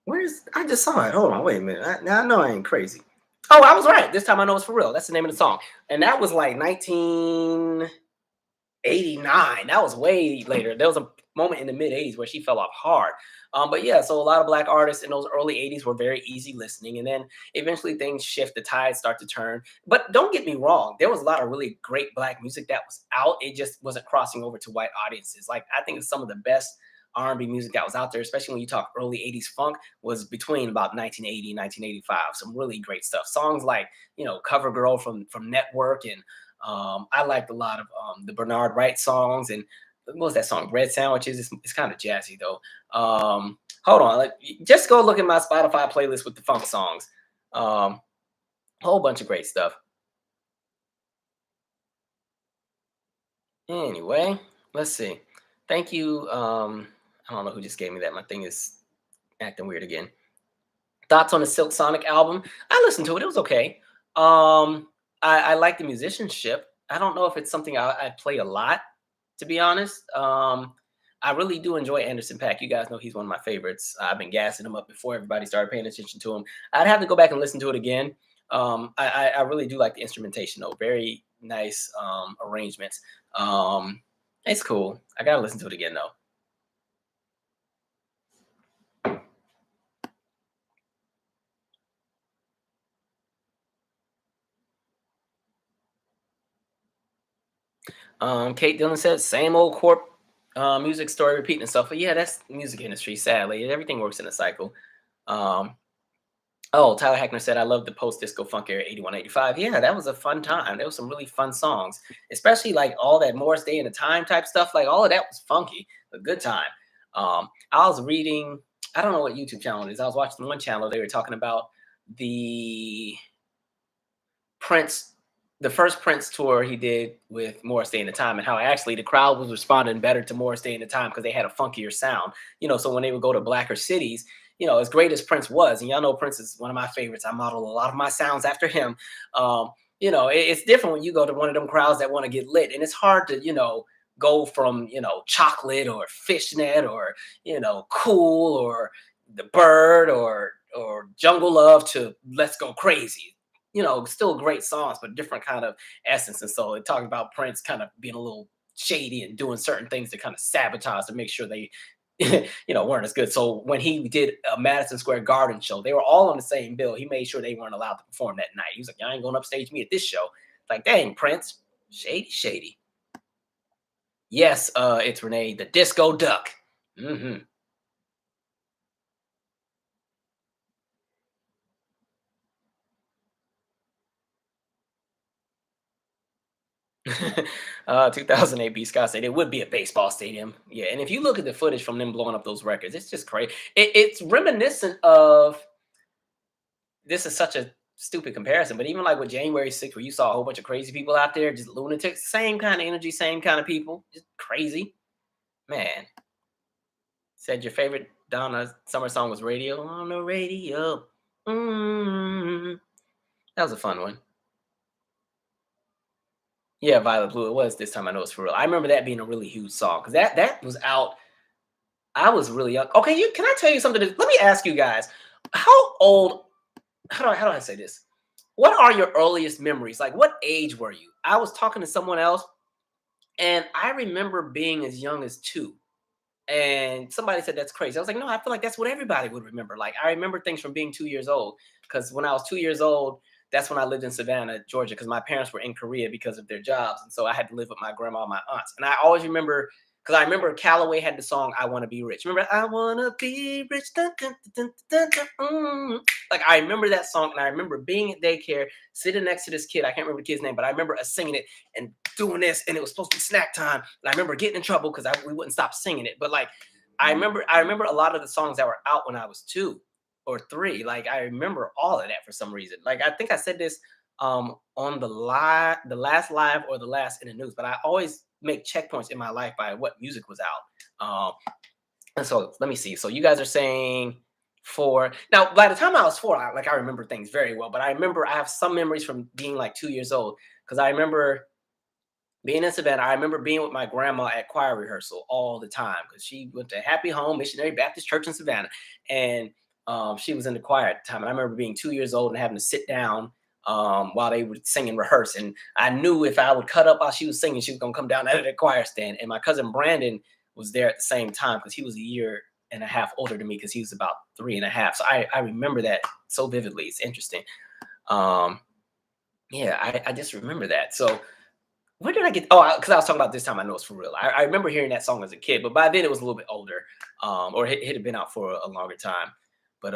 Where's I just saw it. Hold on, wait a minute. Now I know I ain't crazy. Oh, I was right. This Time I Know It's For Real. That's the name of the song. And that was like 1989. That was way later. There was a moment in the mid 80s where she fell off hard. But yeah, so a lot of black artists in those early 80s were very easy listening. And then eventually things shift, the tides start to turn. But don't get me wrong, there was a lot of really great black music that was out. It just wasn't crossing over to white audiences. Like I think it's some of the best R&B music that was out there, especially when you talk early 80s funk, was between about 1980 and 1985. Some really great stuff. Songs like, Cover Girl from Network, and I liked a lot of the Bernard Wright songs. And what was that song? Bread Sandwiches. It's kind of jazzy though. Hold on, just go look at my Spotify playlist with the funk songs. Whole bunch of great stuff. Anyway, let's see. Thank you. I don't know who just gave me that. My thing is acting weird again. Thoughts on the Silk Sonic album? I listened to it. It was okay. I like the musicianship. I don't know if it's something I play a lot, to be honest. I really do enjoy Anderson .Paak. You guys know he's one of my favorites. I've been gassing him up before everybody started paying attention to him. I'd have to go back and listen to it again. I really do like the instrumentation though. Very nice arrangements. It's cool. I gotta listen to it again though. Kate Dillon says, same old corp music story repeating itself. But yeah, that's the music industry, sadly. Everything works in a cycle. Um, oh, Tyler Hackner said, I love the post disco funk era 81, 85. Yeah, that was a fun time. There was some really fun songs, especially like all that Morris Day and the Time type stuff. Like all of that was funky, a good time. I was reading, I don't know what YouTube channel it is. I was watching one channel. They were talking about the Prince, the first Prince tour he did with Morris Day and the Time, and how actually the crowd was responding better to Morris Day and the Time because they had a funkier sound. So when they would go to blacker cities, as great as Prince was, and y'all know Prince is one of my favorites. I model a lot of my sounds after him. It's different when you go to one of them crowds that want to get lit, and it's hard to, go from, chocolate or fishnet or, cool or the bird or jungle love to let's go crazy. Still great songs, but different kind of essence. And so it talked about Prince kind of being a little shady and doing certain things to kind of sabotage to make sure they, weren't as good. So when he did a Madison Square Garden show, they were all on the same bill. He made sure they weren't allowed to perform that night. He was like, "Y'all ain't going to upstage me at this show." Like, dang, Prince, shady. Yes, it's Renee, the Disco Duck. Mm-hmm. 2008 B. Scott said it would be a baseball stadium. Yeah, and if you look at the footage from them blowing up those records, it's just crazy. It's reminiscent of, this is such a stupid comparison, but even like with January 6th, where you saw a whole bunch of crazy people out there, just lunatics, same kind of energy, same kind of people, just crazy. Man, said your favorite Donna Summer song was Radio on the Radio. Mm. That was a fun one. Yeah, Violet Blue. It was This Time I Know It's For Real. I remember that being a really huge song because that was out. I was really young. Okay, can I tell you something? Let me ask you guys, how old? How do I say this? What are your earliest memories? Like, what age were you? I was talking to someone else, and I remember being as young as 2. And somebody said that's crazy. I was like, no, I feel like that's what everybody would remember. Like, I remember things from being 2 years old because when I was 2 years old, that's when I lived in Savannah, Georgia, because my parents were in Korea because of their jobs. And so I had to live with my grandma and my aunts. And I always remember because I remember Calloway had the song "I Want to Be Rich." Remember, "I Want to Be Rich." Dun, dun, dun, dun, dun, Like I remember that song, and I remember being at daycare, sitting next to this kid. I can't remember the kid's name, but I remember us singing it and doing this, and it was supposed to be snack time. And I remember getting in trouble because we wouldn't stop singing it. But like, I remember a lot of the songs that were out when I was 2 or 3. Like I remember all of that for some reason. Like I think I said this on the last live or the last in the news, but I always make checkpoints in my life by what music was out. And so let me see. So you guys are saying 4. Now, by the time I was 4, I remember things very well, but I remember I have some memories from being like 2 years old because I remember being in Savannah. I remember being with my grandma at choir rehearsal all the time because she went to Happy Home Missionary Baptist Church in Savannah, and she was in the choir at the time. And I remember being 2 years old and having to sit down while they would sing and rehearse. And I knew if I would cut up while she was singing, she was gonna come down out of the choir stand. And my cousin Brandon was there at the same time because he was a year and a half older than me because he was about 3.5. So I remember that so vividly. It's interesting. Yeah, I just remember that. So where did I get? Oh, because I was talking about This Time I Know It's For Real. I remember hearing that song as a kid, but by then it was a little bit older, or it had been out for a longer time. But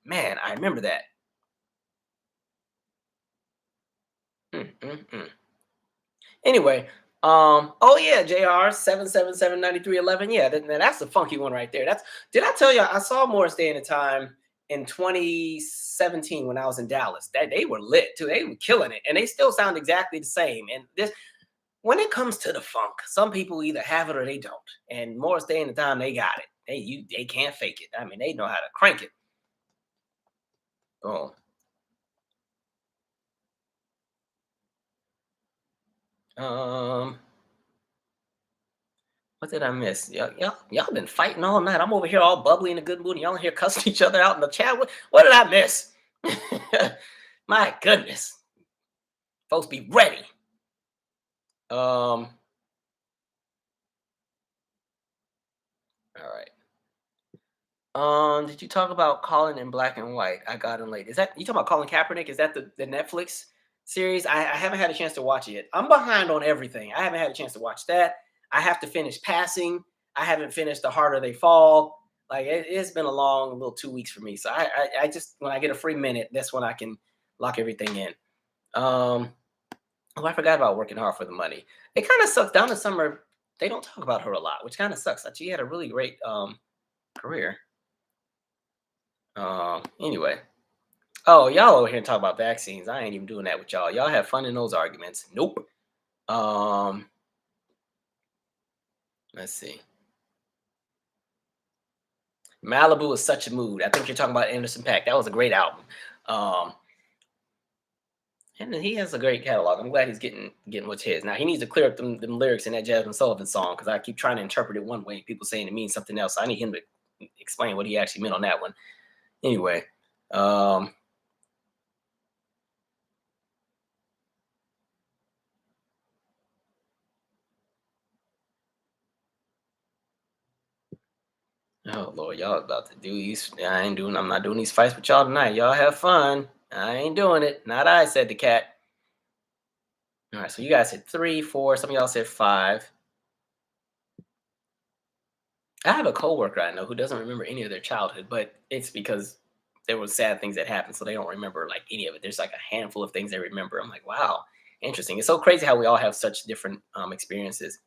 man, I remember that. Mm, mm, mm. Anyway, oh yeah, JR 7779311. Yeah, that's the funky one right there. That's did I tell you I saw Morris Day in a Time in 2017 when I was in Dallas. That they were lit too. They were killing it, and they still sound exactly the same. And this when it comes to the funk, some people either have it or they don't. And Morris Day in the Time, they got it. They can't fake it. I mean, they know how to crank it. Oh. Um, what did I miss? Y'all been fighting all night. I'm over here all bubbly in a good mood, and y'all in here cussing each other out in the chat. What did I miss? My goodness. Folks be ready. All right. Did you talk about Colin in Black and White? I got in late. Is that you talking about Colin Kaepernick? Is that the Netflix series? I haven't had a chance to watch it yet. I'm behind on everything. I haven't had a chance to watch that. I have to finish Passing. I haven't finished The Harder They Fall. Like it's been a long little 2 weeks for me. So I just when I get a free minute, that's when I can lock everything in. Um, oh, I forgot about Working Hard for the Money. It kind of sucks. Down the summer, they don't talk about her a lot, which kind of sucks. Like, she had a really great career. Anyway. Oh, y'all over here and talk about vaccines. I ain't even doing that with y'all. Y'all have fun in those arguments. Nope. Um, let's see. Malibu is such a mood. I think you're talking about Anderson .Paak. That was a great album. Um, and he has a great catalog. I'm glad he's getting what's his. Now he needs to clear up them lyrics in that Jasmine Sullivan song because I keep trying to interpret it one way. People saying it means something else. So I need him to explain what he actually meant on that one. Anyway. Oh Lord, y'all about to do these. I'm not doing these fights with y'all tonight. Y'all have fun. I ain't doing it. Not I, said the cat. All right, so you guys said 3, 4. Some of y'all said 5. I have a coworker I know who doesn't remember any of their childhood, but it's because there was sad things that happened, so they don't remember like any of it. There's like a handful of things they remember. I'm like, wow, interesting. It's so crazy how we all have such different experiences.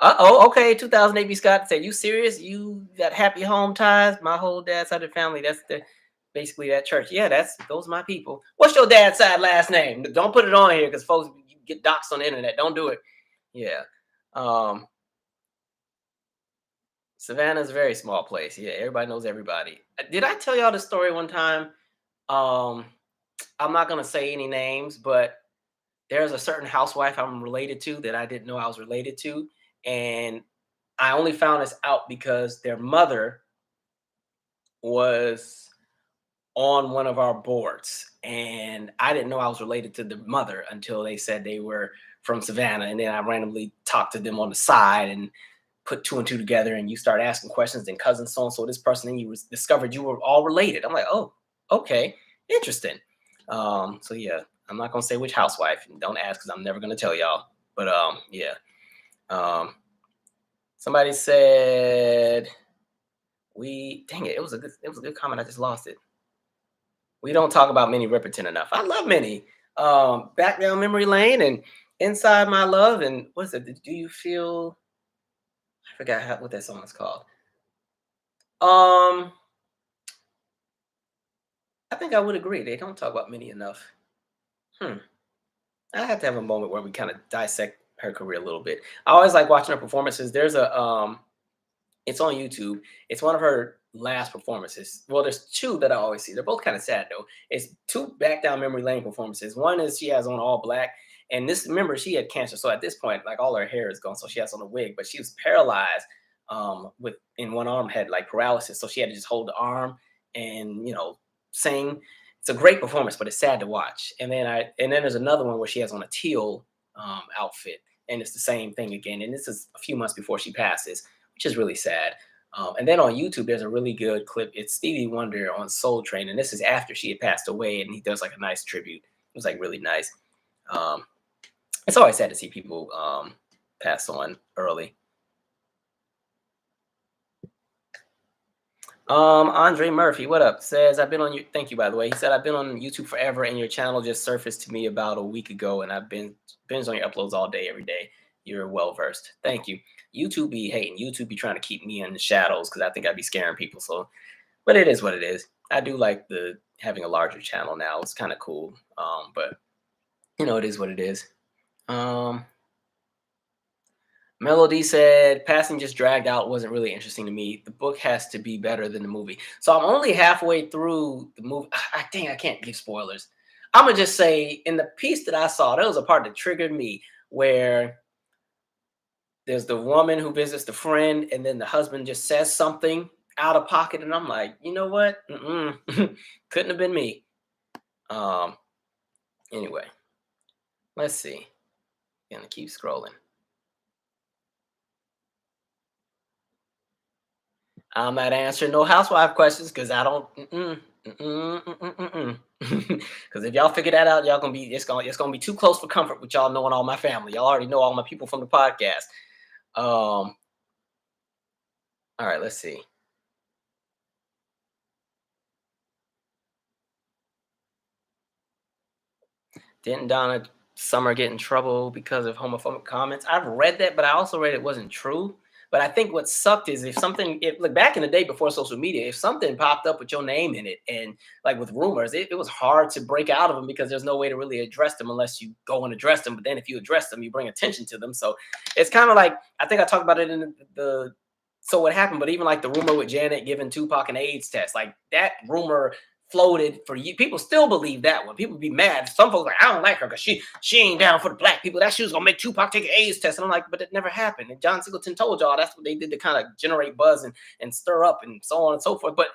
Oh, okay. 2000 AB Scott said, "You serious? You got happy home ties? My whole dad's side of the family. That's basically that church. Yeah, those are my people. What's your dad's side last name? Don't put it on here because folks you get doxxed on the internet. Don't do it. Yeah. Um, Savannah's a very small place. Yeah, everybody knows everybody. Did I tell y'all the story one time? Um, I'm not gonna say any names, but there's a certain housewife I'm related to that I didn't know I was related to, and I only found this out because their mother was on one of our boards, and I didn't know I was related to the mother until they said they were from Savannah, and then I randomly talked to them on the side and put 2 and 2 together, and you start asking questions and cousin so and so this person, and you discovered you were all related. I'm like, oh, okay, interesting. So yeah, I'm not gonna say which housewife. Don't ask because I'm never gonna tell y'all. But yeah. Um, somebody said we dang it, it was a good comment. I just lost it. We don't talk about Minnie Riperton enough. I love Minnie. Back down memory lane and inside my love and what's it? Do you feel? I forgot what that song is called. Um, I think I would agree. They don't talk about Minnie enough. Hmm. I have to have a moment where we kind of dissect her career a little bit. I always like watching her performances. There's a it's on YouTube. It's one of her last performances. Well, there's two that I always see. They're both kind of sad though. It's two back down memory lane performances. One is she has on all black, and this remember she had cancer, so at this point, like all her hair is gone, so she has on a wig, but she was paralyzed with in one arm had like paralysis, so she had to just hold the arm and sing. It's a great performance, but it's sad to watch. And then there's another one where she has on a teal outfit, and it's the same thing again. And this is a few months before she passes, which is really sad. And then on YouTube, there's a really good clip. It's Stevie Wonder on Soul Train, and this is after she had passed away, and he does like a nice tribute. It was like really nice. Um, it's always sad to see people pass on early. Andre Murphy, what up? Says I've been on you. Thank you, by the way. He said I've been on YouTube forever, and your channel just surfaced to me about a week ago, and I've been binged on your uploads all day, every day. You're well versed. Thank you. YouTube be hating. YouTube be trying to keep me in the shadows because I think I'd be scaring people. So, but it is what it is. I do like the having a larger channel now. It's kind of cool. But it is what it is. Melody said, passing just dragged out, wasn't really interesting to me. The book has to be better than the movie. So I'm only halfway through the movie. I can't give spoilers. I'm going to just say in the piece that I saw, there was a part that triggered me where there's the woman who visits the friend and then the husband just says something out of pocket. And I'm like, you know what? Couldn't have been me. Um, anyway, let's see. Gonna keep scrolling. I'm not answering no housewife questions because I don't. Because if y'all figure that out, y'all gonna be it's gonna be too close for comfort with y'all knowing all my family. Y'all already know all my people from the podcast. All right, let's see. Didn't Donna Summer get in trouble because of homophobic comments? I've read that, but I also read it wasn't true. But I think what sucked is if like back in the day before social media, if something popped up with your name in it and like with rumors, it was hard to break out of them because there's no way to really address them unless you go and address them. But then if you address them, you bring attention to them. So it's kind of like I think I talked about it in the so what happened, but even like the rumor with Janet giving Tupac an AIDS test, like that rumor floated for you. People still believe that one. People be mad. Some folks like, I don't like her because she ain't down for the black people. That she was gonna make Tupac take an AIDS test. And I'm like, but it never happened. And John Singleton told y'all that's what they did to kind of generate buzz and stir up and so on and so forth. But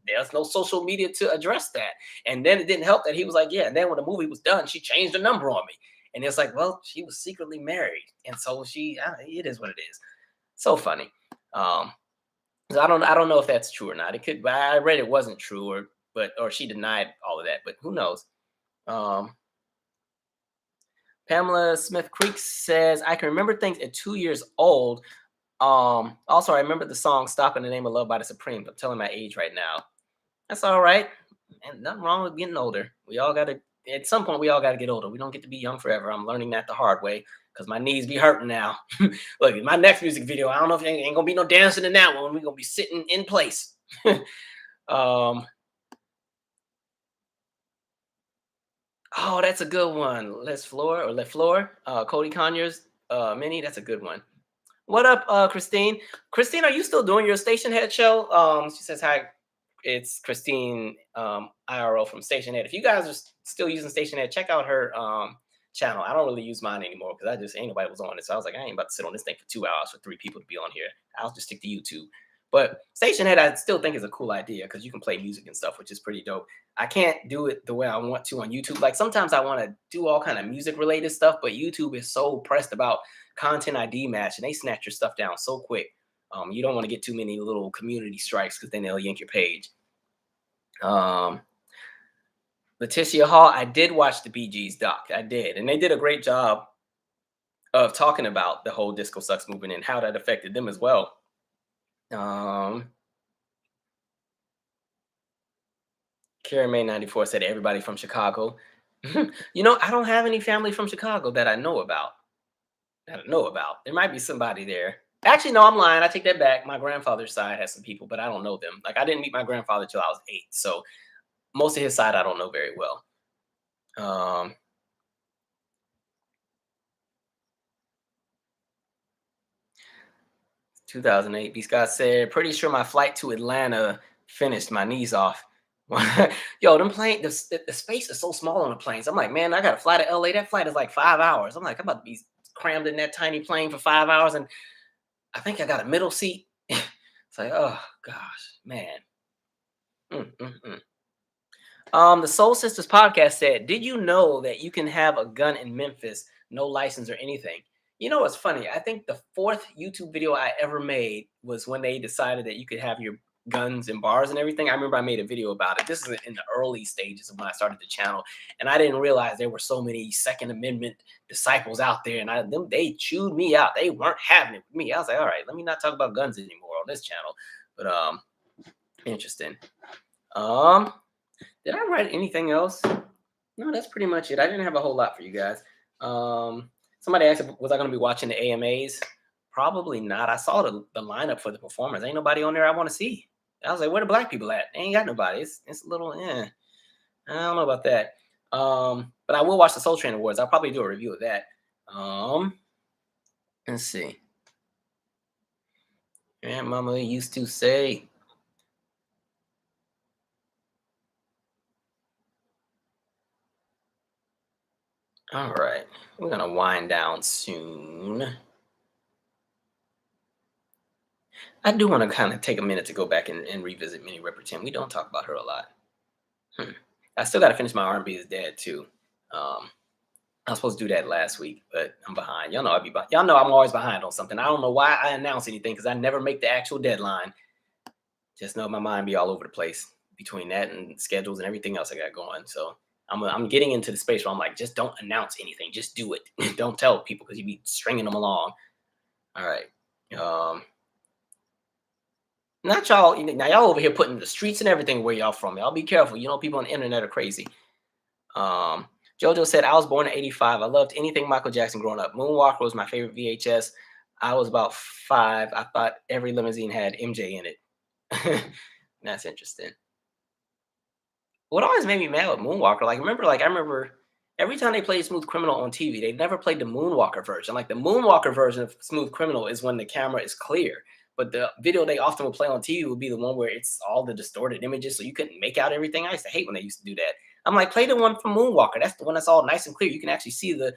there's no social media to address that. And then it didn't help that he was like, yeah. And then when the movie was done, she changed the number on me. And it's like, well, she was secretly married, and so it is what it is. So funny. So I don't know if that's true or not. It could. I read it wasn't true, or she denied all of that. But who knows? Um, Pamela Smith Creek says I can remember things at 2 years old. Also, I remember the song "Stop in the Name of Love" by the Supremes. I'm telling my age right now. That's all right. And nothing wrong with getting older. We all got to. At some point, we all got to get older. We don't get to be young forever. I'm learning that the hard way because my knees be hurting now. Look, in my next music video, I don't know if ain't gonna be no dancing in that one. We're gonna be sitting in place. um, oh, that's a good one. Les Floor, Cody Conyers, Mini. That's a good one. What up, Christine? Christine, are you still doing your station head show? She says hi. It's Christine IRL from Station Head. If you guys are still using Station Head, check out her channel. I don't really use mine anymore because I just ain't nobody was on it. So I was like, I ain't about to sit on this thing for 2 hours for 3 people to be on here. I'll just stick to YouTube. But Station Head, I still think is a cool idea because you can play music and stuff, which is pretty dope. I can't do it the way I want to on YouTube. Like sometimes I want to do all kind of music related stuff, but YouTube is so pressed about content ID match and they snatch your stuff down so quick. You don't want to get too many little community strikes because then they'll yank your page. Letitia Hall, I did watch the Bee Gees doc. I did. And they did a great job of talking about the whole disco sucks movement and how that affected them as well. Um, Carrie May 94 said everybody from Chicago. I don't have any family from Chicago that I know about. There might be somebody there. Actually, no, I'm lying. I take that back. My grandfather's side has some people, but I don't know them. Like I didn't meet my grandfather till I was 8, so most of his side I don't know very well. Um, 2008, B. Scott said, pretty sure my flight to Atlanta finished my knees off. Yo, them plane, the space is so small on the planes. I'm like, man, I got to fly to LA. That flight is like 5 hours. I'm like, I'm about to be crammed in that tiny plane for 5 hours. And I think I got a middle seat. It's like, oh gosh, man. Mm, mm, mm. The Soul Sisters podcast said, "Did you know that you can have a gun in Memphis, no license or anything?" You know what's funny? I think the fourth YouTube video I ever made was when they decided that you could have your guns in bars and everything. I remember I made a video about it. This is in the early stages of when I started the channel, and I didn't realize there were so many Second Amendment disciples out there, and they chewed me out. They weren't having it with me. I was like, all right, let me not talk about guns anymore on this channel. But interesting. Um. Did I write anything else? No, that's pretty much it. I didn't have a whole lot for you guys. Somebody asked, was I going to be watching the AMAs? Probably not. I saw the lineup for the performers. Ain't nobody on there I want to see. I was like, where the black people at? They ain't got nobody. It's a little, I don't know about that. But I will watch the Soul Train Awards. I'll probably do a review of that. Let's see. Grandmama used to say, all right, we're going to wind down soon. I do want to kind of take a minute to go back and revisit Minnie Riperton. We don't talk about her a lot. I still got to finish my R&B is Dead too. I was supposed to do that last week, but I'm behind. Y'all know y'all know I'm always behind on something. I don't know why I announce anything because I never make the actual deadline. Just know my mind be all over the place between that and schedules and everything else I got going. So I'm getting into the space where I'm like, just don't announce anything. Just do it. Don't tell people because you be stringing them along. All right. Not y'all. Now y'all over here putting the streets and everything where y'all from. Y'all be careful. People on the internet are crazy. Jojo said, I was born in 85. I loved anything Michael Jackson growing up. Moonwalker was my favorite VHS. I was about 5. I thought every limousine had MJ in it. That's interesting. What always made me mad with Moonwalker, I remember every time they played Smooth Criminal on TV, they never played the Moonwalker version. Like the Moonwalker version of Smooth Criminal is when the camera is clear. But the video they often would play on TV would be the one where it's all the distorted images, so you couldn't make out everything. I used to hate when they used to do that. I'm like, play the one from Moonwalker. That's the one that's all nice and clear. You can actually see the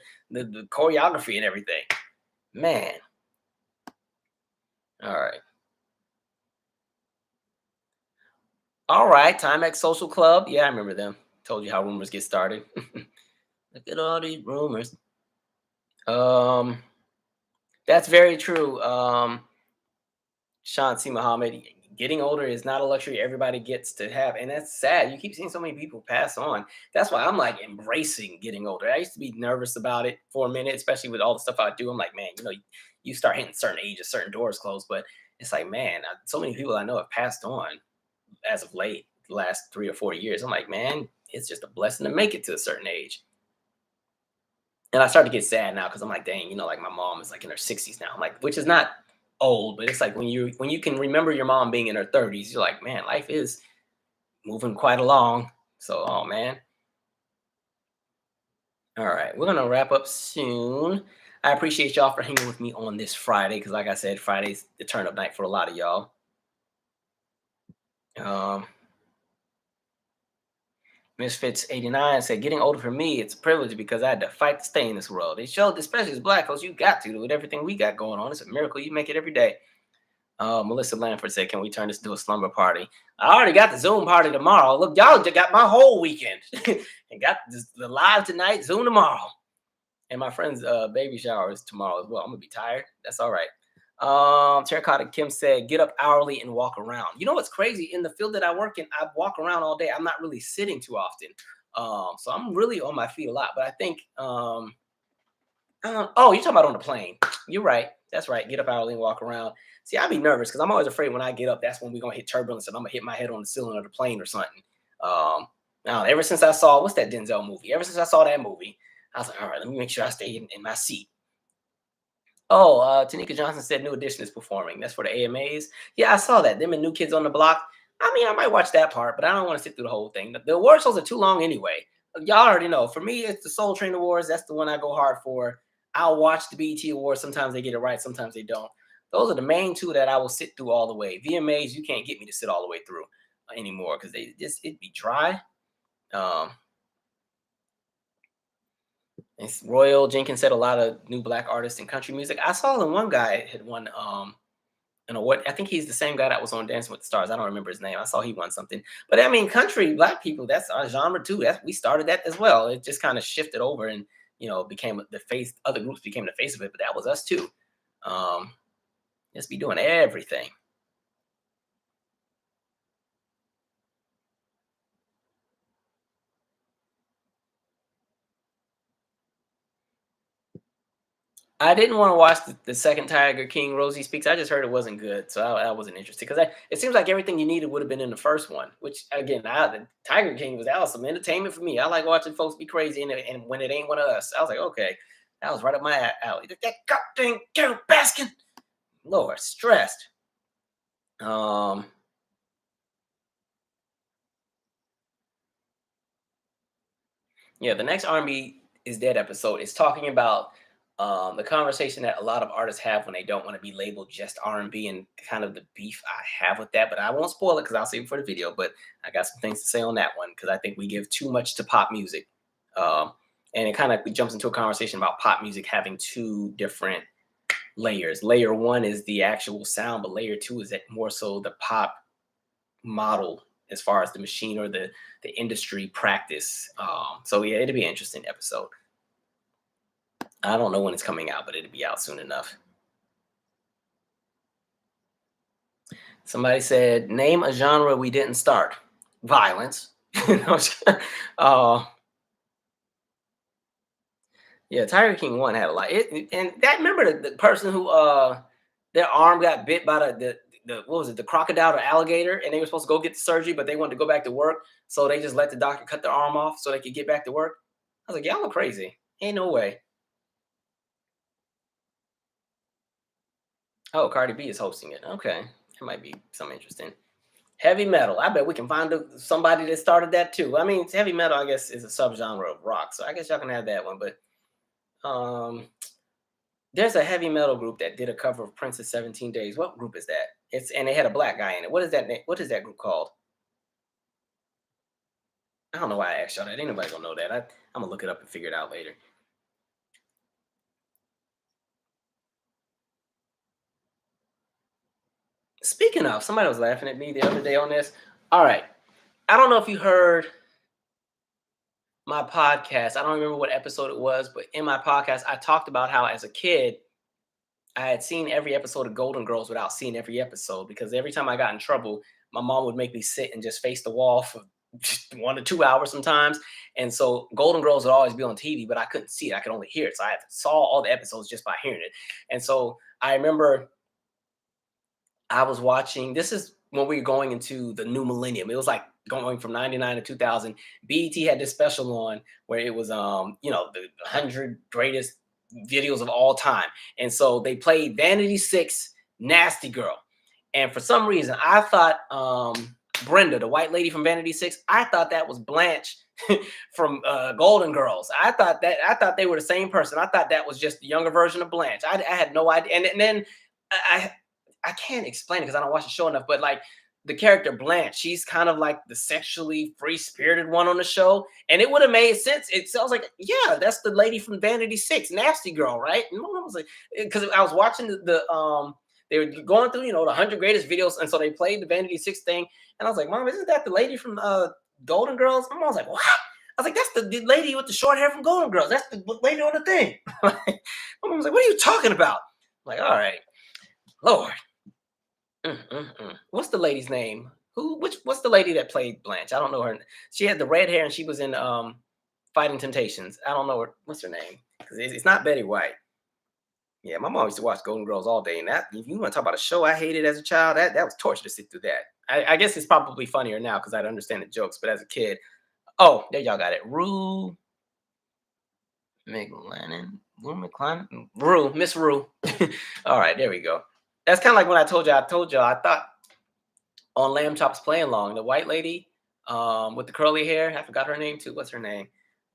choreography and everything. Man. All right. All right. Timex Social Club. Yeah, I remember them. Told you how rumors get started. Look at all these rumors. That's very true. Sean C. Muhammad, getting older is not a luxury everybody gets to have. And that's sad. You keep seeing so many people pass on. That's why I'm like embracing getting older. I used to be nervous about it for a minute, especially with all the stuff I do. I'm like, man, you start hitting certain ages, certain doors close. But it's like, man, so many people I know have passed on as of late, the last 3 or 4 years. I'm like, man, it's just a blessing to make it to a certain age. And I start to get sad now because I'm like, dang, like my mom is like in her 60s now. I'm like, which is not old, but it's like when you can remember your mom being in her 30s, you're like, man, life is moving quite along. So, oh man. All right, we're gonna wrap up soon. I appreciate y'all for hanging with me on this Friday because, like I said, Friday's the turn up night for a lot of y'all. Misfits 89 said, getting older for me, it's a privilege because I had to fight to stay in this world. It showed, especially as black folks, you got to, with everything we got going on. It's a miracle. You make it every day. Melissa Lanford said, can we turn this into a slumber party? I already got the Zoom party tomorrow. Look, y'all just got my whole weekend. And got the live tonight, Zoom tomorrow. And my friend's baby shower is tomorrow as well. I'm going to be tired. That's all right. Terracotta Kim said, get up hourly and walk around. You know what's crazy? In the field that I work in, I walk around all day. I'm not really sitting too often. So I'm really on my feet a lot. But I think Oh, you're talking about on the plane. You're right. That's right. Get up early and walk around. See, I'd be nervous because I'm always afraid when I get up, that's when we're gonna hit turbulence and I'm gonna hit my head on the ceiling of the plane or something. Now, ever since I saw what's that Denzel movie? Ever since I saw that movie, I was like, all right, let me make sure I stay in my seat. Oh, Tanika Johnson said New Edition is performing. That's for the AMAs. Yeah, I saw that. Them and New Kids on the Block. I mean, I might watch that part, but I don't want to sit through the whole thing. The award shows are too long anyway. Y'all already know. For me, it's the Soul Train Awards. That's the one I go hard for. I'll watch the BET Awards. Sometimes they get it right, sometimes they don't. Those are the main two that I will sit through all the way. VMAs, you can't get me to sit all the way through anymore because it'd be dry. Um, Royal Jenkins said a lot of new black artists in country music. I saw the one guy had won an award. I think he's the same guy that was on Dancing with the Stars. I don't remember his name. I saw he won something. But I mean, country black people, that's our genre too. We started that as well. It just kind of shifted over and became the face. Other groups became the face of it, but that was us too. Just be doing everything. I didn't want to watch the second Tiger King Rosie Speaks. I just heard it wasn't good, so I wasn't interested because it seems like everything you needed would have been in the first one. Which again, the Tiger King was some entertainment for me. I like watching folks be crazy, and when it ain't one of us, I was like, okay, that was right up my alley. That goddamn Carol Baskin, Lord, stressed. Yeah, the next R&B is Dead episode is talking about the conversation that a lot of artists have when they don't want to be labeled just R&B and kind of the beef I have with that. But I won't spoil it because I'll save it for the video. But I got some things to say on that one because I think we give too much to pop music. And it kind of jumps into a conversation about pop music having two different layers. Layer one is the actual sound, but layer two is that more so the pop model as far as the machine or the industry practice. So yeah, it'll be an interesting episode. I don't know when it's coming out, but it'll be out soon enough. Somebody said, name a genre we didn't start. Violence. uh, yeah, Tiger King 1 had a lot. And that remember the person who their arm got bit by the what was it, the crocodile or alligator, and they were supposed to go get the surgery, but they wanted to go back to work. So they just let the doctor cut their arm off so they could get back to work. I was like, y'all look crazy. Ain't no way. Oh, Cardi B is hosting it. Okay. It might be something interesting. Heavy metal. I bet we can find somebody that started that too. I mean, heavy metal, I guess, is a subgenre of rock. So I guess y'all can have that one. But there's a heavy metal group that did a cover of Prince's 17 Days. What group is that? And they had a black guy in it. What is that name? What is that group called? I don't know why I asked y'all that. Ain't nobody gonna know that. I'm gonna look it up and figure it out later. Speaking of, somebody was laughing at me the other day on this. All right. I don't know if you heard my podcast. I don't remember what episode it was, but in my podcast, I talked about how as a kid, I had seen every episode of Golden Girls without seeing every episode because every time I got in trouble, my mom would make me sit and just face the wall for just 1 to 2 hours sometimes. And so Golden Girls would always be on TV, but I couldn't see it. I could only hear it. So I saw all the episodes just by hearing it. And so I remember I was watching, this is when we were going into the new millennium. It was like going from 99 to 2000. BET had this special on where it was, the 100 greatest videos of all time. And so they played Vanity Six, Nasty Girl. And for some reason, I thought Brenda, the white lady from Vanity Six, I thought that was Blanche from Golden Girls. I thought they were the same person. I thought that was just the younger version of Blanche. I had no idea. And then I can't explain it because I don't watch the show enough, but like the character Blanche, she's kind of like the sexually free-spirited one on the show. And it would have made sense. It sounds like, yeah, that's the lady from Vanity Six, Nasty Girl, right? And my mom was like, because I was watching they were going through, the 100 greatest videos. And so they played the Vanity Six thing. And I was like, Mom, isn't that the lady from Golden Girls? My mom was like, what? I was like, that's the lady with the short hair from Golden Girls. That's the lady on the thing. My mom was like, what are you talking about? I'm like, all right, Lord. What's the lady's name? What's the lady that played Blanche? I don't know her. She had the red hair and she was in Fighting Temptations. I don't know what's her name. because it's not Betty White. Yeah, my mom used to watch Golden Girls all day, and that if you want to talk about a show I hated as a child, that was torture to sit through that. I guess it's probably funnier now because I'd understand the jokes, but as a kid, oh, there y'all got it. Rue McLennan, Rue McClellan, Rue, Miss Rue. All right, there we go. That's kind of like when I told y'all I thought on Lamb Chops Play Along, the white lady with the curly hair. I forgot her name too. What's her name?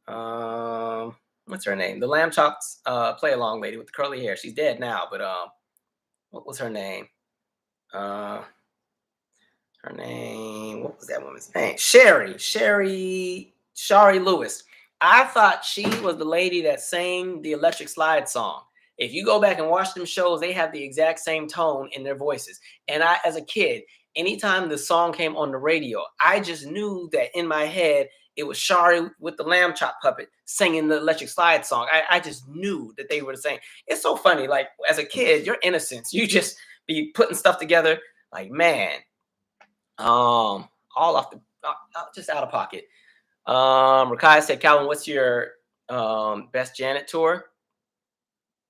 What's her name? The Lamb Chops Play Along lady with the curly hair. She's dead now, but what was her name? Uh, Her name, what was that woman's name? Shari Lewis. I thought she was the lady that sang the Electric Slide song. If you go back and watch them shows, they have the exact same tone in their voices. And I, as a kid, anytime the song came on the radio, I just knew that in my head, it was Shari with the lamb chop puppet singing the Electric Slide song. I just knew that they were the same. It's so funny. Like, as a kid, your innocence, you just be putting stuff together. Like, man, all off the just out of pocket. Rakai said, Calvin, what's your best Janet tour?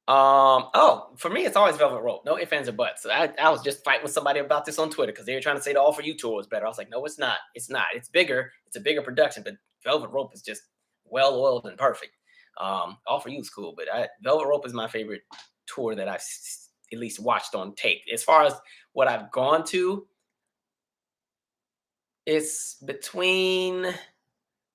Oh, for me, it's always Velvet Rope. No ifs, ands, or buts. So I was just fighting with somebody about this on Twitter because they were trying to say the All For You tour was better. I was like, no, it's not. It's not. It's bigger. It's a bigger production, but Velvet Rope is just well oiled and perfect. All For You is cool, but Velvet Rope is my favorite tour that I've at least watched on tape. As far as what I've gone to, it's between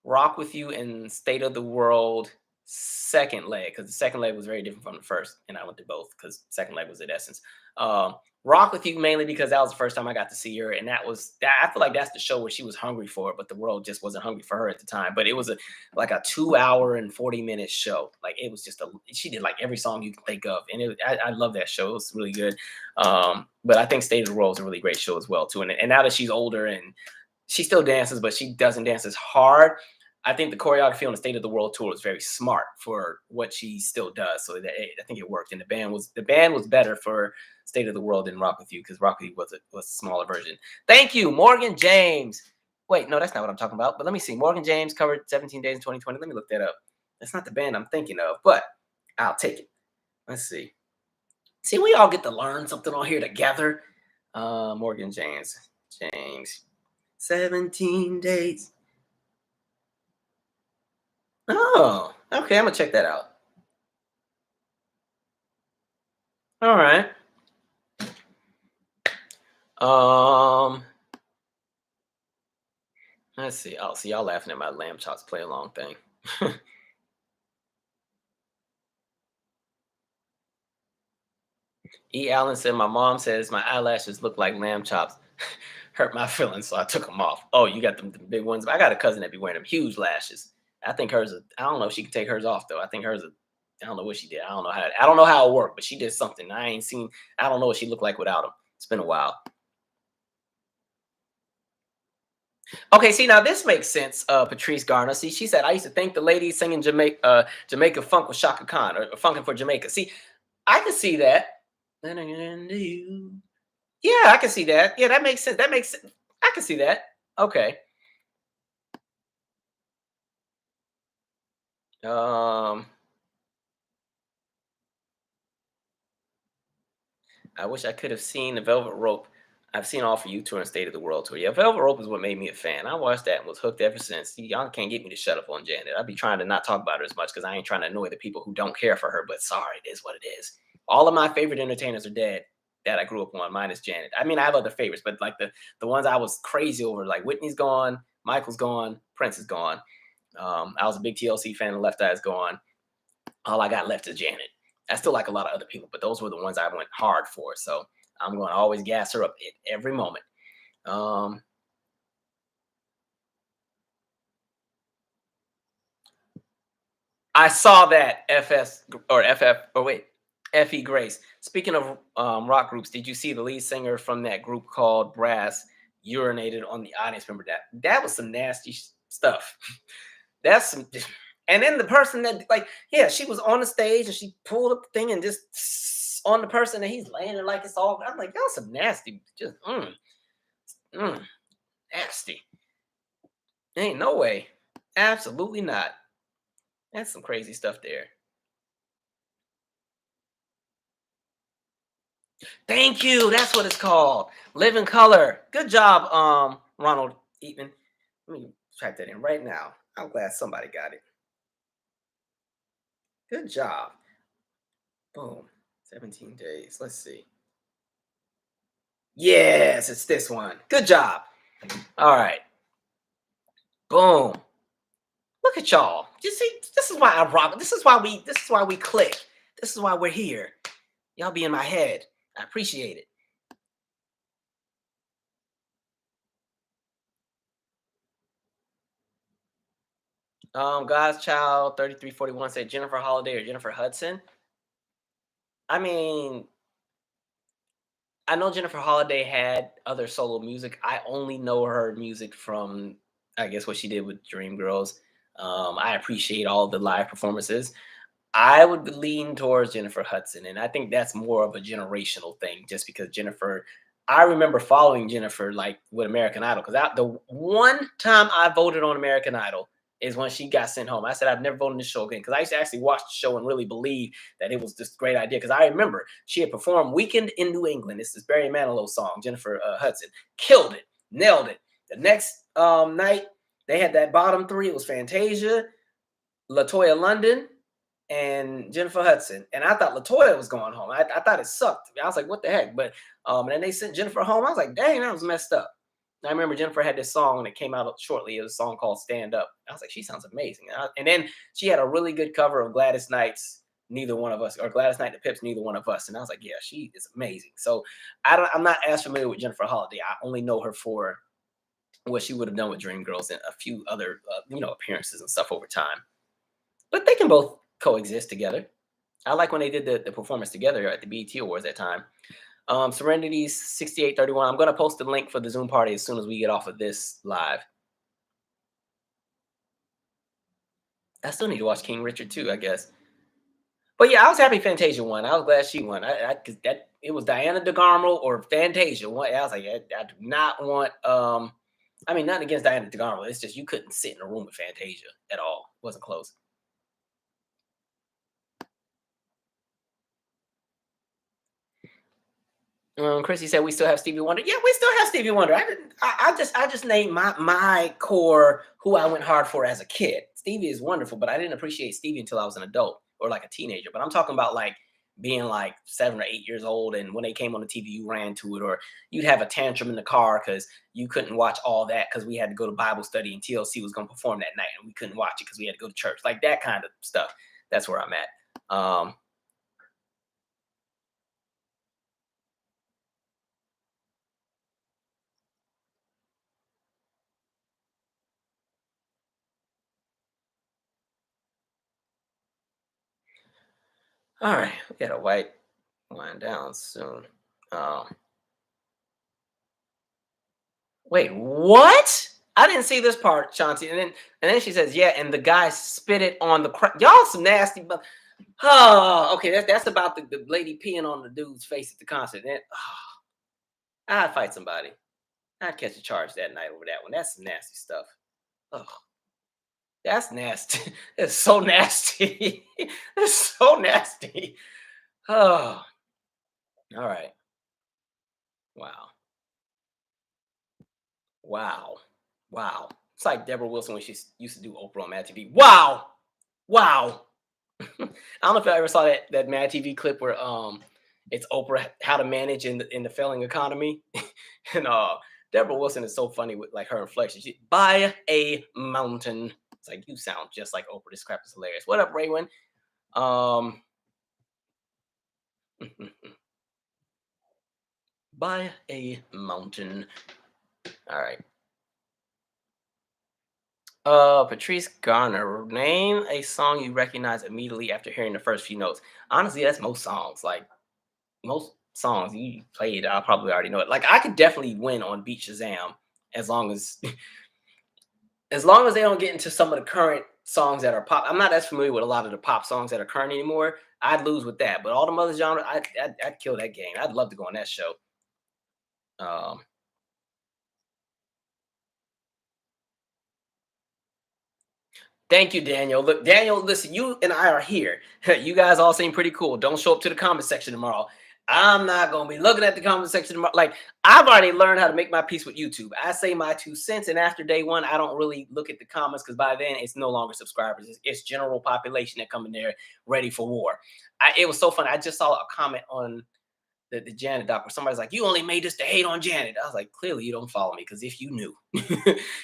Rock With You and State of the World second leg, because the second leg was very different from the first, and I went to both because second leg was at Essence. Rock With You mainly because that was the first time I got to see her, and that was that. I feel like that's the show where she was hungry for it, but the world just wasn't hungry for her at the time. But it was like a 2 hour and 40 minute show. Like it was just she did like every song you can think of, and I love that show. It was really good. But I think State of the World is a really great show as well too. And now that she's older and she still dances, but she doesn't dance as hard. I think the choreography on the State of the World tour was very smart for what she still does. So I think it worked. And the band was better for State of the World than Rock With You because Rock With You was a smaller version. Thank you, Morgan James. Wait, no, that's not what I'm talking about. But let me see. Morgan James covered 17 Days in 2020. Let me look that up. That's not the band I'm thinking of, but I'll take it. Let's see. See, we all get to learn something on here together. Morgan James. 17 days. Oh, okay. I'm gonna check that out. All right. Let's see. Oh, see, y'all laughing at my lamb chops play along thing. E. Allen said, my mom says my eyelashes look like lamb chops. Hurt my feelings, so I took them off. Oh, you got them big ones. I got a cousin that be wearing them huge lashes. I think hers. I don't know if she can take hers off though. I think hers. I don't know what she did. I don't know how it worked, but she did something. I ain't seen. I don't know what she looked like without them. It's been a while. Okay, see now this makes sense. Patrice Garner. See, she said I used to think the lady singing Jamaica funk was Shaka Khan or funkin' for Jamaica. See, I can see that. Yeah, I can see that. Yeah, that makes sense. That makes sense. I can see that. Okay. Um, I wish I could have seen the Velvet Rope. I've seen All For You tour and State of the World tour. Yeah, Velvet Rope is what made me a fan. I watched that and was hooked ever since. See, y'all can't get me to shut up on Janet. I'd be trying to not talk about her as much because I ain't trying to annoy the people who don't care for her. But sorry, it is what it is. All of my favorite entertainers are dead that I grew up on, minus Janet. I mean, I have other favorites, but like the ones I was crazy over, like Whitney's gone, Michael's gone, Prince is gone. I was a big TLC fan, and Left Eye's gone. All I got left is Janet. I still like a lot of other people, but those were the ones I went hard for. So I'm going to always gas her up at every moment. I saw that FE Grace. Speaking of rock groups, did you see the lead singer from that group called Brass urinated on the audience? Remember that? That was some nasty stuff. That's some. And then the person that, like, yeah, she was on the stage and she pulled up the thing and just on the person and he's laying it like it's all. I'm like, that's some nasty, just nasty. Ain't no way. Absolutely not. That's some crazy stuff there. Thank you. That's what it's called. Live in Color. Good job, Ronald Eatman. Let me type that in right now. I'm glad somebody got it. Good job. Boom. 17 days. Let's see. Yes, it's this one. Good job. All right. Boom. Look at y'all. You see, this is why I rock. This is why we click. This is why we're here. Y'all be in my head. I appreciate it. God's Child 3341 said Jennifer Holiday or Jennifer Hudson. I mean, I know Jennifer Holiday had other solo music. I only know her music from, I guess, what she did with Dreamgirls. I appreciate all the live performances. I would lean towards Jennifer Hudson, and I think that's more of a generational thing, just because Jennifer. I remember following Jennifer like with American Idol because the one time I voted on American Idol is when she got sent home. I said I've never voted on this show again because I used to actually watch the show and really believe that it was just a great idea. Because I remember she had performed "Weekend in New England." This is Barry Manilow song. Jennifer Hudson killed it, nailed it. The next night they had that bottom three. It was Fantasia, Latoya London, and Jennifer Hudson. And I thought Latoya was going home. I thought it sucked. I was like, what the heck? But and then they sent Jennifer home. I was like, dang, that was messed up. And I remember Jennifer had this song that came out shortly. It was a song called Stand Up. I was like, she sounds amazing. And then she had a really good cover of Gladys Knight's Neither One of Us, or Gladys Knight the Pips, Neither One of Us. And I was like, yeah, she is amazing. So I'm not as familiar with Jennifer Holiday. I only know her for what she would have done with Dreamgirls and a few other appearances and stuff over time. But they can both coexist together. I like when they did the performance together at the BET Awards that time. Serenity's 6831. I'm going to post the link for the Zoom party as soon as we get off of this live. I still need to watch King Richard too, I guess. But yeah, I was happy Fantasia won. I was glad she won. Cause that it was Diana DeGarmo or Fantasia. I was like, I do not want. I mean, nothing against Diana DeGarmo. It's just you couldn't sit in a room with Fantasia at all. It wasn't close. Chrissy said we still have Stevie Wonder. Yeah, we still have Stevie Wonder. I just named my core who I went hard for as a kid. Stevie is wonderful, but I didn't appreciate Stevie until I was an adult or like a teenager. But I'm talking about like being like 7 or 8 years old, and when they came on the TV, you ran to it, or you'd have a tantrum in the car because you couldn't watch all that because we had to go to Bible study and TLC was going to perform that night, and we couldn't watch it because we had to go to church. Like that kind of stuff. That's where I'm at. All right, we got to wind down soon. Um, Wait, what? I didn't see this part, Shanti. And then she says, yeah, and the guy spit it on the crowd. Y'all some nasty, but oh, okay. That's about the lady peeing on the dude's face at the concert. And, I'd fight somebody. I'd catch a charge that night over that one. That's some nasty stuff. Oh, that's nasty. It's so nasty. It's so nasty. Oh, all right. Wow. Wow. Wow. It's like Deborah Wilson when she used to do Oprah on Mad TV. Wow. Wow. I don't know if I ever saw that Mad TV clip where it's Oprah how to manage in the failing economy. And Deborah Wilson is so funny with like her inflection. She buy a mountain. It's like you sound just like Oprah. This crap is hilarious. What up, Raywin? Um buy a mountain. All right. Patrice Garner, name a song you recognize immediately after hearing the first few notes. Honestly, that's most songs. Like most songs you played, I probably already know it. Like I could definitely win on Beat Shazam as long as as long as they don't get into some of the current songs that are pop. I'm not as familiar with a lot of the pop songs that are current anymore. I'd lose with that, but all the other genres, I'd kill that game. I'd love to go on that show. Um, Thank you, Daniel. Look, Daniel, listen, you and I are here. You guys all seem pretty cool. Don't show up to the comment section tomorrow. I'm not gonna be looking at the comment section tomorrow. Like I've already learned how to make my peace with YouTube. I say my 2 cents, and after day one, I don't really look at the comments because by then it's no longer subscribers. It's general population that come in there ready for war. It was so funny. I just saw a comment on the Janet doc where somebody's like, "You only made this to hate on Janet." I was like, "Clearly you don't follow me because if you knew,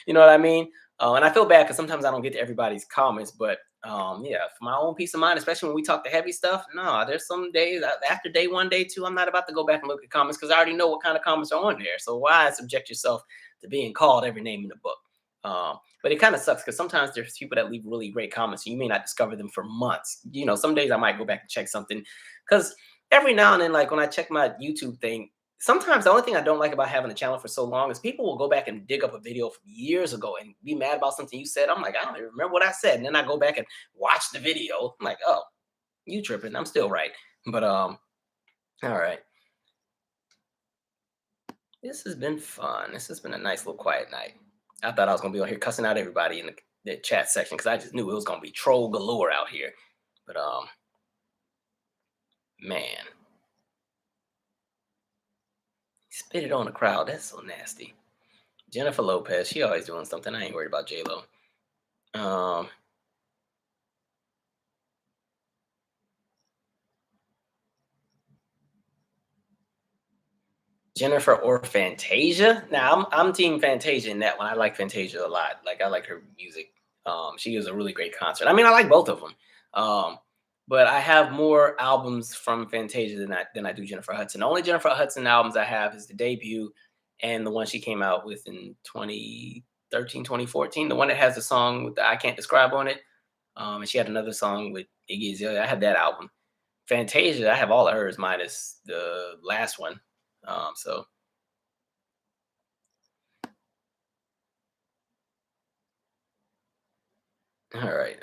you know what I mean." And I feel bad because sometimes I don't get to everybody's comments, but yeah, for my own peace of mind, especially when we talk the heavy stuff. No, there's some days after day one, day two, I'm not about to go back and look at comments because I already know what kind of comments are on there. So why subject yourself to being called every name in the book? But it kind of sucks because sometimes there's people that leave really great comments and you may not discover them for months. You know, some days I might go back and check something because every now and then, like when I check my YouTube thing, sometimes the only thing I don't like about having a channel for so long is people will go back and dig up a video from years ago and be mad about something you said. I'm like, I don't even remember what I said. And then I go back and watch the video. I'm like, oh, you tripping. I'm still right. But all right. This has been fun. This has been a nice little quiet night. I thought I was gonna be on here cussing out everybody in the chat section because I just knew it was gonna be troll galore out here. But man. Spit it on the crowd. That's so nasty. Jennifer Lopez, she always doing something. I ain't worried about J Lo. Um, Jennifer or Fantasia? Now I'm team Fantasia in that one. I like Fantasia a lot. Like I like her music. She is a really great concert. I mean, I like both of them. But I have more albums from Fantasia than I do Jennifer Hudson. The only Jennifer Hudson albums I have is the debut and the one she came out with in 2013, 2014. The one that has the song with the I Can't Describe on it. And she had another song with Iggy Azalea. I have that album. Fantasia, I have all of hers minus the last one. So all right.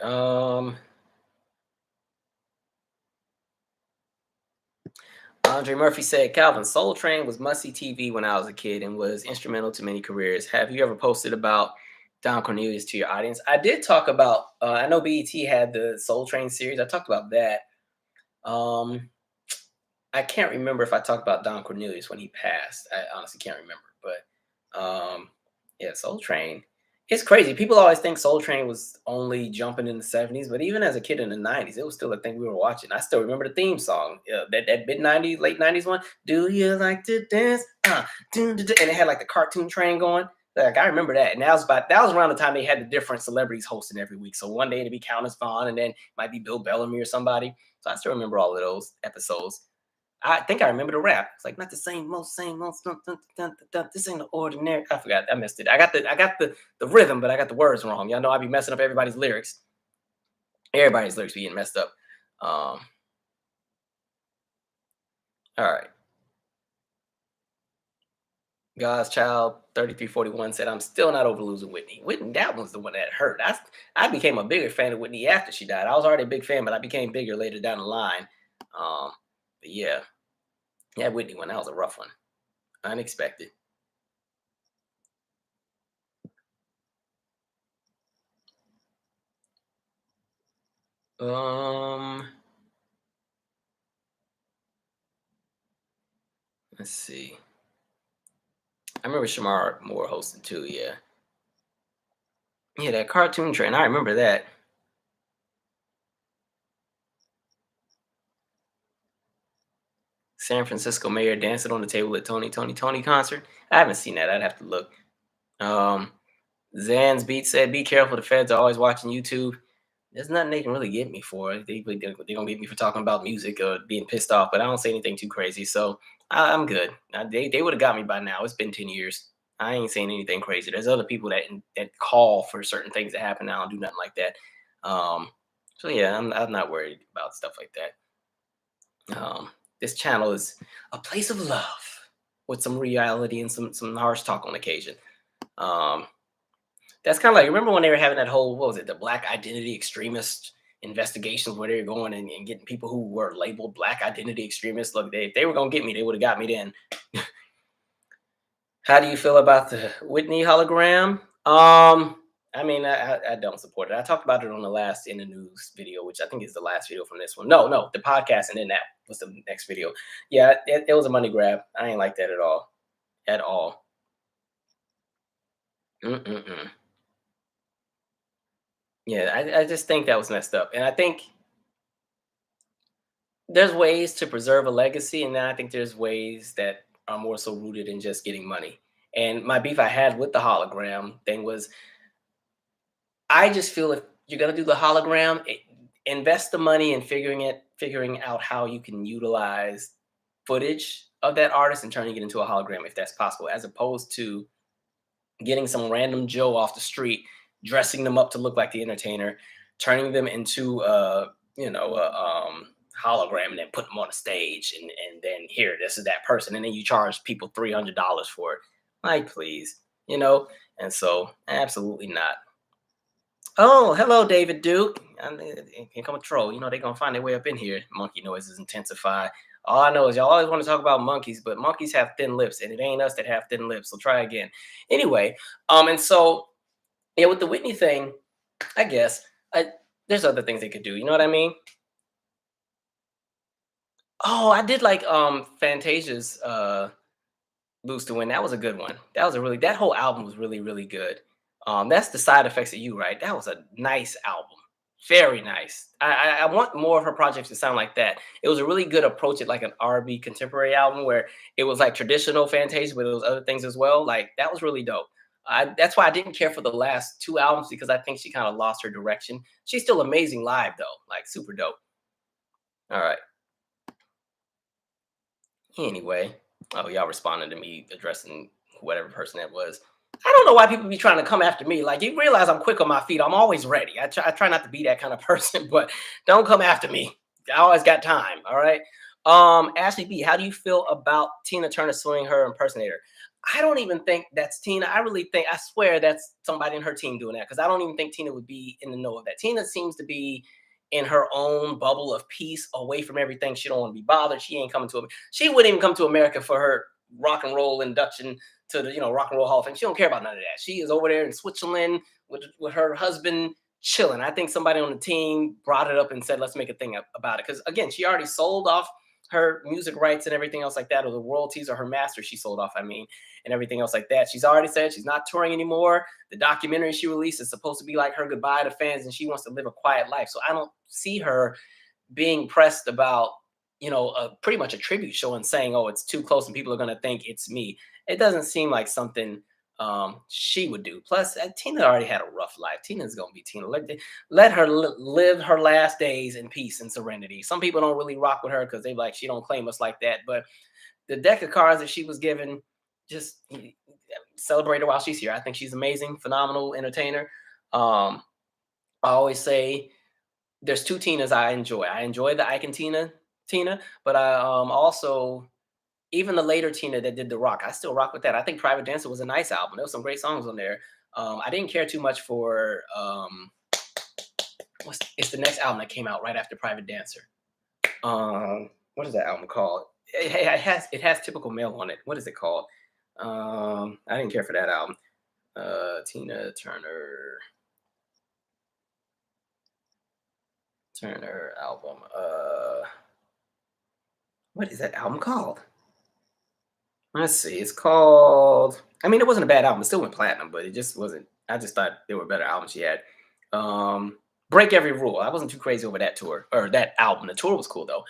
Andre Murphy said, Calvin, Soul Train was must-see TV when I was a kid and was instrumental to many careers. Have you ever posted about Don Cornelius to your audience? I did talk about, I know BET had the Soul Train series. I talked about that. I can't remember if I talked about Don Cornelius when he passed. I honestly can't remember. But yeah, Soul Train. It's crazy. People always think Soul Train was only jumping in the 70s, but even as a kid in the 90s, it was still a thing we were watching. I still remember the theme song, that mid 90s, late 90s one. Do you like to dance? And it had like the cartoon train going. Like I remember that. And that was around the time they had the different celebrities hosting every week. So one day it'd be Countess Vaughn, and then it might be Bill Bellamy or somebody. So I still remember all of those episodes. I think I remember the rap. It's like not the same, most same, most. This ain't the ordinary. I forgot. I missed it. I got the rhythm, but I got the words wrong. Y'all know I be messing up everybody's lyrics. Everybody's lyrics be getting messed up. All right. God's Child 3341 said, I'm still not over losing Whitney. Whitney, that was the one that hurt. I became a bigger fan of Whitney after she died. I was already a big fan, but I became bigger later down the line. But yeah. Yeah, Whitney one. That was a rough one. Unexpected. Let's see. I remember Shamar Moore hosted too. Yeah. Yeah, that cartoon train. I remember that. San Francisco mayor dancing on the table at Tony concert. I haven't seen that. I'd have to look. Um, Zan's Beat said, "Be careful. The feds are always watching YouTube. There's nothing they can really get me for. They're gonna get me for talking about music or being pissed off, but I don't say anything too crazy, so I'm good. They would have got me by now. It's been 10 years. I ain't saying anything crazy. There's other people that call for certain things that happen. I don't do nothing like that. So yeah, I'm not worried about stuff like that. This channel is a place of love with some reality and some harsh talk on occasion. Um, that's kind of like, remember when they were having that whole, what was it, the black identity extremist investigations where they were going and getting people who were labeled black identity extremists. Look, if they were gonna get me, they would have got me then. How do you feel about the Whitney hologram? I mean, I don't support it. I talked about it on the last in the news video, which I think is the last video from this one. No, no, the podcast, and then that was the next video. Yeah, it was a money grab. I ain't like that at all, at all. Mm-mm-mm. Yeah, I just think that was messed up, and I think there's ways to preserve a legacy, and then I think there's ways that are more so rooted in just getting money. And my beef I had with the hologram thing was I just feel if you're gonna do the hologram, invest the money in figuring out how you can utilize footage of that artist and turning it into a hologram if that's possible, as opposed to getting some random Joe off the street, dressing them up to look like the entertainer, turning them into hologram, and then put them on a stage, and then here, this is that person, and then you charge people $300 for it. Like, please, you know. And so, absolutely not. Oh, hello, David Duke. Here come a troll. You know they're gonna find their way up in here. Monkey noises intensify. All I know is y'all always want to talk about monkeys, but monkeys have thin lips, and it ain't us that have thin lips. So try again. Anyway, and so yeah, with the Whitney thing, I guess there's other things they could do. You know what I mean? Oh, I did like Fantasia's Lose to Win. That was a good one. That whole album was really, really good. That's the Side Effects of You, right? That was a nice album. Very nice. I want more of her projects to sound like that. It was a really good approach at like an R&B contemporary album where it was like traditional Fantasia, but it was other things as well. Like that was really dope. That's why I didn't care for the last two albums because I think she kind of lost her direction. She's still amazing live though, like super dope. All right. Anyway, oh, y'all responded to me addressing whatever person that was. I don't know why people be trying to come after me. Like, you realize I'm quick on my feet. I'm always ready. I try not to be that kind of person, but don't come after me. I always got time. All right. Ashley B, how do you feel about Tina Turner suing her impersonator? I don't even think that's Tina. I swear that's somebody in her team doing that because I don't even think Tina would be in the know of that. Tina seems to be in her own bubble of peace, away from everything. She don't want to be bothered. She ain't coming to. She wouldn't even come to America for her rock and roll induction to the Rock and Roll Hall of Fame. She don't care about none of that. She is over there in Switzerland with her husband chilling. I think somebody on the team brought it up and said, let's make a thing about it. Because again, she already sold off her music rights and everything else like that, or the royalties or her master she sold off, I mean, and everything else like that. She's already said she's not touring anymore. The documentary she released is supposed to be like her goodbye to fans, and she wants to live a quiet life. So I don't see her being pressed about, pretty much a tribute show and saying, "Oh, it's too close and people are going to think it's me." It doesn't seem like something she would do. Plus, Tina already had a rough life. Tina's going to be Tina. Let her live her last days in peace and serenity. Some people don't really rock with her because they like she don't claim us like that. But the deck of cards that she was given, just celebrate her while she's here. I think she's amazing, phenomenal entertainer. I always say there's two Tinas I enjoy. I enjoy the Ike and Tina, but I also even the later Tina that did the rock. I still rock with that. I think Private Dancer was a nice album. There was some great songs on there. I didn't care too much for it's the next album that came out right after Private Dancer. What is that album called? It has Typical Male on it. What is it called? I didn't care for that album. Tina Turner album. What is that album called? Let's see. It's called. I mean, it wasn't a bad album. It still went platinum, but it just wasn't. I just thought there were better albums she had. Break Every Rule. I wasn't too crazy over that tour or that album. The tour was cool though.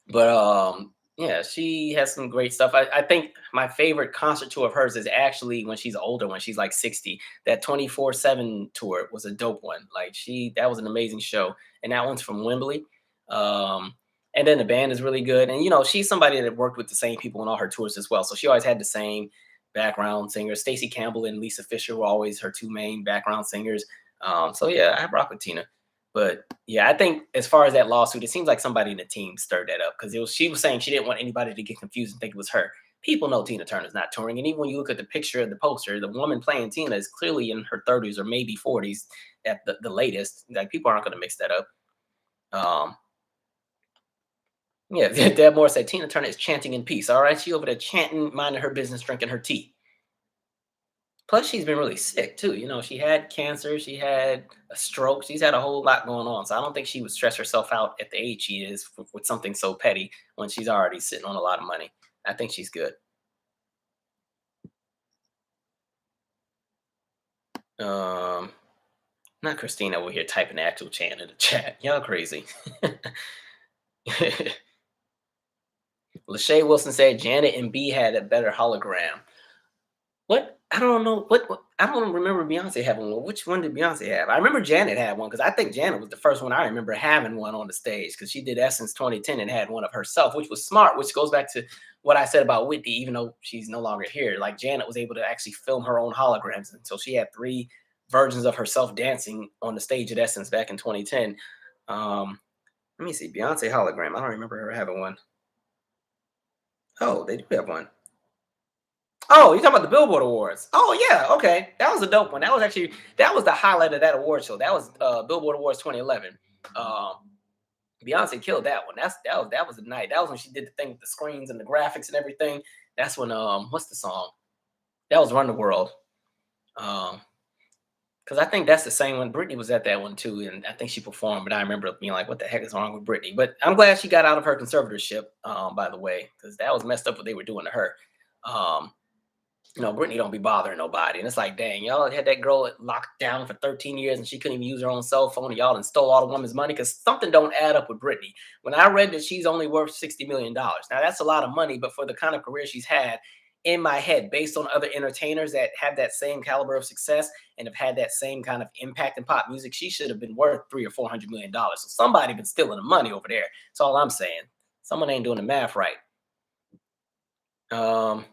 But yeah, she has some great stuff. I think my favorite concert tour of hers is actually when she's older, when she's like 60. That 24/7 tour was a dope one. Like that was an amazing show, and that one's from Wembley. Um, and then the band is really good, and she's somebody that worked with the same people on all her tours as well. So she always had the same background singers. Stacey Campbell and Lisa Fisher were always her two main background singers. So yeah, I rock with Tina. But yeah, I think as far as that lawsuit, it seems like somebody in the team stirred that up because she was saying she didn't want anybody to get confused and think it was her. People know Tina Turner's not touring, and even when you look at the picture of the poster, the woman playing Tina is clearly in her 30s or maybe 40s at the latest. Like people aren't going to mix that up. Um, yeah, Deb Moore said Tina Turner is chanting in peace. All right, she over there chanting, minding her business, drinking her tea. Plus, she's been really sick too. You know, she had cancer, she had a stroke, she's had a whole lot going on. So I don't think she would stress herself out at the age she is with something so petty when she's already sitting on a lot of money. I think she's good. Um, Not Christina over here typing the actual chant in the chat. Y'all crazy. Lachey Wilson said Janet and B had a better hologram. What? I don't know. I don't remember Beyonce having one. Which one did Beyonce have? I remember Janet had one because I think Janet was the first one I remember having one on the stage because she did Essence 2010 and had one of herself, which was smart, which goes back to what I said about Whitney, even though she's no longer here. Like Janet was able to actually film her own holograms. And so she had three versions of herself dancing on the stage at Essence back in 2010. Let me see. Beyonce hologram. I don't remember her having one. Oh, they do have one. Oh, you're talking about the Billboard Awards. Oh yeah, okay. That was a dope one. That was the highlight of that award show. That was Billboard Awards 2011. Um, Beyonce killed that one. That was the night. That was when she did the thing with the screens and the graphics and everything. That's when what's the song? That was Run the World. Because I think that's the same one. Britney was at that one too, and I think she performed. But I remember being like, "What the heck is wrong with Britney?" But I'm glad she got out of her conservatorship. By the way, because that was messed up what they were doing to her. Um, Brittany don't be bothering nobody. And it's like, dang, y'all had that girl locked down for 13 years and she couldn't even use her own cell phone. And y'all and stole all the woman's money because something don't add up with Brittany. When I read that she's only worth $60 million. Now that's a lot of money, but for the kind of career she's had in my head, based on other entertainers that have that same caliber of success and have had that same kind of impact in pop music, she should have been worth $300 or $400 million. So somebody been stealing the money over there. That's all I'm saying. Someone ain't doing the math right. Um,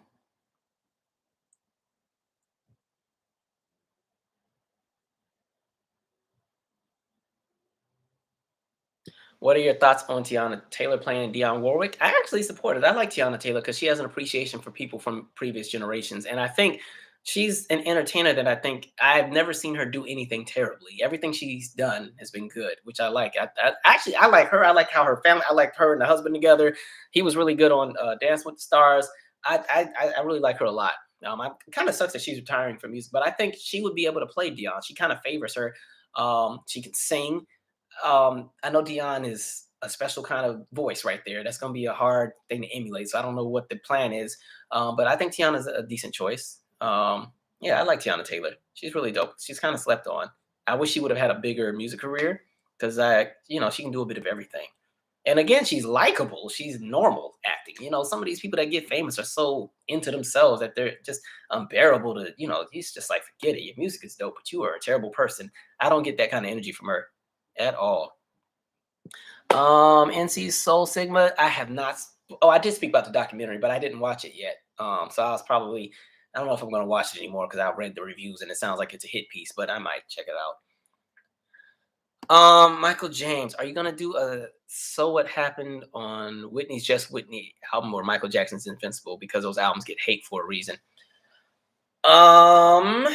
What are your thoughts on Tiana Taylor playing Dionne Warwick? I actually support it. I like Tiana Taylor because she has an appreciation for people from previous generations. And I think she's an entertainer that I think I've never seen her do anything terribly. Everything she's done has been good, which I like. I like her. I like how her family, I like her and the husband together. He was really good on Dance with the Stars. I really like her a lot. It kind of sucks that she's retiring from music, but I think she would be able to play Dionne. She kind of favors her. She can sing. I know Dion is a special kind of voice right there. That's going to be a hard thing to emulate. So I don't know what the plan is, but I think Tiana's a decent choice. Yeah, I like Tiana Taylor. She's really dope. She's kind of slept on. I wish she would have had a bigger music career because she can do a bit of everything. And again, she's likable. She's normal acting. Some of these people that get famous are so into themselves that they're just unbearable to, he's just like, forget it. Your music is dope, but you are a terrible person. I don't get that kind of energy from her at all. NC Soul Sigma, I have not. Oh, I did speak about the documentary, but I didn't watch it yet. So I don't know if I'm going to watch it anymore because I read the reviews and it sounds like it's a hit piece, but I might check it out. Michael James, are you gonna do a So What Happened on Whitney's Just Whitney album or Michael Jackson's Invincible? Because those albums get hate for a reason. I'm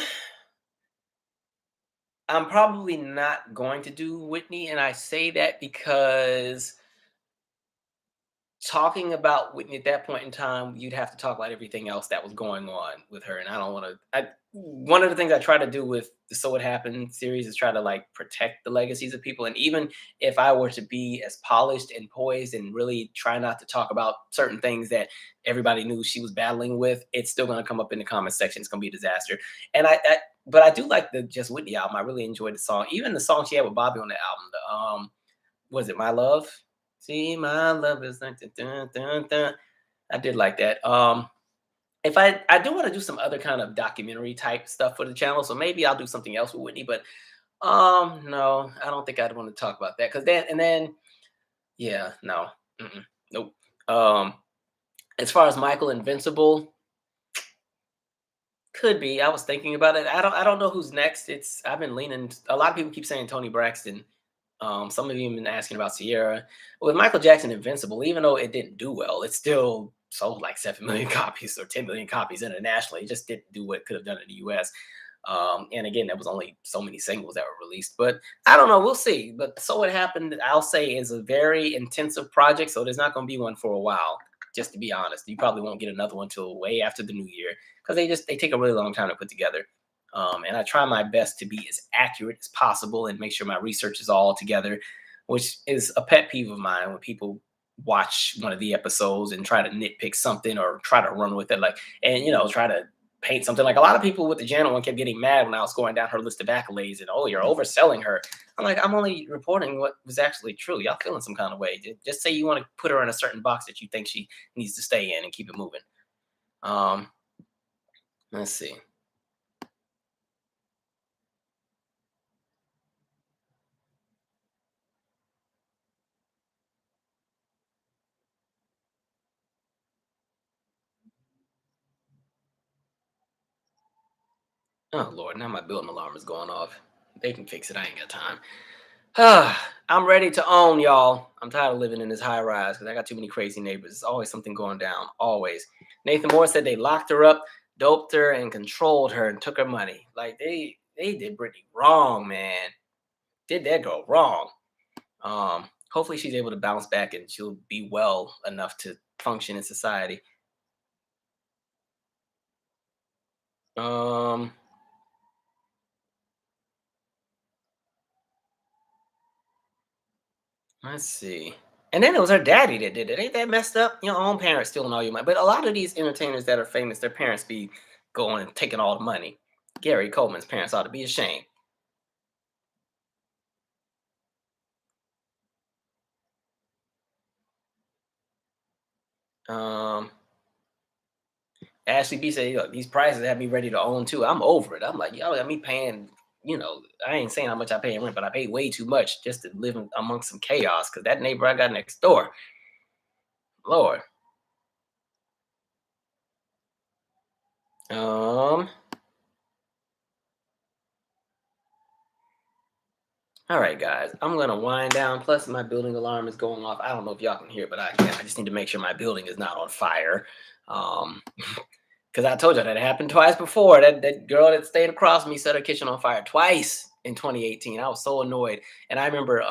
probably not going to do Whitney, and I say that because talking about Whitney at that point in time, you'd have to talk about everything else that was going on with her, and I don't want to. One of the things I try to do with the So What Happened series is try to like protect the legacies of people, and even if I were to be as polished and poised and really try not to talk about certain things that everybody knew she was battling with, it's still going to come up in the comment section. It's going to be a disaster, and but I do like the Just Whitney album. I really enjoyed the song, even the song she had with Bobby on the album. Was it My Love? See, my love is like dun, dun, dun. I did like that. If I do want to do some other kind of documentary type stuff for the channel, so maybe I'll do something else with Whitney. But no, I don't think I'd want to talk about that because then yeah, no, nope. As far as Michael Invincible, could be. I was thinking about it. I don't know who's next. I've been leaning. A lot of people keep saying Tony Braxton. Some of you have been asking about Sierra. With Michael Jackson Invincible, even though it didn't do well, it still sold like 7 million copies or 10 million copies internationally. It just didn't do what it could have done in the US. And again, there was only so many singles that were released. But I don't know. We'll see. But So What Happened, I'll say, is a very intensive project. So there's not going to be one for a while, just to be honest. You probably won't get another one till way after the new year because they take a really long time to put together. And I try my best to be as accurate as possible and make sure my research is all together, which is a pet peeve of mine when people watch one of the episodes and try to nitpick something or try to run with it, like, and try to paint something. Like, a lot of people with the Janet one kept getting mad when I was going down her list of accolades and, oh, you're overselling her. I'm like, I'm only reporting what was actually true. Y'all feeling some kind of way. Just say you want to put her in a certain box that you think she needs to stay in and keep it moving. Um, let's see. Oh Lord, now my building alarm is going off. They can fix it. I ain't got time. I'm ready to own, y'all. I'm tired of living in this high rise because I got too many crazy neighbors. There's always something going down. Always. Nathan Moore said they locked her up, doped her, and controlled her and took her money. Like, they did Brittany wrong, man. Did that go wrong? Hopefully she's able to bounce back and she'll be well enough to function in society. Um, let's see. And then it was her daddy that did it. Ain't that messed up? Your own parents stealing all your money. But a lot of these entertainers that are famous, their parents be going and taking all the money. Gary Coleman's parents ought to be ashamed. Um, Ashley B said, "Look, these prices have me ready to own too. I'm over it. I'm like, y'all got me paying, I ain't saying how much I pay in rent, but I pay way too much just to live amongst some chaos because that neighbor I got next door, Lord. Um, all right, guys, I'm gonna wind down. Plus, my building alarm is going off. I don't know if y'all can hear, but I can. I just need to make sure my building is not on fire. Um, because I told you that it happened twice before. That girl that stayed across from me set her kitchen on fire twice in 2018. I was so annoyed. And I remember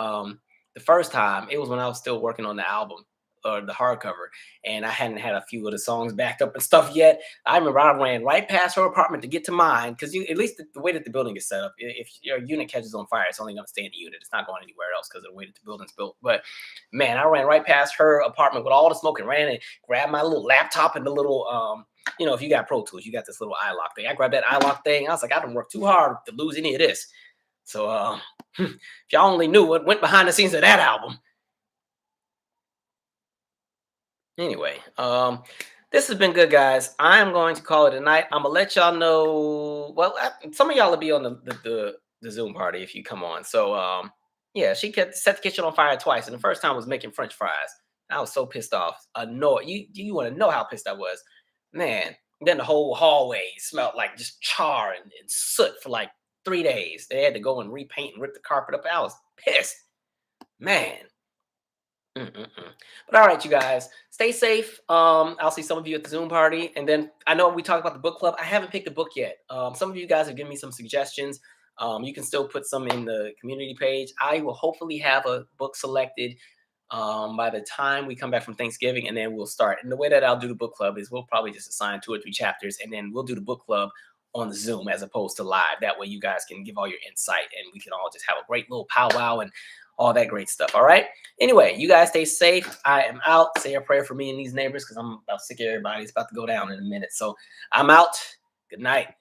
the first time, it was when I was still working on the album or the hardcover, and I hadn't had a few of the songs backed up and stuff yet. I remember I ran right past her apartment to get to mine because at least the way that the building is set up, if your unit catches on fire, it's only going to stay in the unit. It's not going anywhere else because of the way that the building's built. But man, I ran right past her apartment with all the smoke and ran and grabbed my little laptop and the little if you got Pro Tools, you got this little eye lock thing. I grabbed that eye lock thing. I was like, I didn't work too hard to lose any of this. So if y'all only knew what went behind the scenes of that album. Anyway, this has been good, guys. I am going to call it a night. I'm gonna let y'all know. Well, some of y'all will be on the Zoom party if you come on. So yeah, she kept set the kitchen on fire twice, and the first time was making French fries. I was so pissed off, annoyed. You want to know how pissed I was, man? Then the whole hallway smelled like just char and soot for like 3 days. They had to go and repaint and rip the carpet up. I was pissed, man. Mm-mm-mm. But all right, you guys, stay safe. I'll see some of you at the Zoom party, and then I know we talked about the book club. I haven't picked a book yet. Some of you guys have given me some suggestions. You can still put some in the community page. I will hopefully have a book selected by the time we come back from Thanksgiving, and then we'll start. And the way that I'll do the book club is we'll probably just assign 2 or 3 chapters, and then we'll do the book club on the Zoom as opposed to live. That way, you guys can give all your insight, and we can all just have a great little powwow and all that great stuff. All right. Anyway, you guys stay safe. I am out. Say a prayer for me and these neighbors because I'm about sick of everybody. It's about to go down in a minute. So I'm out. Good night.